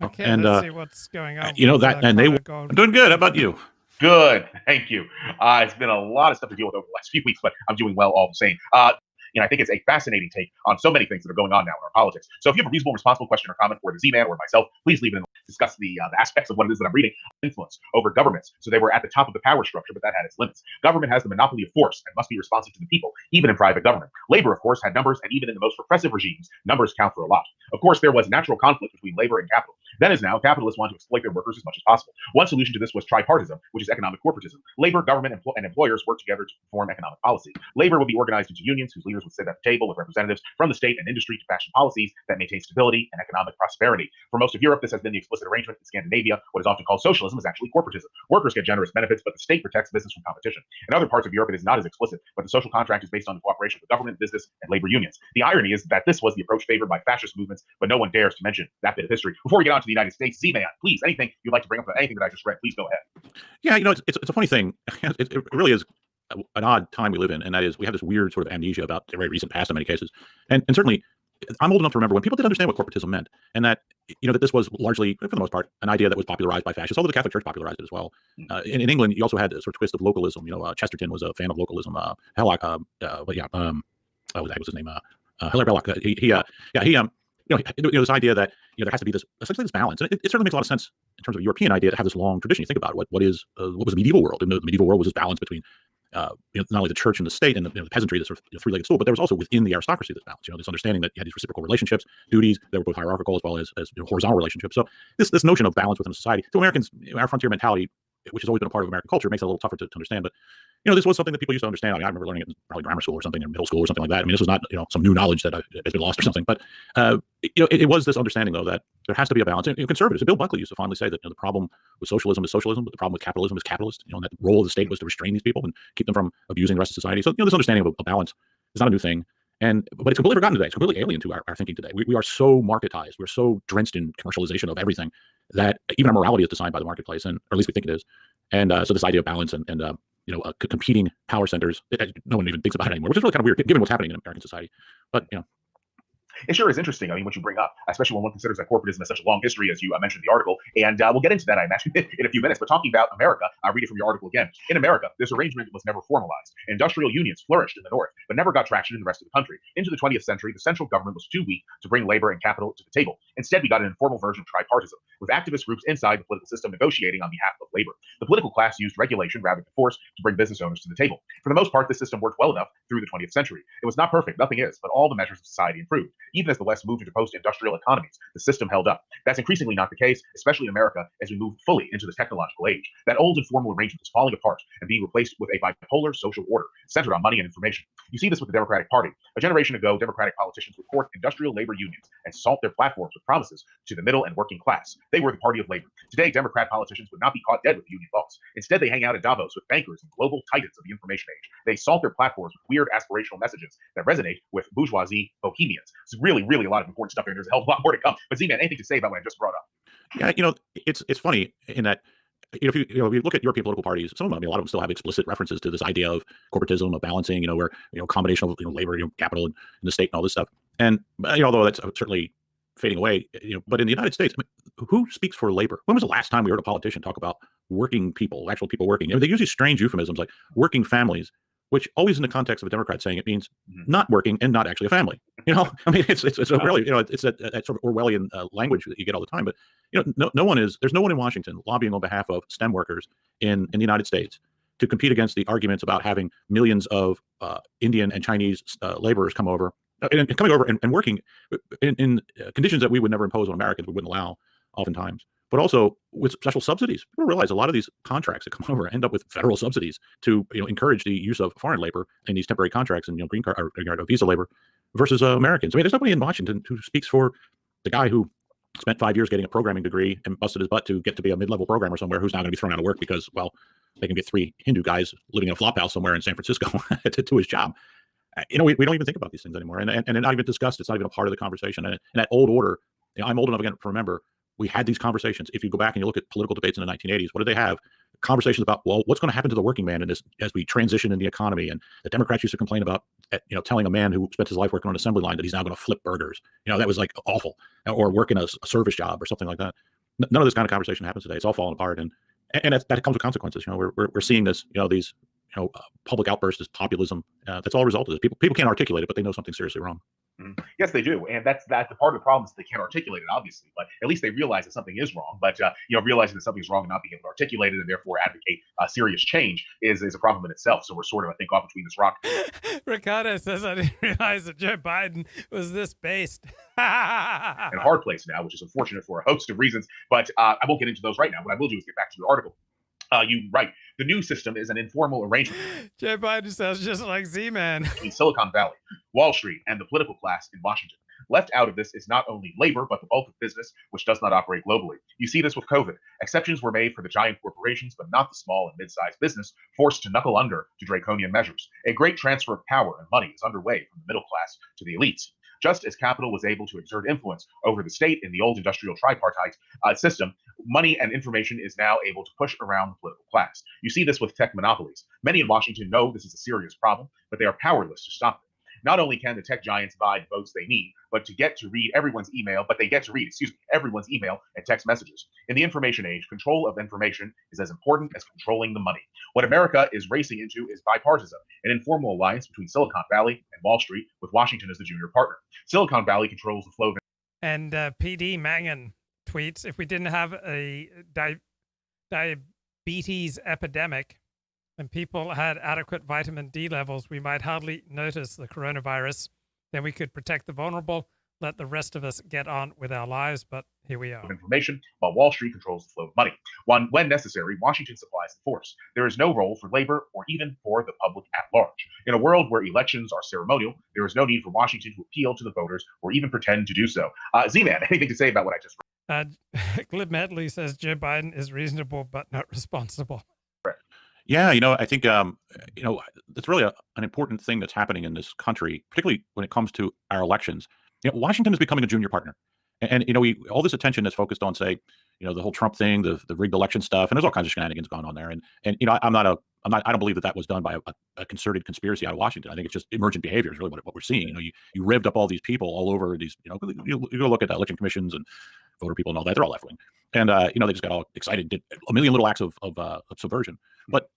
Okay, And, let's see what's going on. You know with, that, and they. I'm doing good. How about you? Good, thank you. It's been a lot of stuff to deal with over the last few weeks, but I'm doing well all the same. I think it's a fascinating take on so many things that are going on now in our politics. So if you have a reasonable, responsible question or comment for the Z-Man or myself, please leave it and discuss the aspects of what it is that I'm reading. Influence over governments. So they were at the top of the power structure, but that had its limits. Government has the monopoly of force and must be responsive to the people, even in private government. Labor, of course, had numbers, and even in the most repressive regimes, numbers count for a lot. Of course, there was natural conflict between labor and capital. Then as now, capitalists want to exploit their workers as much as possible. One solution to this was tripartism, which is economic corporatism. Labor, government, and employers work together to form economic policy. Labor would be organized into unions whose leaders would sit at the table with representatives from the state and industry to fashion policies that maintain stability and economic prosperity. For most of Europe, this has been the explicit arrangement. In Scandinavia, what is often called socialism is actually corporatism. Workers get generous benefits, but the state protects business from competition. In other parts of Europe, it is not as explicit, but the social contract is based on the cooperation of the government, business, and labor unions. The irony is that this was the approach favored by fascist movements, but no one dares to mention that bit of history. Before we get on to the United States, Z-Man, please, anything you'd like to bring up about anything that I just read, please go ahead. Yeah, it's a funny thing. It really is an odd time we live in, and that is we have this weird sort of amnesia about the very recent past in many cases. And certainly, I'm old enough to remember when people didn't understand what corporatism meant, and that that this was largely, for the most part, an idea that was popularized by fascists, although the Catholic Church popularized it as well. In England, you also had a sort of twist of localism. Chesterton was a fan of localism. What was his name? Hilaire Belloc. This idea that there has to be essentially this balance, and it certainly makes a lot of sense in terms of a European idea to have this long tradition. You think about what was the medieval world, and the medieval world was this balance between not only the church and the state and the peasantry, this sort of three-legged stool, but there was also within the aristocracy this balance. This understanding that you had these reciprocal relationships, duties that were both hierarchical as well as horizontal relationships. So this notion of balance within a society, to Americans, our frontier mentality, which has always been a part of American culture, makes it a little tougher to understand. But this was something that people used to understand. I remember learning it in probably grammar school or something, or middle school or something like that. This was not some new knowledge that has been lost or something. But it was this understanding though that there has to be a balance. And conservatives, Bill Buckley used to fondly say that the problem with socialism is socialism, but the problem with capitalism is capitalist. And that the role of the state was to restrain these people and keep them from abusing the rest of society. So this understanding of a balance is not a new thing. But it's completely forgotten today. It's completely alien to our thinking today. We are so marketized. We're so drenched in commercialization of everything that even our morality is designed by the marketplace, or at least we think it is. And so this idea of balance and competing power centers, no one even thinks about it anymore, which is really kind of weird given what's happening in American society. But It sure is interesting. I mean, what you bring up, especially when one considers that corporatism has such a long history, as you mentioned in the article, and we'll get into that, I imagine, in a few minutes. But talking about America, I'll read it from your article again. In America, this arrangement was never formalized. Industrial unions flourished in the North, but never got traction in the rest of the country. Into the 20th century, the central government was too weak to bring labor and capital to the table. Instead, we got an informal version of tripartism, with activist groups inside the political system negotiating on behalf of labor. The political class used regulation rather than force to bring business owners to the table. For the most part, this system worked well enough through the 20th century. It was not perfect, nothing is, but all the measures of society improved. Even as the West moved into post-industrial economies, the system held up. That's increasingly not the case, especially in America, as we move fully into the technological age. That old informal arrangement is falling apart and being replaced with a bipolar social order centered on money and information. You see this with the Democratic Party. A generation ago, Democratic politicians would court industrial labor unions and salt their platforms with promises to the middle and working class. They were the party of labor. Today, Democrat politicians would not be caught dead with the union boss. Instead, they hang out at Davos with bankers and global titans of the information age. They salt their platforms with weird aspirational messages that resonate with bourgeoisie bohemians. It's really, really a lot of important stuff here. There's a hell of a lot more to come. But Z-Man, anything to say about what I just brought up? Yeah, it's funny in that if you look at European political parties, some of them, a lot of them still have explicit references to this idea of corporatism, of balancing, where combination of labor, capital, and the state, and all this stuff. And although that's certainly fading away, but in the United States, who speaks for labor? When was the last time we heard a politician talk about working people, actual people working? They use these strange euphemisms like working families, which always in the context of a Democrat saying it means not working and not actually a family. It's a really, it's that sort of Orwellian language that you get all the time. But there's no one in Washington lobbying on behalf of STEM workers in the United States to compete against the arguments about having millions of Indian and Chinese laborers come over and coming over and working in conditions that we would never impose on Americans, we wouldn't allow oftentimes. But also with special subsidies. People realize a lot of these contracts that come over end up with federal subsidies to encourage the use of foreign labor in these temporary contracts and green card or visa labor versus Americans. There's nobody in Washington who speaks for the guy who spent 5 years getting a programming degree and busted his butt to get to be a mid-level programmer somewhere, who's now going to be thrown out of work because, well, they can get 3 Hindu guys living in a flop house somewhere in San Francisco to his job. We don't even think about these things anymore, and they're not even discussed. It's not even a part of the conversation. And that old order, I'm old enough again to remember. We had these conversations. If you go back and you look at political debates in the 1980s, what did they have? conversations about, well, what's going to happen to the working man in this as we transition in the economy. And the Democrats used to complain about, telling a man who spent his life working on an assembly line that he's now going to flip burgers. That was like awful, or working a service job or something like that. None of this kind of conversation happens today. It's all falling apart, and that comes with consequences. We're seeing this, these public outbursts, this populism. That's all a result of this. People can't articulate it, but they know something seriously wrong. Yes, they do, and that's the part of the problem is they can't articulate it, obviously. But at least they realize that something is wrong. But realizing that something is wrong and not being able to articulate it and therefore advocate serious change is a problem in itself. So we're sort of, I think, off between this rock. Ricardo says, "I didn't realize that Joe Biden was this based." In a hard place now, which is unfortunate for a host of reasons. But I won't get into those right now. What I will do is get back to your article. You right. The new system is an informal arrangement. Joe Biden sounds just like Z-Man. Between Silicon Valley, Wall Street, and the political class in Washington. Left out of this is not only labor, but the bulk of business, which does not operate globally. You see this with COVID. Exceptions were made for the giant corporations, but not the small and mid-sized business, forced to knuckle under to draconian measures. A great transfer of power and money is underway from the middle class to the elites. Just as capital was able to exert influence over the state in the old industrial tripartite system, money and information is now able to push around the political class. You see this with tech monopolies. Many in Washington know this is a serious problem, but they are powerless to stop it. Not only can the tech giants buy the votes they need, but they get to read everyone's email and text messages. In the information age, control of information is as important as controlling the money. What America is racing into is bipartisan, an informal alliance between Silicon Valley and Wall Street, with Washington as the junior partner. Silicon Valley controls the flow of. And PD Mangan tweets, "If we didn't have a diabetes epidemic and people had adequate vitamin D levels, we might hardly notice the coronavirus. Then we could protect the vulnerable, let the rest of us get on with our lives, but here we are." Information, while Wall Street controls the flow of money. When necessary, Washington supplies the force. There is no role for labor or even for the public at large. In a world where elections are ceremonial, there is no need for Washington to appeal to the voters or even pretend to do so. Z-Man, anything to say about what I just read? Glib Medley says Joe Biden is reasonable but not responsible. Yeah, I think it's really an important thing that's happening in this country, particularly when it comes to our elections. Washington is becoming a junior partner, and all this attention is focused on, say, the whole Trump thing, the rigged election stuff, and there's all kinds of shenanigans going on there. And I don't believe that was done by a concerted conspiracy out of Washington. I think it's just emergent behavior is really what we're seeing. You ribbed up all these people all over these. You go look at the election commissions and voter people and all that. They're all left wing, and they just got all excited, did a million little acts of subversion, but.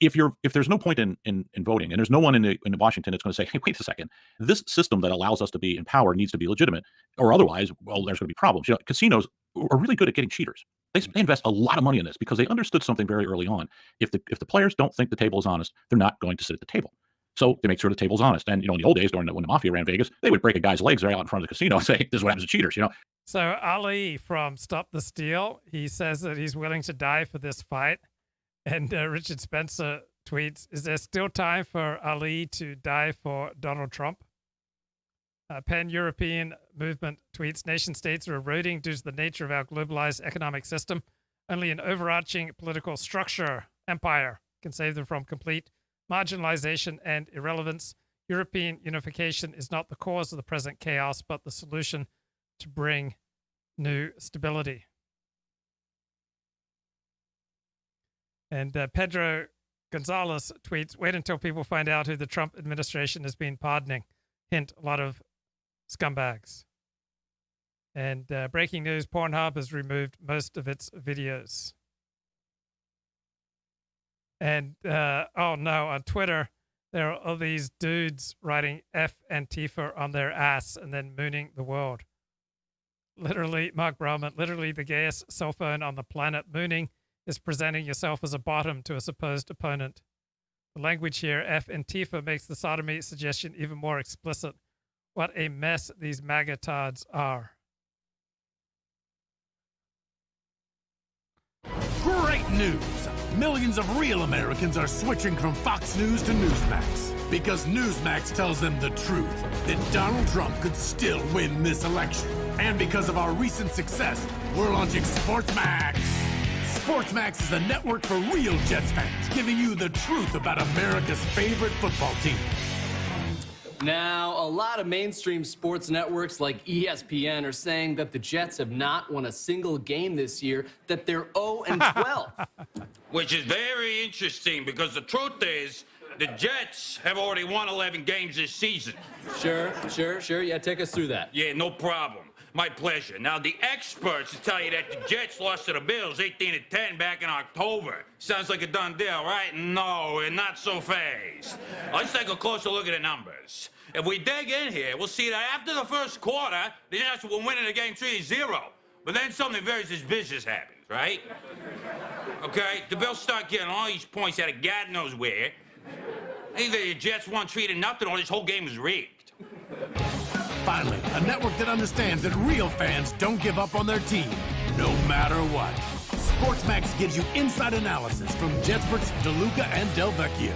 If there's no point in voting, and there's no one in Washington that's going to say, hey, wait a second, this system that allows us to be in power needs to be legitimate, or otherwise, well, there's going to be problems. Casinos are really good at getting cheaters. They invest a lot of money in this because they understood something very early on. If the players don't think the table is honest, they're not going to sit at the table. So they make sure the table's honest. And in the old days, when the mafia ran Vegas, they would break a guy's legs right out in front of the casino and say, this is what happens to cheaters. So Ali from Stop the Steal, he says that he's willing to die for this fight. And Richard Spencer tweets, "Is there still time for Ali to die for Donald Trump?" Pan-European Movement tweets, "Nation states are eroding due to the nature of our globalized economic system. Only an overarching political structure, empire, can save them from complete marginalization and irrelevance. European unification is not the cause of the present chaos, but the solution to bring new stability." And Pedro Gonzalez tweets, "Wait until people find out who the Trump administration has been pardoning. Hint, a lot of scumbags." And breaking news, Pornhub has removed most of its videos. And, oh no, on Twitter, there are all these dudes writing F Antifa on their ass and then mooning the world. Literally, Mark Brahman, literally the gayest cell phone on the planet. Mooning is presenting yourself as a bottom to a supposed opponent. The language here, F Antifa, makes the sodomy suggestion even more explicit. What a mess these MAGA tards are. Great news! Millions of real Americans are switching from Fox News to Newsmax because Newsmax tells them the truth, that Donald Trump could still win this election. And because of our recent success, we're launching Sportsmax. Sportsmax is a network for real Jets fans, giving you the truth about America's favorite football team. Now, a lot of mainstream sports networks like ESPN are saying that the Jets have not won a single game this year, that they're 0-12. which is very interesting because the truth is the Jets have already won 11 games this season. Sure. Yeah, take us through that. Yeah, no problem. My pleasure. Now, the experts tell you that the Jets lost to the Bills 18-10 back in October. Sounds like a done deal, right? No, and not so fast. Let's take a closer look at the numbers. If we dig in here, we'll see that after the first quarter, the Jets were winning the game 3-0. But then something very suspicious happens, right? Okay, the Bills start getting all these points out of God knows where. Either the Jets won 3-0 or this whole game was rigged. Finally, a network that understands that real fans don't give up on their team, no matter what. Sportsmax gives you inside analysis from Jetsperts, DeLuca, and Del Vecchio.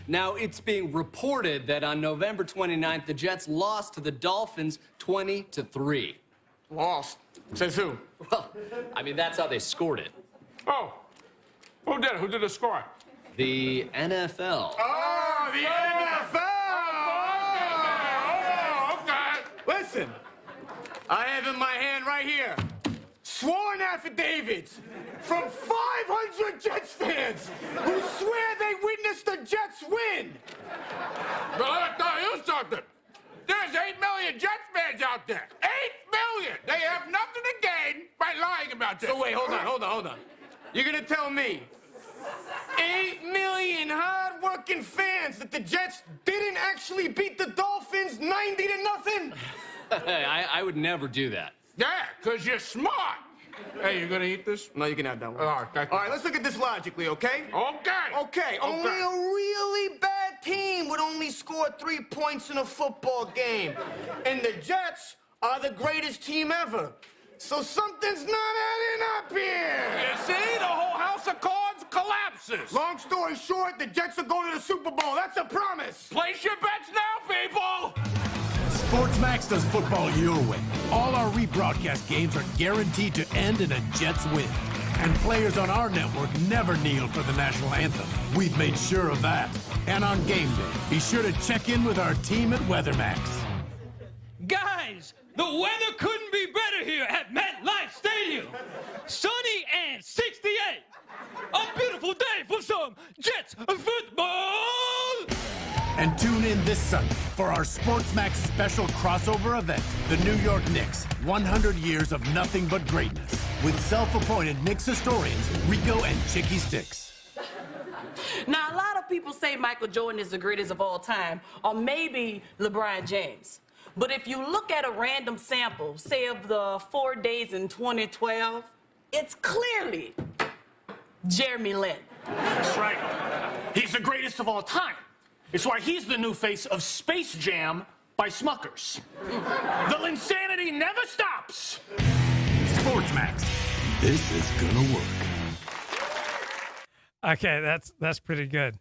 Now, it's being reported that on November 29th, the Jets lost to the Dolphins 20-3. Lost? Says who? Well, I mean, that's how they scored it. Oh, who did it? Who did the score? The NFL. Oh, the NFL! Oh, okay. Listen, I have in my hand right here sworn affidavits from 500 Jets fans who swear they witnessed the Jets win. But let me tell you something. There's 8 million Jets fans out there. 8 million! They have nothing to gain by lying about this. So wait, hold on. You're gonna tell me 8 million hard-working fans that the Jets didn't actually beat the Dolphins 90-0? I would never do that. Yeah, because you're smart. Hey, you gonna eat this? No, you can have that one. All right, let's look at this logically, okay? Okay. Only a really bad team would only score 3 points in a football game. And the Jets are the greatest team ever. So something's not adding up here. You see, the whole house of cards collapses. Long story short, the Jets are going to the Super Bowl. That's a promise. Place your bets now, people. Sportsmax does football your way. All our rebroadcast games are guaranteed to end in a Jets win. And players on our network never kneel for the national anthem. We've made sure of that. And on game day, be sure to check in with our team at WeatherMax. Guys, the weather couldn't be better here at MetLife Stadium. Sunny and 68. A beautiful day for some Jets football. And tune in this Sunday for our Sportsmax special crossover event, the New York Knicks, 100 years of nothing but greatness, with self-appointed Knicks historians Rico and Chicky Sticks. Now, a lot of people say Michael Jordan is the greatest of all time, or maybe LeBron James. But if you look at a random sample, say of the 4 days in 2012, it's clearly Jeremy Lin. That's right. He's the greatest of all time. It's why he's the new face of Space Jam by Smuckers. The Linsanity never stops. Sportsmax. This is gonna work. Okay, that's pretty good.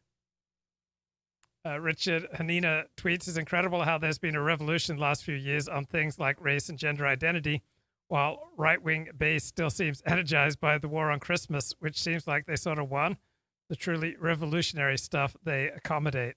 Richard Hanina tweets, "It's incredible how there's been a revolution the last few years on things like race and gender identity, while right-wing base still seems energized by the war on Christmas, which seems like they sort of won. The truly revolutionary stuff they accommodate."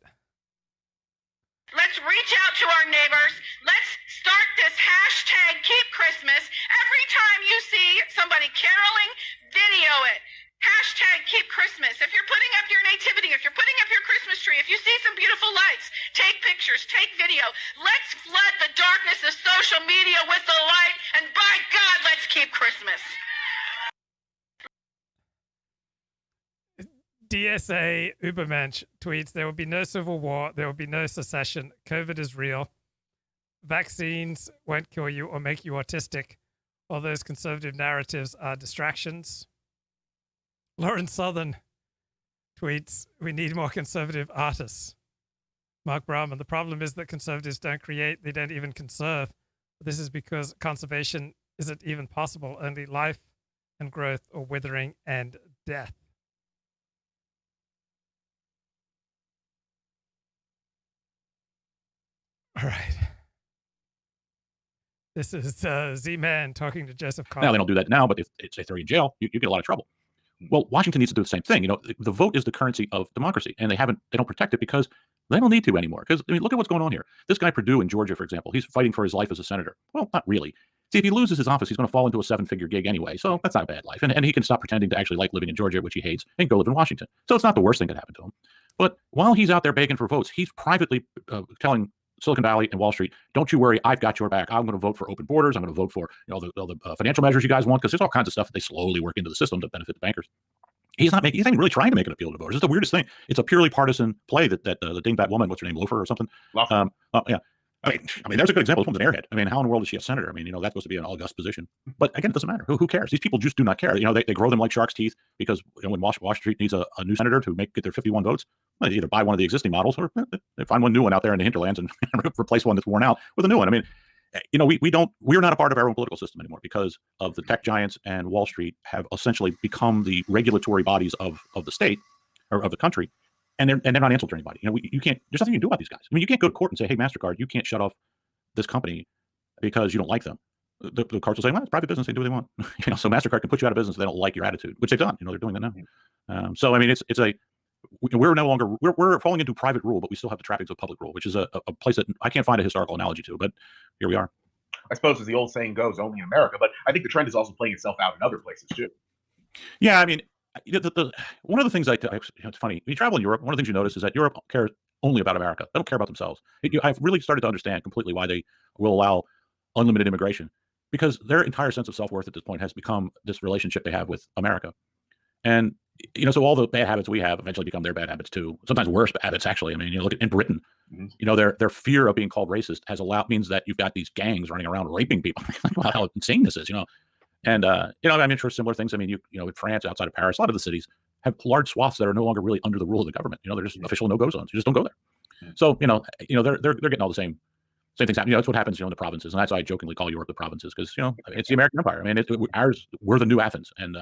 Let's reach out to our neighbors. Let's start this hashtag Keep Christmas. Every time you see somebody caroling, video it. Hashtag Keep Christmas. If you're putting up your nativity, if you're putting up your Christmas tree, if you see some beautiful lights, take pictures, take video. Let's flood the darkness of social media with the light, and by God, let's keep Christmas. DSA Ubermensch tweets, "There will be no civil war. There will be no secession. COVID is real. Vaccines won't cure you or make you autistic. All those conservative narratives are distractions." Lauren Southern tweets, "We need more conservative artists." Mark Brahman, "The problem is that conservatives don't create. They don't even conserve. This is because conservation isn't even possible. Only life and growth or withering and death." All right. This is Z-Man talking to Joseph Kahn. Now, they don't do that now, but if they're in jail, you get a lot of trouble. Well, Washington needs to do the same thing. You know, the vote is the currency of democracy, and they don't protect it because they don't need to anymore. Because, I mean, look at what's going on here. This guy, Purdue in Georgia, for example, he's fighting for his life as a senator. Well, not really. See, if he loses his office, he's going to fall into a 7-figure gig anyway. So that's not a bad life. And he can stop pretending to actually like living in Georgia, which he hates, and go live in Washington. So it's not the worst thing that happened to him. But while he's out there begging for votes, he's privately telling Silicon Valley and Wall Street, don't you worry, I've got your back. I'm going to vote for open borders. I'm going to vote for all the financial measures you guys want, because there's all kinds of stuff that they slowly work into the system to benefit the bankers. He's not even really trying to make an appeal to voters. It's the weirdest thing. It's a purely partisan play that the dingbat woman, what's her name, Loafer or something? Yeah. I mean, there's a good example. This one's an airhead. I mean, how in the world is she a senator? I mean, that's supposed to be an august position. But again, it doesn't matter. Who cares? These people just do not care. They grow them like shark's teeth because when Washington Street needs a new senator to get their 51 votes, well, they either buy one of the existing models or they find one new one out there in the hinterlands and replace one that's worn out with a new one. I mean, we're not a part of our own political system anymore because of the tech giants, and Wall Street have essentially become the regulatory bodies of the state or of the country. And they're not answerable to anybody. You can't. There's nothing you can do about these guys. I mean, you can't go to court and say, "Hey, MasterCard, you can't shut off this company because you don't like them." The courts will say, "Well, it's private business; they do what they want." So MasterCard can put you out of business if they don't like your attitude, which they've done. They're doing that now. So I mean, we're no longer we're falling into private rule, but we still have the trappings of public rule, which is a place that I can't find a historical analogy to. But here we are. I suppose, as the old saying goes, only in America. But I think the trend is also playing itself out in other places too. Yeah, I mean. One of the things it's funny, when you travel in Europe, one of the things you notice is that Europe cares only about America. They don't care about themselves. I've really started to understand completely why they will allow unlimited immigration, because their entire sense of self-worth at this point has become this relationship they have with America. And, so all the bad habits we have eventually become their bad habits too. Sometimes worse habits, actually. I mean, look at in Britain, their fear of being called racist means that you've got these gangs running around raping people. Think about how insane this is, And, I'm sure similar things. I mean, in France, outside of Paris, a lot of the cities have large swaths that are no longer really under the rule of the government. They're just official no-go zones. You just don't go there. So, they're getting all the same things happen. That's what happens, in the provinces. And that's why I jokingly call Europe the provinces, because, it's the American empire. I mean, we're the new Athens. And,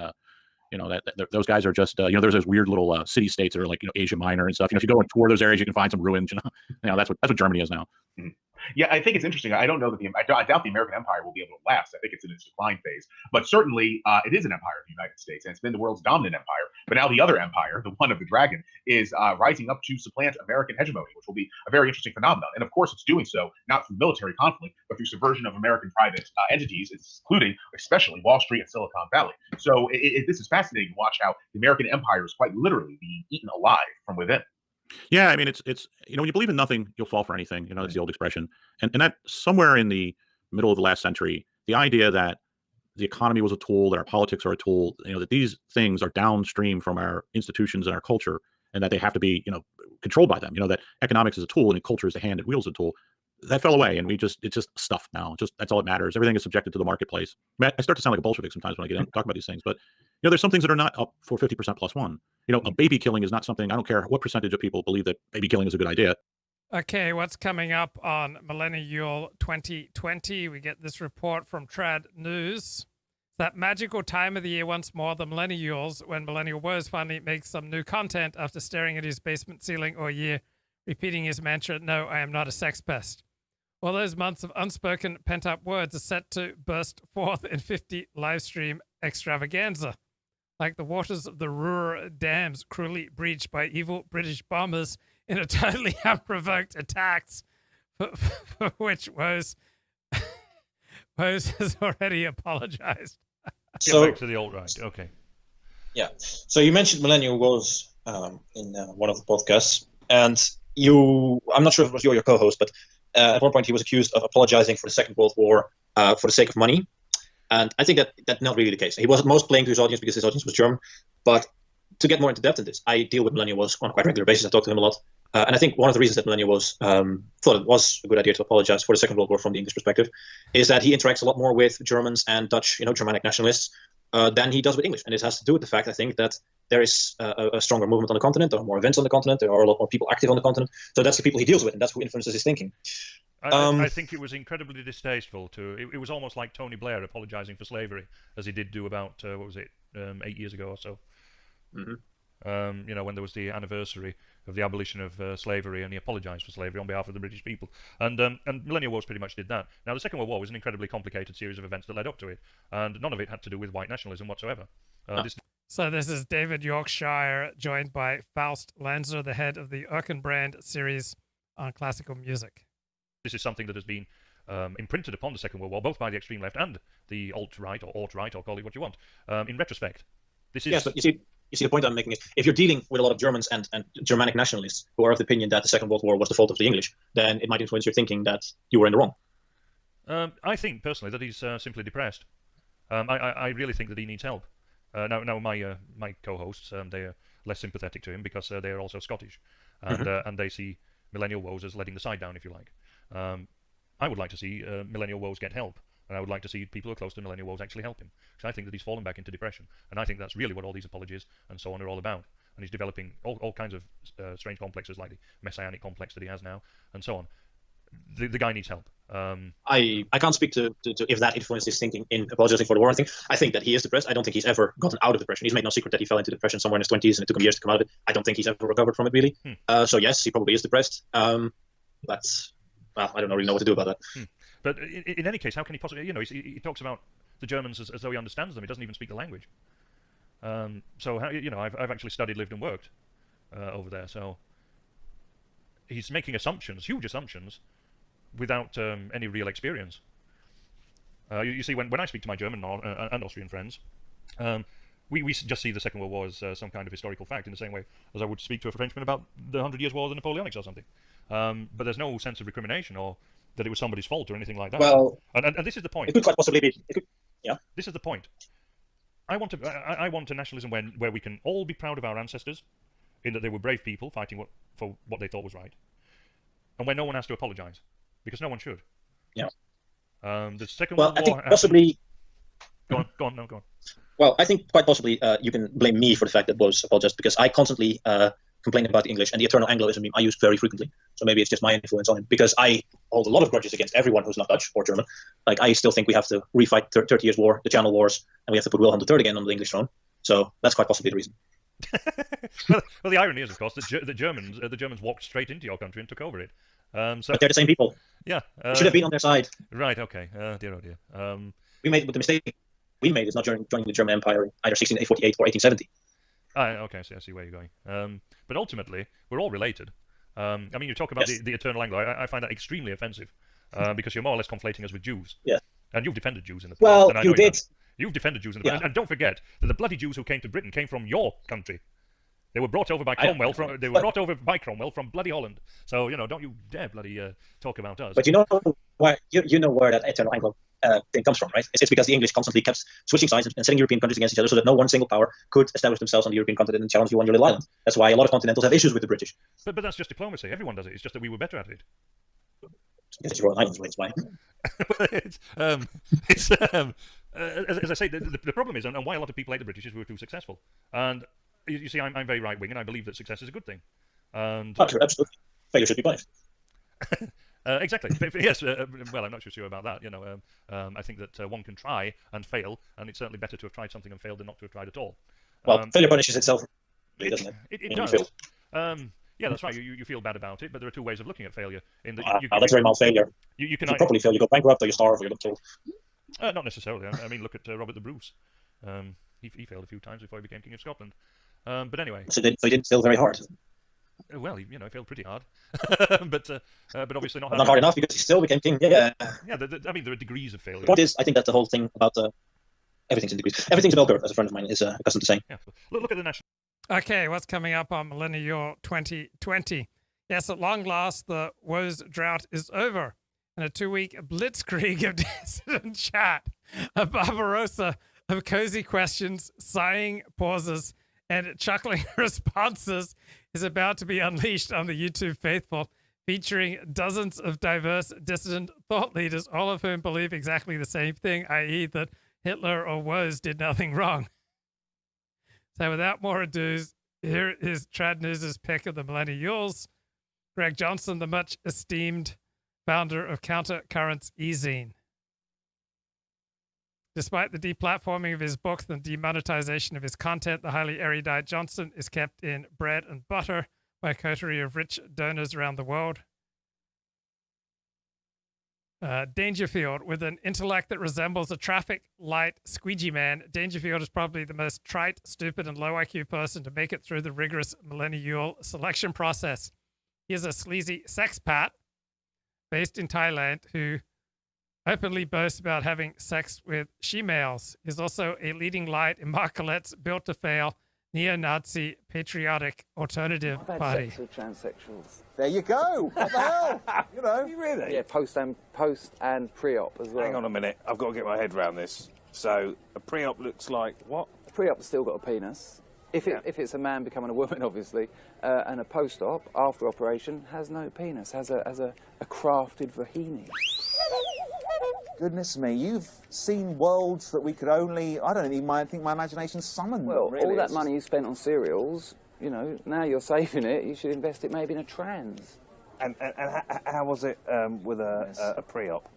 those guys are just, there's those weird little city states that are like, Asia Minor and stuff. If you go and tour those areas, you can find some ruins, that's what Germany is now. Mm-hmm. Yeah, I think it's interesting. I don't know that I doubt the American empire will be able to last. I think it's in its decline phase. But certainly, it is an empire of the United States, and it's been the world's dominant empire. But now the other empire, the one of the dragon, is rising up to supplant American hegemony, which will be a very interesting phenomenon. And of course, it's doing so not through military conflict, but through subversion of American private entities, including especially Wall Street and Silicon Valley. So this is fascinating to watch how the American empire is quite literally being eaten alive from within. Yeah, I mean, it's when you believe in nothing, you'll fall for anything. That's the old expression. And that somewhere in the middle of the last century, the idea that the economy was a tool, that our politics are a tool, that these things are downstream from our institutions and our culture, and that they have to be, controlled by them. That economics is a tool and culture is the hand that wields the tool. That fell away, and it's just stuff now. That's all that matters. Everything is subjected to the marketplace. I start to sound like a Bolshevik sometimes when I get in talk about these things, but there's some things that are not up for 50% plus one. A baby killing is not something. I don't care what percentage of people believe that baby killing is a good idea. Okay, what's coming up on Millenniyule 2020? We get this report from Trad News. That magical time of the year once more, the Millenniyules, when Millenial Woes finally makes some new content after staring at his basement ceiling all year, repeating his mantra, "No, I am not a sex pest." All those months of unspoken pent-up words are set to burst forth in 50 live stream extravaganza. Like the waters of the Ruhr dams cruelly breached by evil British bombers in a totally unprovoked attacks, for which Woes has already apologized. So back to the alt-right, okay. Yeah, so you mentioned Millenial Woes in one of the podcasts, and I'm not sure if it was you or your co-host, but at one point he was accused of apologizing for the Second World War for the sake of money. And I think that's not really the case. He wasn't most playing to his audience because his audience was German. But to get more into depth in this, I deal with Millenial Woes on a quite regular basis. I talk to him a lot. And I think one of the reasons that Millenial Woes thought it was a good idea to apologize for the Second World War from the English perspective is that he interacts a lot more with Germans and Dutch, Germanic nationalists than he does with English. And this has to do with the fact, I think, that there is a stronger movement on the continent. There are more events on the continent. There are a lot more people active on the continent. So that's the people he deals with, and that's who influences his thinking. I think it was incredibly distasteful it was almost like Tony Blair apologizing for slavery, as he did do about 8 years ago or so. Mm-hmm. When there was the anniversary of the abolition of slavery, and he apologized for slavery on behalf of the British people. And Millenial Woes pretty much did that. Now, the Second World War was an incredibly complicated series of events that led up to it, and none of it had to do with white nationalism whatsoever. So this is David Yorkshire, joined by Faust Lanzer, the head of the Erkenbrand series on classical music. This is something that has been imprinted upon the Second World War, both by the extreme left and the alt-right, or call it what you want. In retrospect, this is... Yes, but you see the point I'm making is, if you're dealing with a lot of Germans and Germanic nationalists who are of the opinion that the Second World War was the fault of the English, then it might influence your thinking that you were in the wrong. I think, personally, that he's simply depressed. I really think that he needs help. Now my co-hosts, they are less sympathetic to him because they are also Scottish, and they see Millenial Woes as letting the side down, if you like. I would like to see Millenial Woes get help, and I would like to see people who are close to Millenial Woes actually help him, because I think that he's fallen back into depression, and I think that's really what all these apologies and so on are all about. And he's developing all kinds of strange complexes, like the messianic complex that he has now, and so on. The guy needs help. I can't speak to if that influenced his thinking in apologizing for the war. I think that he is depressed. I don't think he's ever gotten out of depression. He's made no secret that he fell into depression somewhere in his 20s, and it took him years to come out of it. I don't think he's ever recovered from it, really. So yes, he probably is depressed. That's, well, I don't really know what to do about that. But in any case, how can he possibly, he talks about the Germans as though he understands them. He doesn't even speak the language. So, I've actually studied, lived and worked over there. So he's making assumptions, huge assumptions, without any real experience. You see, when I speak to my German and Austrian friends, we just see the Second World War as some kind of historical fact, in the same way as I would speak to a Frenchman about the 100 Years' War, the Napoleonics or something. But there's no sense of recrimination or that it was somebody's fault or anything like that. Well, and this is the point. It could quite possibly be. Yeah. This is the point. I want a nationalism where we can all be proud of our ancestors, in that they were brave people fighting for what they thought was right, and where no one has to apologize, because no one should. Yeah. The Second Well, World I War. think possibly. Go on. Well, I think quite possibly you can blame me for the fact that Woes apologized, because I constantly complain about the English, and the eternal Angloism meme I use very frequently. So maybe it's just my influence on him, because I hold a lot of grudges against everyone who's not Dutch or German. Like, I still think we have to refight 30 Years' War, the Channel Wars, and we have to put Wilhelm III again on the English throne. So that's quite possibly the reason. well, the irony is, of course, that the Germans walked straight into your country and took over it. So, but they're the same people. Yeah. Should have been on their side. Right. Okay. Dear, oh dear. We made, but the mistake we made is not joining the German Empire in either 1648 or 1870. Okay, so I see where you're going. But ultimately, we're all related. I mean, you talk about the eternal Anglo. I find that extremely offensive, because you're more or less conflating us with Jews. Yeah. And you've defended Jews in the past. Well, and I you know did. You've defended Jews in the past. And don't forget that the bloody Jews who came to Britain came from your country. They were brought over by Cromwell from bloody Holland. So, don't you dare bloody talk about us. But you know where that eternal Anglo thing comes from, right? It's because the English constantly kept switching sides and setting European countries against each other, so that no one single power could establish themselves on the European continent and challenge you on your little island. That's why a lot of continentals have issues with the British. But that's just diplomacy. Everyone does it. It's just that we were better at it. It's your islands, right? Why? As I say, the problem is, and why a lot of people hate the British, is we were too successful. And you see, I'm very right wing, and I believe that success is a good thing. And absolutely, failure should be punished. Exactly. Yes. Well, I'm not sure about that. I think that one can try and fail, and it's certainly better to have tried something and failed than not to have tried at all. Well, failure punishes itself, really, doesn't it? It does. Yeah, that's right. You feel bad about it, but there are two ways of looking at failure. That's very mild failure. You can properly fail. You go bankrupt, or you starve, or you get killed. Not necessarily. I mean, look at Robert the Bruce. He failed a few times before he became King of Scotland. But anyway. So he didn't fail very hard. Well, he failed pretty hard, but obviously not hard enough, because he still became king. Yeah. Yeah. I mean, there are degrees of failure. The point is, I think that the whole thing about everything's in degrees. Everything's a bell curve, as a friend of mine is accustomed to saying. Yeah. Look at the national. Okay, what's coming up on MILLENNIYULE 2020? Yes, at long last, the Woes drought is over, and a 2-week blitzkrieg of dissident chat, a Barbarossa of cozy questions, sighing pauses, and chuckling responses is about to be unleashed on the YouTube faithful, featuring dozens of diverse dissident thought leaders, all of whom believe exactly the same thing, i.e. that Hitler or Woes did nothing wrong. So without more ado, here is Trad News' pick of the Millenniyules. Greg Johnson, the much esteemed founder of Counter Currents e-zine. Despite the deplatforming of his books and demonetization of his content, the highly erudite Johnson is kept in bread and butter by a coterie of rich donors around the world. Dangerfield, with an intellect that resembles a traffic light squeegee man, Dangerfield is probably the most trite, stupid, and low IQ person to make it through the rigorous Millenniyule selection process. He is a sleazy sexpat based in Thailand who openly boasts about having sex with she-males. He's also a leading light in Mark Collette's Built to Fail neo-Nazi patriotic alternative I've had party. sex with transsexuals. There you go. What the hell? You know. Really? Yeah, post and pre-op as well. Hang on a minute. I've got to get my head around this. So a pre-op looks like what? A pre-op's still got a penis. If it's a man becoming a woman, obviously, and a post-op after operation has no penis, has a crafted vagina. Goodness me, you've seen worlds that we could only, I don't even think my imagination summoned Well, them, really. all that money you spent on cereals, you know, now you're saving it, you should invest it maybe in a trans. And how was it with a pre-op?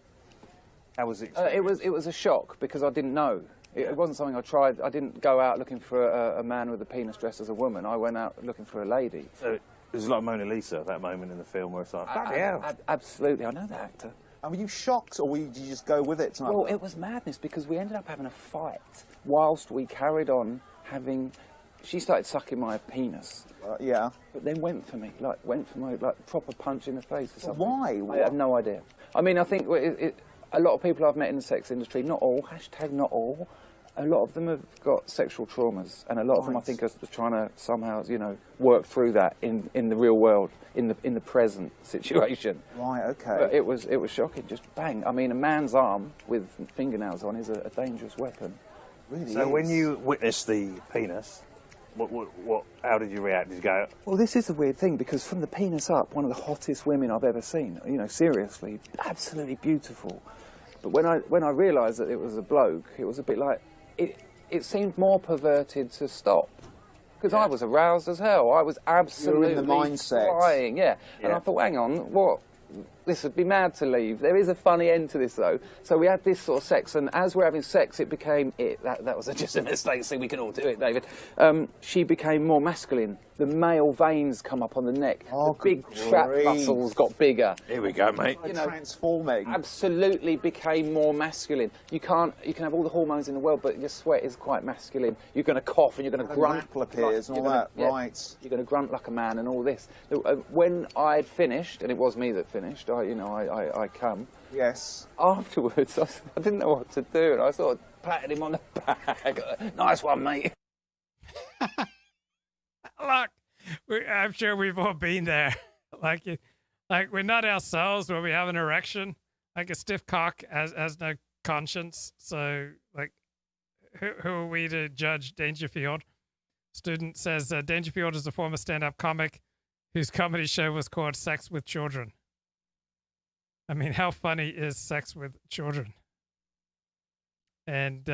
How was it? It was a shock because I didn't know. It wasn't something I tried. I didn't go out looking for a man with a penis dressed as a woman. I went out looking for a lady. So it was like Mona Lisa, that moment in the film where it's like, bloody hell. Absolutely, I know the actor. And were you shocked, or did you just go with it? Well, it was madness because we ended up having a fight whilst we carried on having. She started sucking my penis. Yeah. But then went for me, like proper punch in the face or something. Why? I have no idea. I mean, I think a lot of people I've met in the sex industry, not all, hashtag not all, a lot of them have got sexual traumas, and a lot of them I think are trying to somehow, you know, work through that in the real world, in the present situation. Right. Okay. But it was shocking, just bang. I mean, a man's arm with fingernails on is a dangerous weapon. Really. So when you witnessed the penis, how did you react? Did you go? Well, this is the weird thing because from the penis up, one of the hottest women I've ever seen. You know, seriously, absolutely beautiful. But when I realised that it was a bloke, it was a bit like it seemed more perverted to stop. Because I was aroused as hell. I was absolutely in the mindset. flying, yeah. And I thought, hang on, what? This would be mad to leave. There is a funny end to this, though. So we had this sort of sex, and as we're having sex, it became it. That was just a mistake. See, we can all do it, David. She became more masculine. The male veins come up on the neck. Oh, the big trap muscles got bigger. Here we go, mate. You know, transforming. Absolutely became more masculine. You can have all the hormones in the world, but your sweat is quite masculine. You're going to cough and you're going to grunt. Nipple appears and all that. Right. You're going to grunt like a man and all this. When I'd finished, and it was me that finished, I come. Yes. Afterwards, I didn't know what to do, and I sort of patted him on the back. Nice one, mate. Look, I'm sure we've all been there. like we're not ourselves when we have an erection. Like a stiff cock has no conscience. So, like, who are we to judge Dangerfield? Student says Dangerfield is a former stand-up comic whose comedy show was called Sex with Children. I mean, how funny is sex with children? And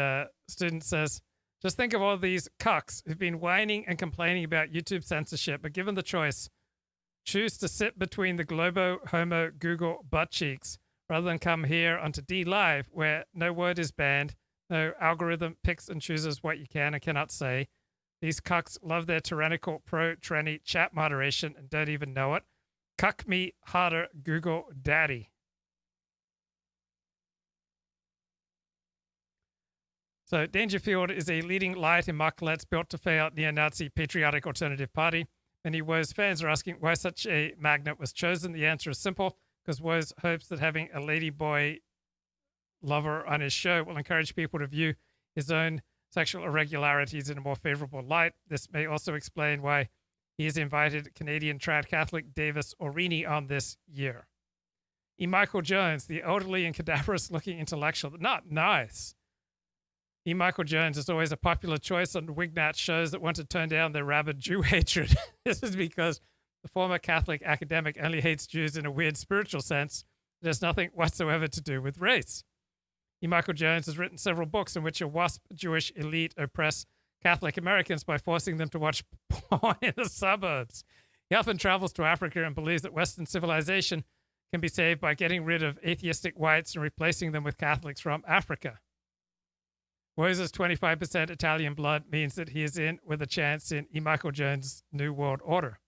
student says, just think of all these cucks who've been whining and complaining about YouTube censorship, but given the choice, choose to sit between the Globo Homo Google butt cheeks rather than come here onto D Live, where no word is banned, no algorithm picks and chooses what you can and cannot say. These cucks love their tyrannical pro-tranny chat moderation and don't even know it. Cuck me harder, Google Daddy. So Dangerfield is a leading light in Mark Collette's Built to Fail neo-Nazi patriotic alternative party. Many Woes fans are asking why such a magnet was chosen. The answer is simple, because Woes hopes that having a ladyboy lover on his show will encourage people to view his own sexual irregularities in a more favorable light. This may also explain why he has invited Canadian trad Catholic Davis Orini on this year. E. Michael Jones, the elderly and cadaverous-looking intellectual, not nice. E. Michael Jones is always a popular choice on Wignat shows that want to turn down their rabid Jew hatred. This is because the former Catholic academic only hates Jews in a weird spiritual sense. It has nothing whatsoever to do with race. E. Michael Jones has written several books in which a WASP Jewish elite oppress Catholic Americans by forcing them to watch porn in the suburbs. He often travels to Africa and believes that Western civilization can be saved by getting rid of atheistic whites and replacing them with Catholics from Africa. Woes' 25% Italian blood means that he is in with a chance in E. Michael Jones' New World Order.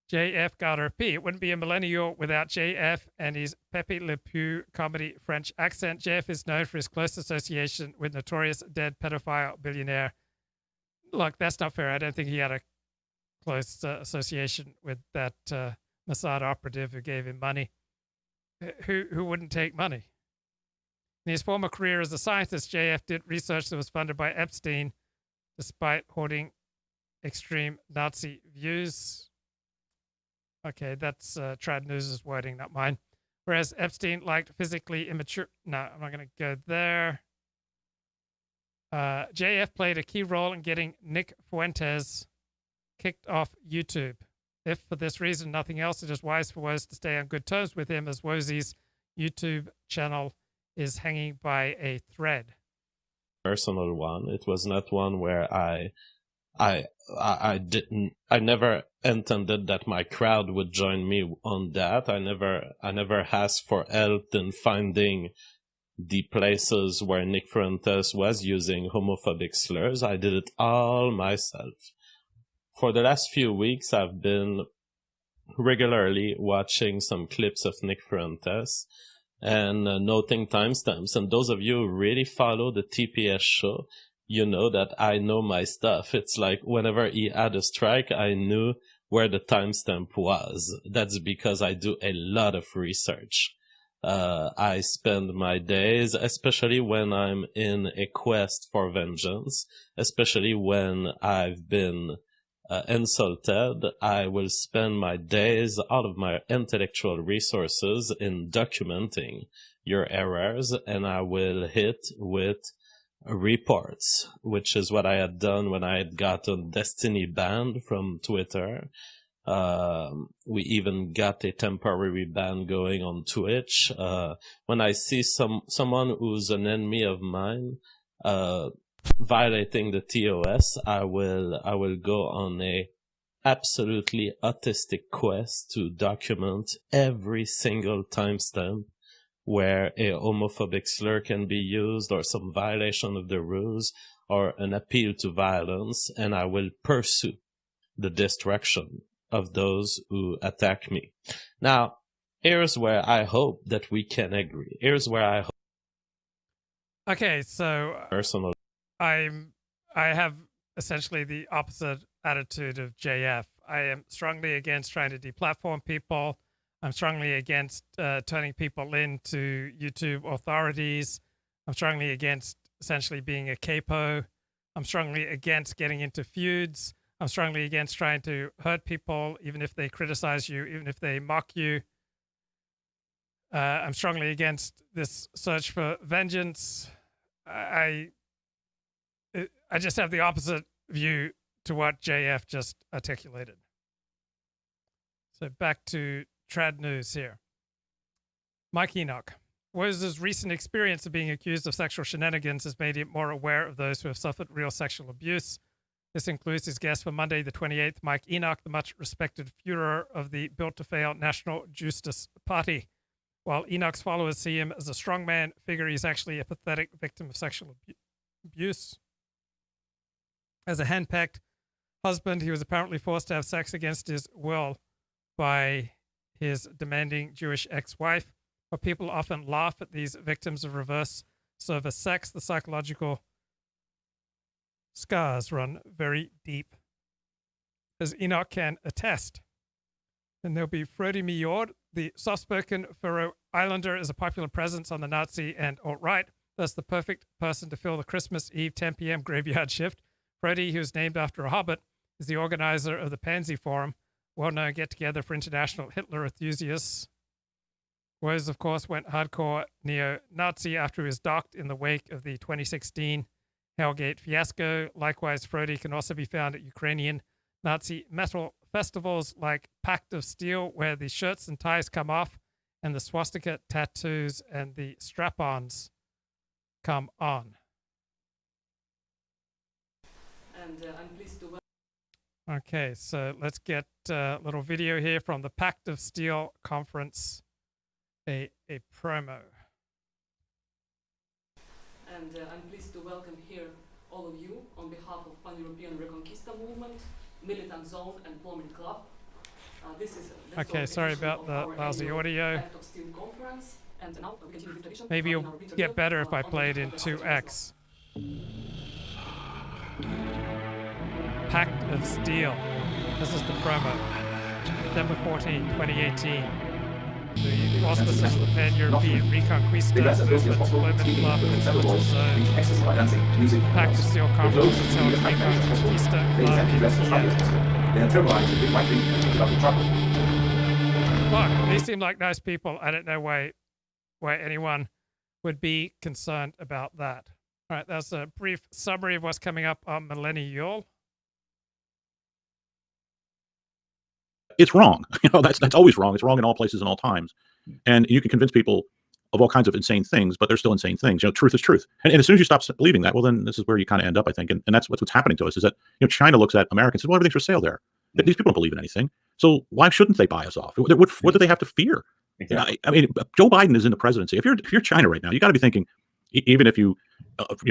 J.F. Gariepy. It wouldn't be a Millenniyule without J.F. and his Pepe Le Pew comedy French accent. J.F. is known for his close association with notorious dead pedophile billionaire. Look, that's not fair. I don't think he had a close association with that Mossad operative who gave him money. who wouldn't take money? In his former career as a scientist, JF did research that was funded by Epstein, despite hoarding extreme Nazi views. Okay, that's Trad News' wording, not mine. Whereas Epstein liked physically immature... No, I'm not going to go there. JF played a key role in getting Nick Fuentes kicked off YouTube. If for this reason, nothing else, it is wise for Woes to stay on good terms with him, as Wosie's YouTube channel is hanging by a thread. Personal one. It was not one where I never intended that my crowd would join me on that. I never asked for help in finding the places where Nick Fuentes was using homophobic slurs. I did it all myself. For the last few weeks, I've been regularly watching some clips of Nick Fuentes and noting timestamps. And those of you who really follow the TPS show, you know that I know my stuff. It's like whenever he had a strike, I knew where the timestamp was. That's because I do a lot of research. I spend my days, especially when I'm in a quest for vengeance, especially when I've been insulted, I will spend my days, all of my intellectual resources in documenting your errors, and I will hit with reports, which is what I had done when I had gotten Destiny banned from Twitter. We even got a temporary ban going on Twitch. When I see someone who's an enemy of mine violating the TOS, I will go on a absolutely autistic quest to document every single timestamp where a homophobic slur can be used, or some violation of the rules, or an appeal to violence, and I will pursue the destruction of those who attack me. Now, here's where I hope that we can agree. Here's where I hope. Okay, so Personal. I have essentially the opposite attitude of JF. I am strongly against trying to deplatform people. I'm strongly against turning people into YouTube authorities. I'm strongly against essentially being a capo. I'm strongly against getting into feuds. I'm strongly against trying to hurt people, even if they criticize you, even if they mock you. I'm strongly against this search for vengeance. I just have the opposite view to what JF just articulated. So back to Trad News here. Mike Enoch. Woes' recent experience of being accused of sexual shenanigans has made him more aware of those who have suffered real sexual abuse. This includes his guest for Monday the 28th, Mike Enoch, the much-respected Führer of the built-to-fail National Justice Party. While Enoch's followers see him as a strongman figure, he's actually a pathetic victim of sexual abuse. As a henpecked husband, he was apparently forced to have sex against his will by his demanding Jewish ex-wife. But people often laugh at these victims of reverse service sex. The psychological scars run very deep, as Enoch can attest. And there'll be MILLENNIYULE, the soft-spoken Faroe Islander, is a popular presence on the Nazi and alt-right, thus the perfect person to fill the Christmas Eve 10 p.m. graveyard shift. Frody, who is named after a hobbit, is the organizer of the Pansy Forum, well-known get-together for international Hitler enthusiasts. Woes, of course, went hardcore neo-Nazi after he was docked in the wake of the 2016 Hellgate fiasco. Likewise, Frody can also be found at Ukrainian Nazi metal festivals like Pact of Steel, where the shirts and ties come off and the swastika tattoos and the strap-ons come on. And I'm pleased to welcome. Okay, so let's get a little video here from the Pact of Steel conference, a promo. And I'm pleased to welcome here all of you on behalf of Pan-European Reconquista Movement, Militant Zone, and Plumbing Club. This is okay, sorry about the lousy audio. Pact of Steel conference, and now we continue with tradition. Maybe it'll get better if I play it in 2x. Pact of Steel. This is the promo. December 14, 2018. the auspices of the Pan-European Reconquista Movement, Women Club, and Causal Zone. Pact of Steel Conference is held at Reconquista Club in Kiev. Look, these seem like nice people. I don't know why anyone would be concerned about that. All right, that's a brief summary of what's coming up on Millenniyule. It's wrong. That's always wrong. It's wrong in all places and all times. And you can convince people of all kinds of insane things, but they're still insane things. Truth is truth. And as soon as you stop believing that, well, then this is where you kind of end up, I think. And that's what's happening to us is that China looks at America and says, well, everything's for sale there. These people don't believe in anything. So why shouldn't they buy us off? What do they have to fear? Exactly. I mean, Joe Biden is in the presidency. If you're China right now, you got to be thinking, even if you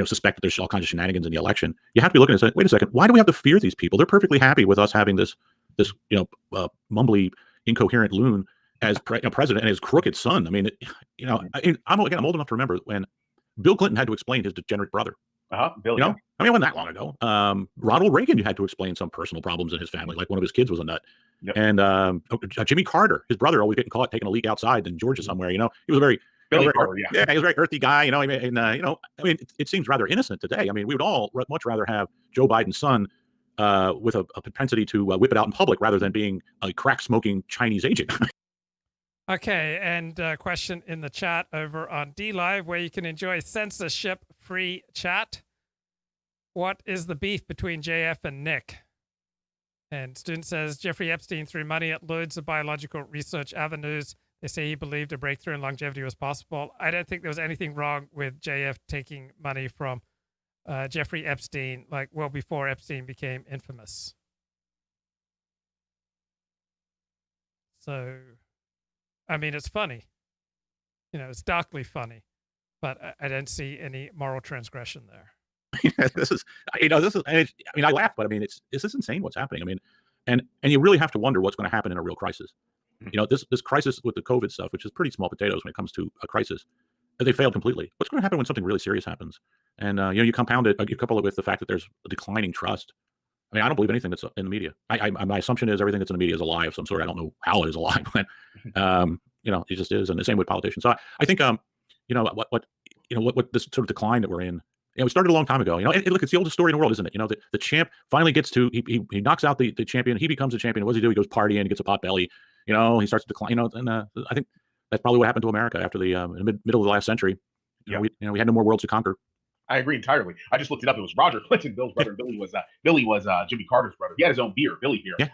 suspect that there's all kinds of shenanigans in the election, you have to be looking and saying, wait a second, why do we have to fear these people? They're perfectly happy with us having this mumbly, incoherent loon as president and his crooked son. I mean, I'm old enough to remember when Bill Clinton had to explain his degenerate brother. Bill, I mean, it wasn't that long ago. Ronald Reagan had to explain some personal problems in his family, like one of his kids was a nut. Yep. And Jimmy Carter, his brother, always getting caught taking a leak outside in Georgia somewhere. He was a very he was a very earthy guy. I mean, it seems rather innocent today. I mean, we would all much rather have Joe Biden's son with a propensity to whip it out in public rather than being a crack-smoking Chinese agent. Okay, and question in the chat over on DLive, where you can enjoy censorship-free chat. What is the beef between JF and Nick? And student says, Jeffrey Epstein threw money at loads of biological research avenues. They say he believed a breakthrough in longevity was possible. I don't think there was anything wrong with JF taking money from Jeffrey Epstein, like well before Epstein became infamous. So, I mean, it's funny. It's darkly funny, but I don't see any moral transgression there. I laugh, but I mean, this is insane what's happening. I mean, and you really have to wonder what's going to happen in a real crisis. This crisis with the COVID stuff, which is pretty small potatoes when it comes to a crisis, they failed completely. What's going to happen when something really serious happens? And you compound it, you couple it with the fact that there's a declining trust. I mean, I don't believe anything that's in the media. My assumption is everything that's in the media is a lie of some sort. I don't know how it is a lie, but it just is. And the same with politicians. So I think what this sort of decline that we're in. We started a long time ago. Look, it's the oldest story in the world, isn't it? The champ finally gets to he knocks out the champion. He becomes a champion. What does he do? He goes partying. He gets a pot belly. He starts to decline. And I think that's probably what happened to America after the middle of the last century. We had no more worlds to conquer. I agree entirely. I just looked it up. It was Roger Clinton, Bill's brother. Billy was Jimmy Carter's brother. He had his own beer, Billy beer. Yeah.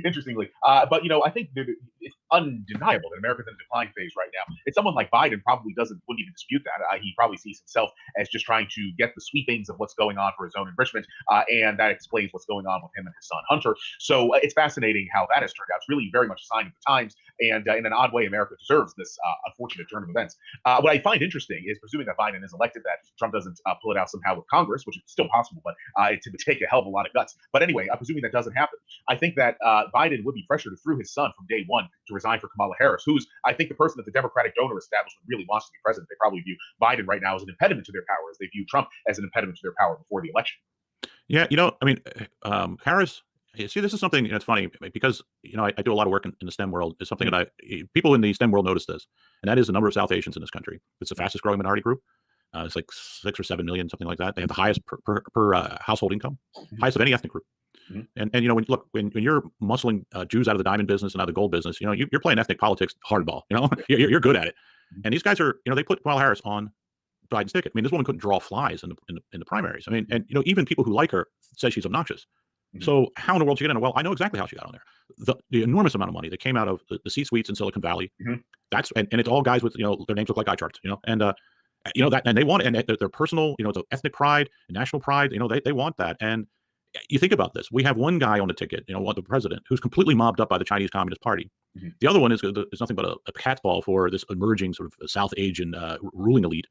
Interestingly, but I think it's undeniable that America's in a decline phase right now. It's someone like Biden probably wouldn't even dispute that. He probably sees himself as just trying to get the sweepings of what's going on for his own enrichment, and that explains what's going on with him and his son Hunter. So it's fascinating how that has turned out. It's really very much a sign of the times, and in an odd way, America deserves this unfortunate turn of events. What I find interesting is presuming that Biden is elected, that Trump doesn't pull it out somehow with Congress, which is still possible, but it would take a hell of a lot of guts. But anyway, presuming that doesn't happen, I think that Biden would be pressured through his son from day one to resign for Kamala Harris, who's, I think, the person that the Democratic donor establishment really wants to be president. They probably view Biden right now as an impediment to their power, as they view Trump as an impediment to their power before the election. Yeah, Harris. See, this is something that's funny because I do a lot of work in the STEM world. It's something that people in the STEM world notice this, and that is the number of South Asians in this country. It's the fastest growing minority group. It's like 6 or 7 million, something like that. They have the highest per household income, highest of any ethnic group. And when you're muscling Jews out of the diamond business and out of the gold business, you're playing ethnic politics hardball. You're good at it. And these guys are, they put Kamala Harris on Biden's ticket. I mean, this woman couldn't draw flies in the primaries. I mean, and even people who like her say she's obnoxious. So how in the world did she get in? Well, I know exactly how she got on there. The enormous amount of money that came out of the C-suites in Silicon Valley. That's and it's all guys with their names look like eye charts. And that, and they want it, and their personal, the ethnic pride, national pride. They want that. And you think about this: we have one guy on the ticket, the president, who's completely mobbed up by the Chinese Communist Party. The other one is nothing but a cat's ball for this emerging sort of South Asian ruling elite.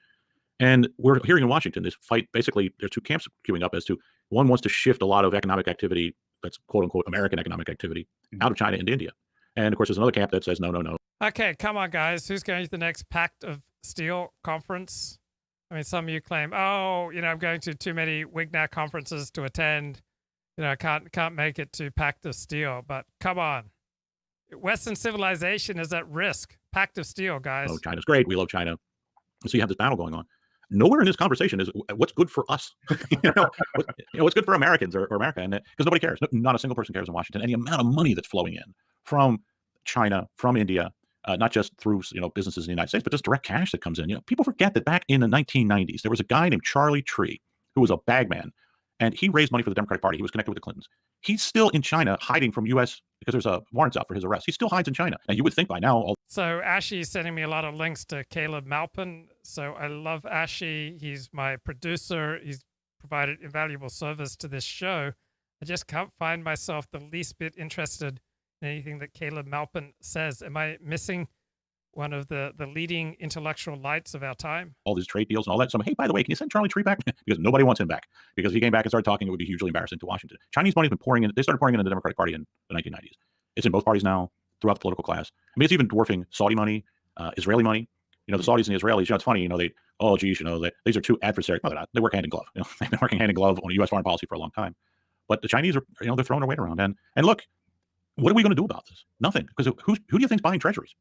And we're hearing in Washington this fight. Basically, there's two camps queuing up as to one wants to shift a lot of economic activity, that's quote unquote American economic activity, out of China into India. And of course, there's another camp that says no. Okay, come on, guys. Who's going to the next Pact of Steel conference? I mean, some of you claim, I'm going to too many WWII conferences to attend. I can't make it to Pact of Steel. But come on, Western civilization is at risk. Pact of Steel, guys. Oh, China's great. We love China. So you have this battle going on. Nowhere in this conversation is what's good for us. What's good for Americans or America, and because nobody cares. Not a single person cares in Washington. And the amount of money that's flowing in from China, from India, not just through businesses in the United States, but just direct cash that comes in. People forget that back in the 1990s, there was a guy named Charlie Tree who was a bagman, and he raised money for the Democratic Party. He was connected with the Clintons. He's still in China hiding from U.S. because there's a warrants out for his arrest. He still hides in China. And you would think by now. So Ashy is sending me a lot of links to Caleb Malpin. So I love Ashy. He's my producer. He's provided invaluable service to this show. I just can't find myself the least bit interested in anything that Caleb Malpin says. Am I missing one of the leading intellectual lights of our time? All these trade deals and all that. So, hey, by the way, can you send Charlie Tree back? Because nobody wants him back. Because if he came back and started talking, it would be hugely embarrassing to Washington. Chinese money's been pouring in. They started pouring into the Democratic Party in the 1990s. It's in both parties now, throughout the political class. I mean, it's even dwarfing Saudi money, Israeli money. The Saudis and the Israelis, it's funny, these are two adversaries. No, they're not. They work hand in glove. They've been working hand in glove on U.S. foreign policy for a long time. But the Chinese are, they're throwing their weight around. And look, what are we going to do about this? Nothing. Because who do you think's buying treasuries?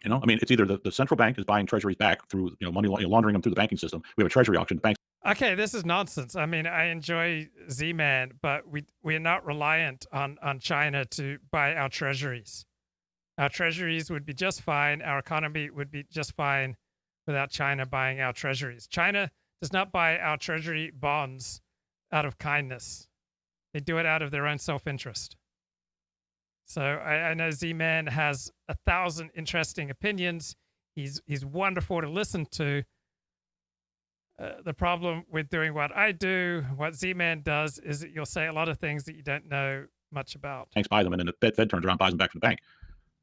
It's either the central bank is buying treasuries back through, money laundering them through the banking system. We have a treasury auction. The banks. Okay, this is nonsense. I mean, I enjoy Z-Man, but we're not reliant on China to buy our treasuries. Our treasuries would be just fine. Our economy would be just fine without China buying our treasuries. China does not buy our treasury bonds out of kindness. They do it out of their own self-interest. So I know Z-Man has 1,000 interesting opinions. He's wonderful to listen to. The problem with doing what I do, what Z-Man does, is that you'll say a lot of things that you don't know much about. Banks buy them, and then the Fed turns around and buys them back from the bank.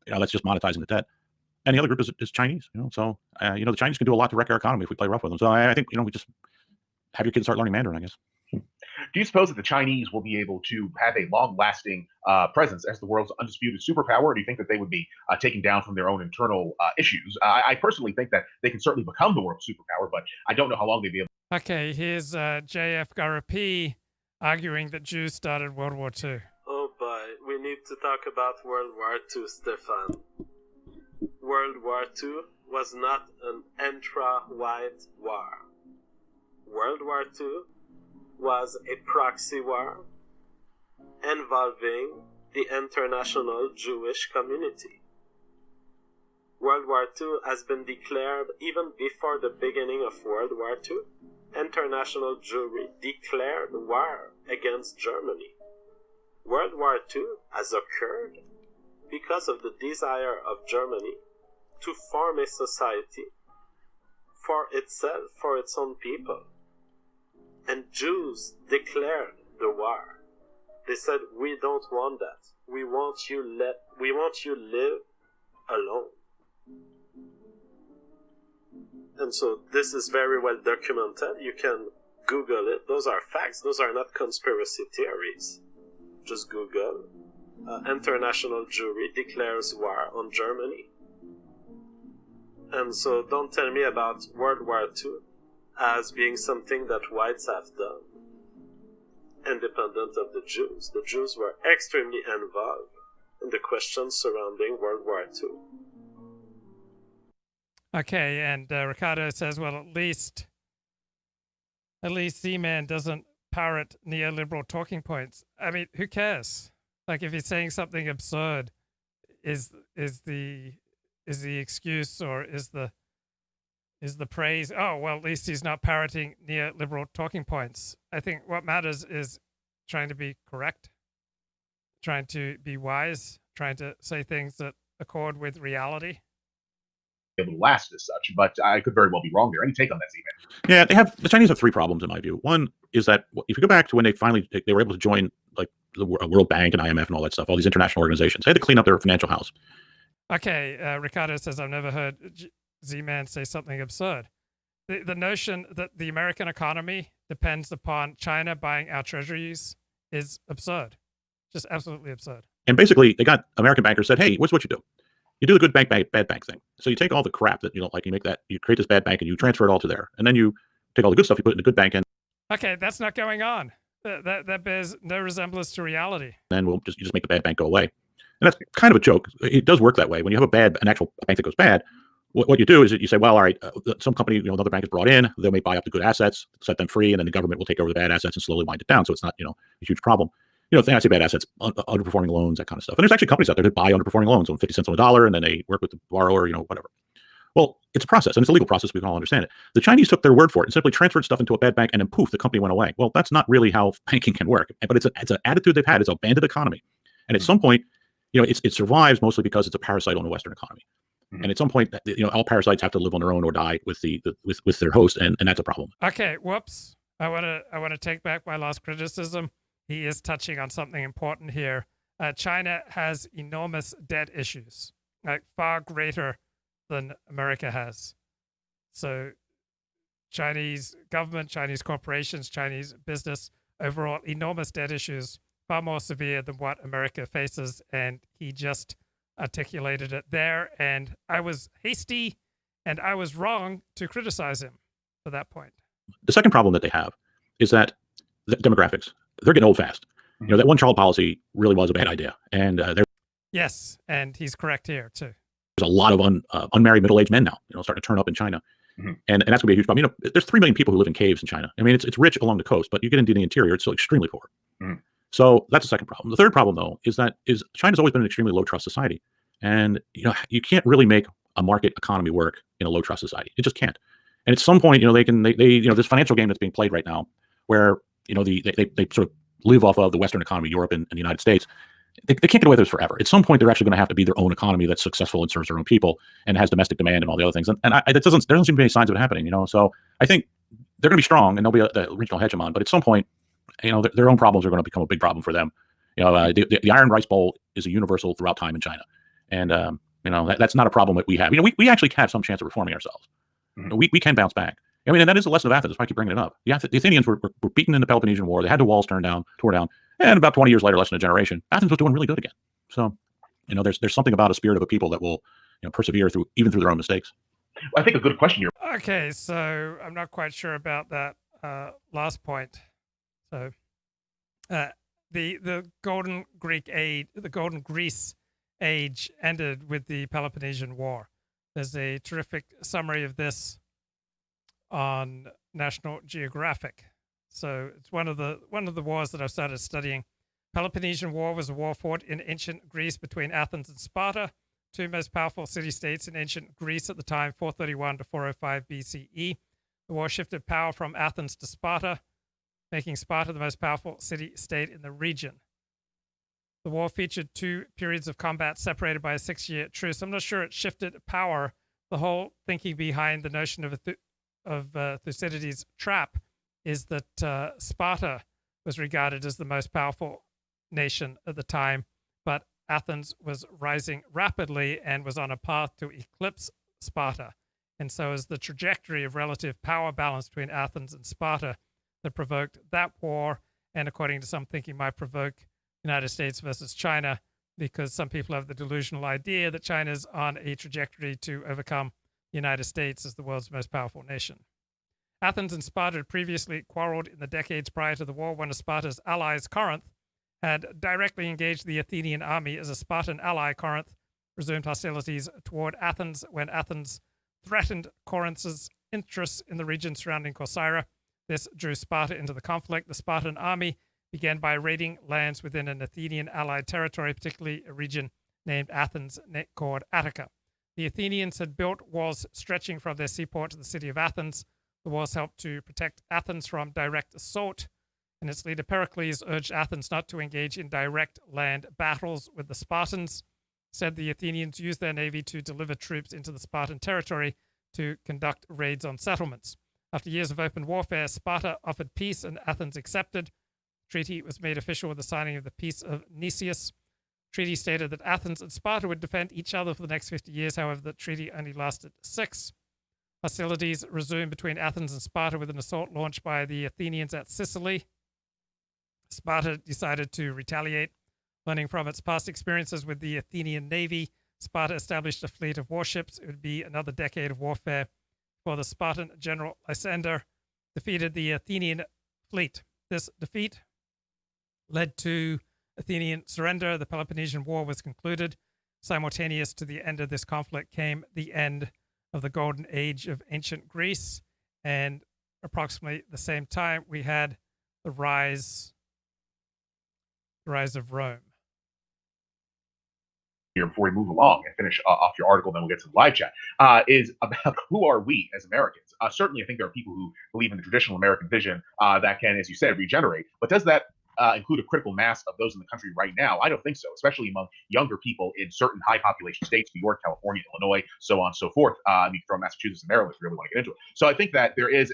That's just monetizing the debt. And the other group is Chinese. So the Chinese can do a lot to wreck our economy if we play rough with them. So I think we just have your kids start learning Mandarin, I guess. Do you suppose that the Chinese will be able to have a long-lasting presence as the world's undisputed superpower, or do you think that they would be taken down from their own internal issues? I personally think that they can certainly become the world's superpower, but I don't know how long they'd be able. Okay, here's JF Gariepy arguing that Jews started World War II. Oh boy, we need to talk about World War II, Stefan. World War II was not an intra-white war. World War II was a proxy war involving the international Jewish community. World War II has been declared even before the beginning of World War II. International Jewry declared war against Germany. World War II has occurred because of the desire of Germany to form a society for itself, for its own people. And Jews declared the war. They said, we don't want that. We want you live alone. And so this is very well documented. You can Google it. Those are facts. Those are not conspiracy theories. Just Google. International Jewry declares war on Germany. And so don't tell me about World War II as being something that whites have done, independent of the Jews. The Jews were extremely involved in the questions surrounding World War II. Okay, and Ricardo says, well, at least Z-Man doesn't parrot neoliberal talking points. I mean, who cares? Like, if he's saying something absurd, is the excuse or is the praise, oh, well, at least he's not parroting neoliberal talking points. I think what matters is trying to be correct, trying to be wise, trying to say things that accord with reality. Able to last as such, but I could very well be wrong there. Any take on that, Z-Man? Yeah, the Chinese have three problems in my view. One is that if you go back to when they were able to join like the World Bank and IMF and all that stuff, all these international organizations, they had to clean up their financial house. Okay, Ricardo says, I've never heard Z-Man say something absurd. The notion that the American economy depends upon China buying our treasuries is absurd. Just absolutely absurd. And basically, they got American bankers said, hey, what's what you do? You do the good bank, bad bank thing. So you take all the crap that you don't like, you create this bad bank and you transfer it all to there. And then you take all the good stuff, you put it in the good bank. And okay, that's not going on. That bears no resemblance to reality. then you just make the bad bank go away. And that's kind of a joke. It does work that way. When you have an actual bank that goes bad, what you do is that you say, well, all right, some company, another bank is brought in, they may buy up the good assets, set them free, and then the government will take over the bad assets and slowly wind it down. So it's not, a huge problem. When I say bad assets, underperforming loans, that kind of stuff. And there's actually companies out there that buy underperforming loans on 50 cents on the dollar, and then they work with the borrower, whatever. Well, it's a process, and it's a legal process. We can all understand it. The Chinese took their word for it and simply transferred stuff into a bad bank, and then poof, the company went away. Well, that's not really how banking can work. But it's an attitude they've had. It's a bandit economy. And at some point, it survives mostly because it's a parasite on the Western economy. And at some point, all parasites have to live on their own or die with with their host, and that's a problem. Okay, whoops. I want to take back my last criticism. He is touching on something important here. China has enormous debt issues, like far greater than America has. So Chinese government, Chinese corporations, Chinese business, overall enormous debt issues, far more severe than what America faces. And he just articulated it there. And I was hasty and I was wrong to criticize him for that point. The second problem that they have is that the demographics, they're getting old fast. That one-child policy really was a bad idea. And yes, and he's correct here too. There's a lot of unmarried middle-aged men now, starting to turn up in China. And that's going to be a huge problem. There's 3 million people who live in caves in China. I mean, it's rich along the coast, but you get into the interior, it's still extremely poor. So that's the second problem. The third problem, though, is China's always been an extremely low-trust society. And, you can't really make a market economy work in a low-trust society. It just can't. And at some point, this financial game that's being played right now where, they sort of live off of the Western economy, Europe and the United States. They can't get away with this forever. At some point, they're actually going to have to be their own economy that's successful and serves their own people and has domestic demand and all the other things. And there doesn't seem to be any signs of it happening, So I think they're going to be strong and they'll be the regional hegemon. But at some point, their own problems are going to become a big problem for them. The iron rice bowl is a universal throughout time in China. And, that's not a problem that we have. We actually have some chance of reforming ourselves. We can bounce back. I mean, and that is the lesson of Athens. That's why I keep bringing it up. The Athenians were beaten in the Peloponnesian War. They had the walls tore down, and about 20 years later, less than a generation, Athens was doing really good again. So, there's something about a spirit of a people that will, persevere even through their own mistakes. I think a good question here. Okay, so I'm not quite sure about that last point. So, the Golden Greece age ended with the Peloponnesian War. There's a terrific summary of this on National Geographic. So it's one of the wars that I've started studying. Peloponnesian War was a war fought in ancient Greece between Athens and Sparta, 2 most powerful city-states in ancient Greece at the time, 431 to 405 BCE. The war shifted power from Athens to Sparta, making Sparta the most powerful city-state in the region. The war featured 2 periods of combat separated by a 6-year truce. I'm not sure it shifted power. The whole thinking behind the notion of Thucydides' trap is that Sparta was regarded as the most powerful nation at the time, but Athens was rising rapidly and was on a path to eclipse Sparta. And so as the trajectory of relative power balance between Athens and Sparta that provoked that war, and according to some thinking might provoke United States versus China, because some people have the delusional idea that China is on a trajectory to overcome the United States as the world's most powerful nation. Athens and Sparta had previously quarreled in the decades prior to the war. One of Sparta's allies, Corinth, had directly engaged the Athenian army. As a Spartan ally, Corinth resumed hostilities toward Athens when Athens threatened Corinth's interests in the region surrounding Corcyra. This drew Sparta into the conflict. The Spartan army began by raiding lands within an Athenian allied territory, particularly a region named Athens called Attica. The Athenians had built walls stretching from their seaport to the city of Athens. The walls helped to protect Athens from direct assault, and its leader Pericles urged Athens not to engage in direct land battles with the Spartans. Said the Athenians used their navy to deliver troops into the Spartan territory to conduct raids on settlements. After years of open warfare, Sparta offered peace and Athens accepted. The treaty was made official with the signing of the Peace of Nicias. The treaty stated that Athens and Sparta would defend each other for the next 50 years. However, the treaty only lasted 6. Hostilities resumed between Athens and Sparta with an assault launched by the Athenians at Sicily. Sparta decided to retaliate. Learning from its past experiences with the Athenian navy, Sparta established a fleet of warships. It would be another decade of warfare before the Spartan general Lysander defeated the Athenian fleet. This defeat led to Athenian surrender, the Peloponnesian War was concluded. Simultaneous to the end of this conflict came the end of the golden age of ancient Greece, and approximately the same time we had the rise of Rome. Here before we move along and finish off your article, then we'll get to the live chat, is about who are we as Americans. Certainly, I think there are people who believe in the traditional American vision that can, as you said, regenerate. But does that include a critical mass of those in the country right now? I don't think so, especially among younger people in certain high population states, New York, California, Illinois, so on and so forth. I mean, from Massachusetts and Maryland, if you really want to get into it. So I think that there is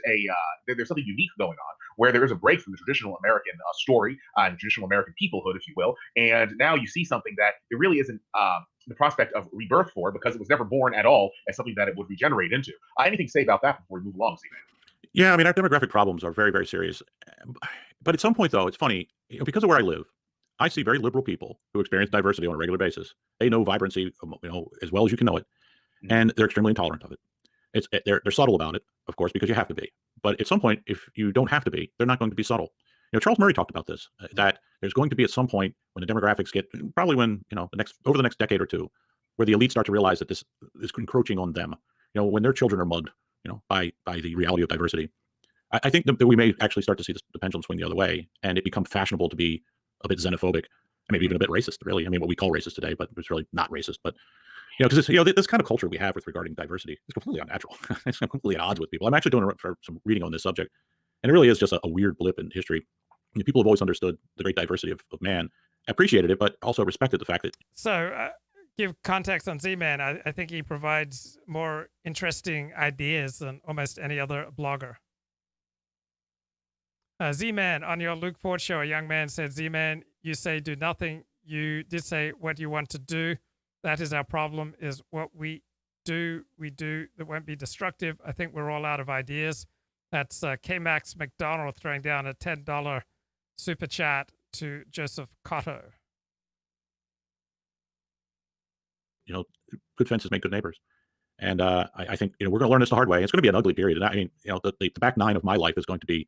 there's something unique going on where there is a break from the traditional American story and traditional American peoplehood, if you will. And now you see something that there really isn't the prospect of rebirth for, because it was never born at all as something that it would regenerate into. Anything to say about that before we move along, Z-Man? Yeah, I mean, our demographic problems are very, very serious. But at some point, though, it's funny, because of where I live, I see very liberal people who experience diversity on a regular basis. They know vibrancy, as well as you can know it, and they're extremely intolerant of it. They're subtle about it, of course, because you have to be. But at some point, if you don't have to be, they're not going to be subtle. Charles Murray talked about this, that there's going to be at some point when the demographics get, probably when, over the next decade or two, where the elites start to realize that this is encroaching on them, when their children are mugged, by the reality of diversity. I think that we may actually start to see the pendulum swing the other way, and it become fashionable to be a bit xenophobic, and maybe even a bit racist, really. I mean, what we call racist today, but it's really not racist. But, because this kind of culture we have with regarding diversity is completely unnatural. It's completely at odds with people. I'm actually doing some reading on this subject, and it really is just a weird blip in history. People have always understood the great diversity of man, appreciated it, but also respected the fact that. So, give context on Z-Man. I think he provides more interesting ideas than almost any other blogger. Z-Man, on your Luke Ford show, a young man said, Z-Man, you say do nothing. You did say what you want to do. That is our problem, is what we do that won't be destructive. I think we're all out of ideas. That's K-Max McDonald throwing down a $10 super chat to Joseph Cotto. Good fences make good neighbors. And I think, we're going to learn this the hard way. It's going to be an ugly period. And I mean, the back nine of my life is going to be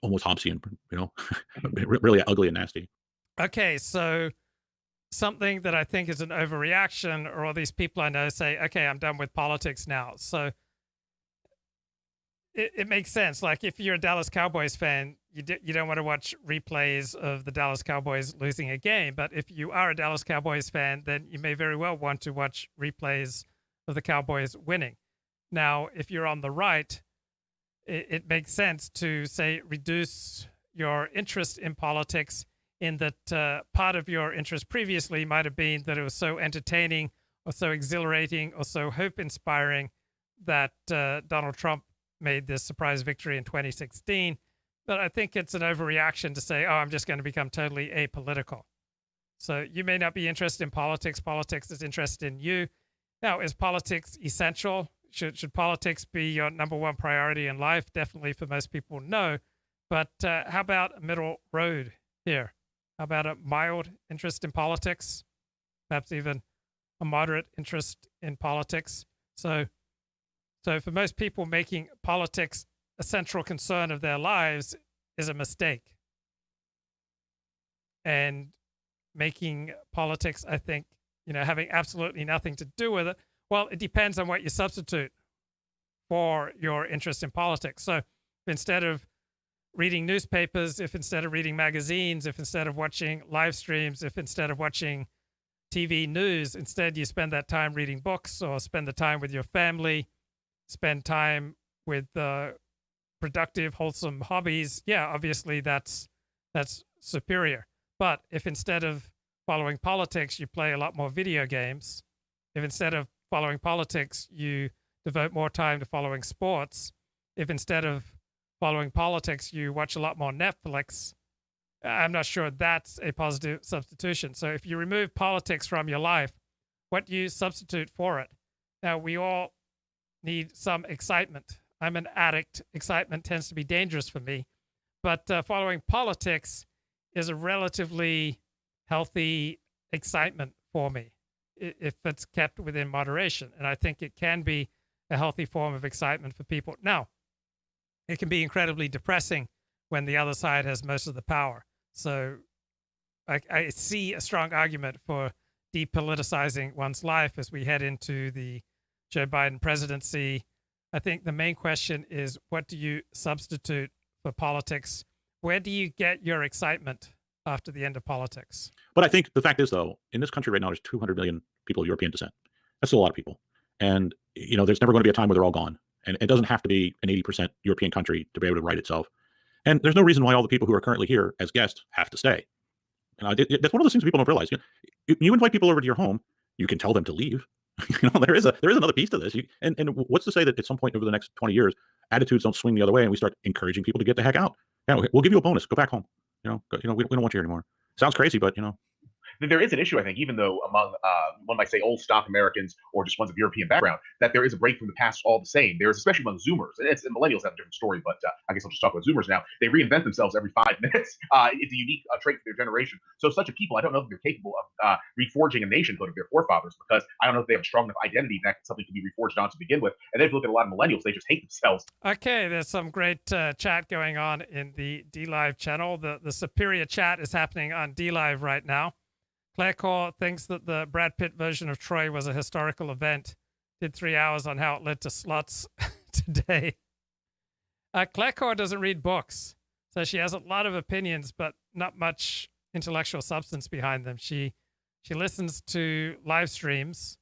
almost Hobbesian, really ugly and nasty. Okay, so something that I think is an overreaction, or all these people I know say, okay, I'm done with politics now. So it makes sense. Like, if you're a Dallas Cowboys fan, you don't want to watch replays of the Dallas Cowboys losing a game. But if you are a Dallas Cowboys fan, then you may very well want to watch replays of the Cowboys winning. Now, if you're on the right, it makes sense to say reduce your interest in politics, in that part of your interest previously might have been that it was so entertaining or so exhilarating or so hope-inspiring that Donald Trump made this surprise victory in 2016. But I think it's an overreaction to say, oh, I'm just going to become totally apolitical. So you may not be interested in politics. Politics is interested in you. Now, is politics essential? Should politics be your number one priority in life? Definitely for most people, no. But how about a middle road here? How about a mild interest in politics? Perhaps even a moderate interest in politics. So for most people, making politics a central concern of their lives is a mistake. And making politics, I think, having absolutely nothing to do with it, well, it depends on what you substitute for your interest in politics. So instead of reading newspapers, if instead of reading magazines, if instead of watching live streams, if instead of watching TV news, instead you spend that time reading books, or spend the time with your family, spend time with productive, wholesome hobbies, yeah, obviously that's superior. But if instead of following politics, you play a lot more video games, if instead of following politics, you devote more time to following sports, if instead of following politics, you watch a lot more Netflix, I'm not sure that's a positive substitution. So if you remove politics from your life, what do you substitute for it? Now, we all need some excitement. I'm an addict. Excitement tends to be dangerous for me. But following politics is a relatively healthy excitement for me, if it's kept within moderation. And I think it can be a healthy form of excitement for people. Now, it can be incredibly depressing when the other side has most of the power. So I see a strong argument for depoliticizing one's life as we head into the Joe Biden presidency. I think the main question is, what do you substitute for politics? Where do you get your excitement after the end of politics? But I think the fact is, though, in this country right now, there's 200 million people of European descent. That's still a lot of people. And, there's never going to be a time where they're all gone. And it doesn't have to be an 80% European country to be able to right itself. And there's no reason why all the people who are currently here as guests have to stay. That's one of those things people don't realize. You invite people over to your home, you can tell them to leave. There is another piece to this. And what's to say that at some point over the next 20 years, attitudes don't swing the other way and we start encouraging people to get the heck out? We'll give you a bonus. Go back home. We don't want you here anymore. Sounds crazy, but there is an issue, I think, even though among one might say old stock Americans or just ones of European background, that there is a break from the past all the same. There's especially among Zoomers, and millennials have a different story, but I guess I'll just talk about Zoomers now. They reinvent themselves every 5 minutes. It's a unique trait of their generation. So such a people, I don't know if they're capable of reforging a nationhood of their forefathers, because I don't know if they have a strong enough identity that something can be reforged on to begin with. And then if you look at a lot of millennials, they just hate themselves. Okay, there's some great chat going on in the DLive channel. The superior chat is happening on DLive right now. Claire Core thinks that the Brad Pitt version of Troy was a historical event. Did 3 hours on how it led to slots today. Claire Core doesn't read books, so she has a lot of opinions, but not much intellectual substance behind them. She listens to live streams,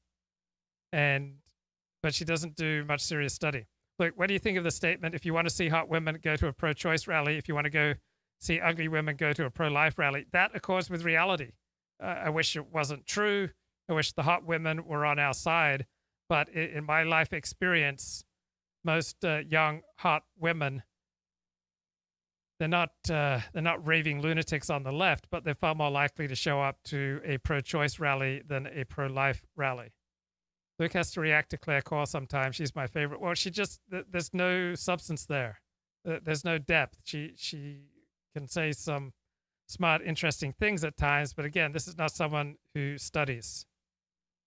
but she doesn't do much serious study. Look, what do you think of the statement? If you want to see hot women, go to a pro-choice rally. If you want to go see ugly women, go to a pro-life rally. That accords with reality. I wish it wasn't true. I wish the hot women were on our side. But in my life experience, most young hot women, they're not raving lunatics on the left, but they're far more likely to show up to a pro-choice rally than a pro-life rally. Luke has to react to Claire Core sometimes. She's my favorite. Well, there's no substance there. There's no depth. She can say some smart, interesting things at times, but again, this is not someone who studies.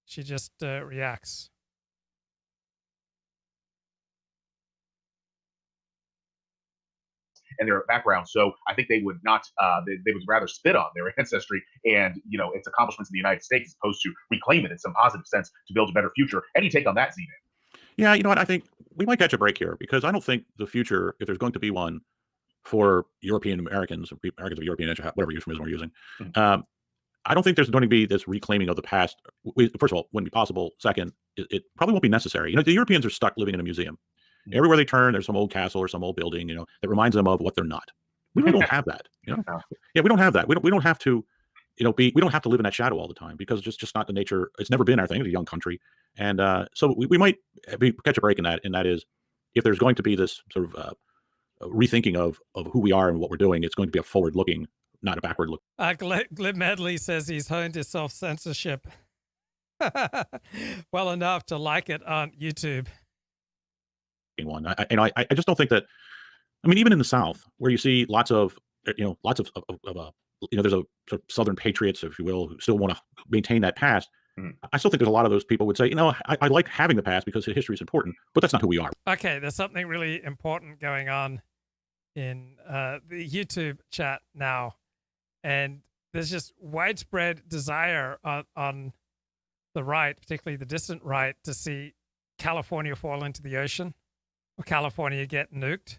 She just reacts. And their background, so I think they would not. They would rather spit on their ancestry and its accomplishments in the United States, as opposed to reclaim it in some positive sense to build a better future. Any take on that, Zeman? Yeah, you know what? I think we might catch a break here, because I don't think the future, if there's going to be one for European Americans, or Americans of European, whatever euphemism we're using, I don't think there's going to be this reclaiming of the past. First of all, wouldn't be possible. Second, it probably won't be necessary. The Europeans are stuck living in a museum. Everywhere they turn, there's some old castle or some old building, that reminds them of what they're not. We really don't have that. Yeah, we don't have that. We don't have to, we don't have to live in that shadow all the time, because it's just not the nature. It's never been our thing. It's a young country, and so we might catch a break in that. And that is, if there's going to be this sort of rethinking of who we are and what we're doing, it's going to be a forward-looking, not a backward-looking. Glib Medley says he's honed his self-censorship well enough to like it on YouTube. One, I just don't think that. I mean, even in the South, where you see lots of there's a sort of Southern patriots, if you will, who still want to maintain that past. I still think there's a lot of those people would say, I like having the past because history is important, but that's not who we are. Okay, there's something really important going on in the YouTube chat now, and there's just widespread desire on the right, particularly the distant right, to see California fall into the ocean or California get nuked.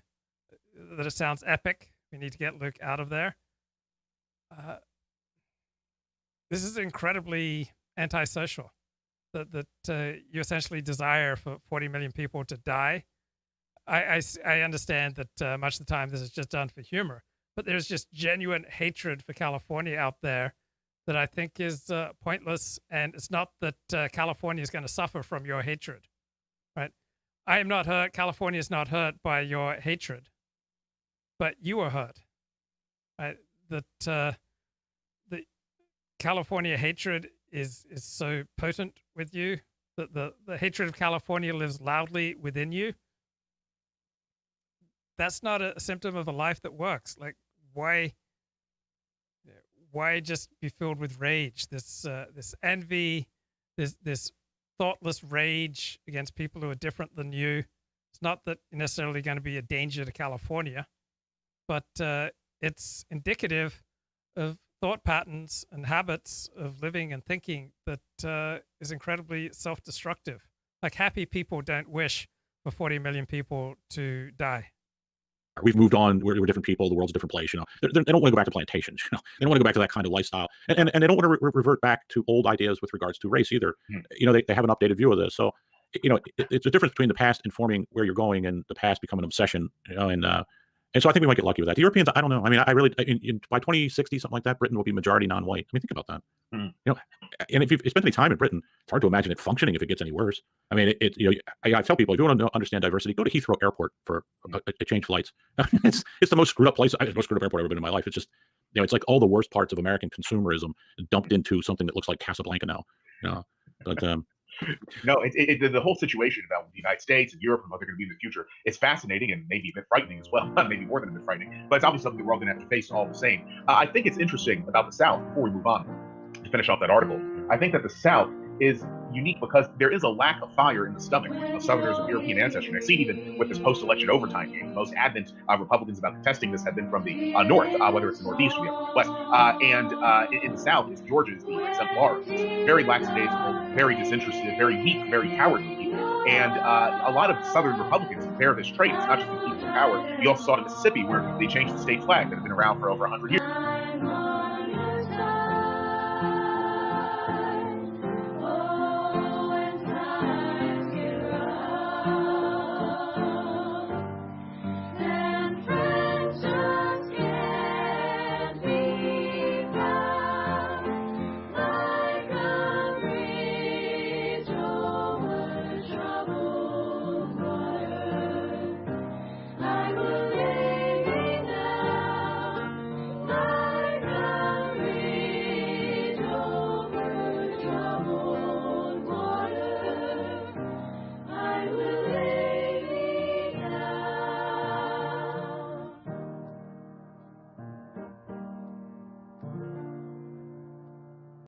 That it sounds epic. We need to get Luke out of there. This is incredibly antisocial. That you essentially desire for 40 million people to die. I understand that much of the time this is just done for humor, but there's just genuine hatred for California out there that I think is pointless, and it's not that California is going to suffer from your hatred, right? I am not hurt. California is not hurt by your hatred, but you are hurt, right? That the California hatred is so potent with you, that the hatred of California lives loudly within you. That's not a symptom of a life that works. Like, why just be filled with rage? This envy, this thoughtless rage against people who are different than you. It's not that you're necessarily going to be a danger to California, but it's indicative of thought patterns and habits of living and thinking that is incredibly self-destructive. Like happy people don't wish for 40 million people to die. We've moved on. We're different people. The world's a different place. They don't want to go back to plantations. They don't want to go back to that kind of lifestyle, and they don't want to revert back to old ideas with regards to race either. They have an updated view of this. So, it's a difference between the past informing where you're going and the past becoming an obsession. And so I think we might get lucky with that. The Europeans, I don't know. I mean, I really, by 2060, something like that, Britain will be majority non-white. I mean, think about that. And if you've spent any time in Britain, it's hard to imagine it functioning if it gets any worse. I mean, I tell people, if you want to understand diversity, go to Heathrow Airport for a change flights. It's the most screwed up place. It's the most screwed up airport I've ever been in my life. It's just, it's like all the worst parts of American consumerism dumped into something that looks like Casablanca now. But no, the whole situation about the United States and Europe and what they're going to be in the future is fascinating and maybe a bit frightening as well. Maybe more than a bit frightening, but it's obviously something that we're all going to have to face all the same. I think it's interesting about the South, before we move on to finish off that article. I think that the South is unique because there is a lack of fire in the stomach of Southerners of European ancestry. And I see it even with this post-election overtime game. Most adamant Republicans about contesting this have been from the North, whether it's the Northeast or the West. And in the South, Georgia is the exemplar. Very lackadaisical, very disinterested, very weak, very cowardly people. And a lot of Southern Republicans bear this trait. It's not just the people in power. You also saw it in Mississippi where they changed the state flag that had been around for over 100 years.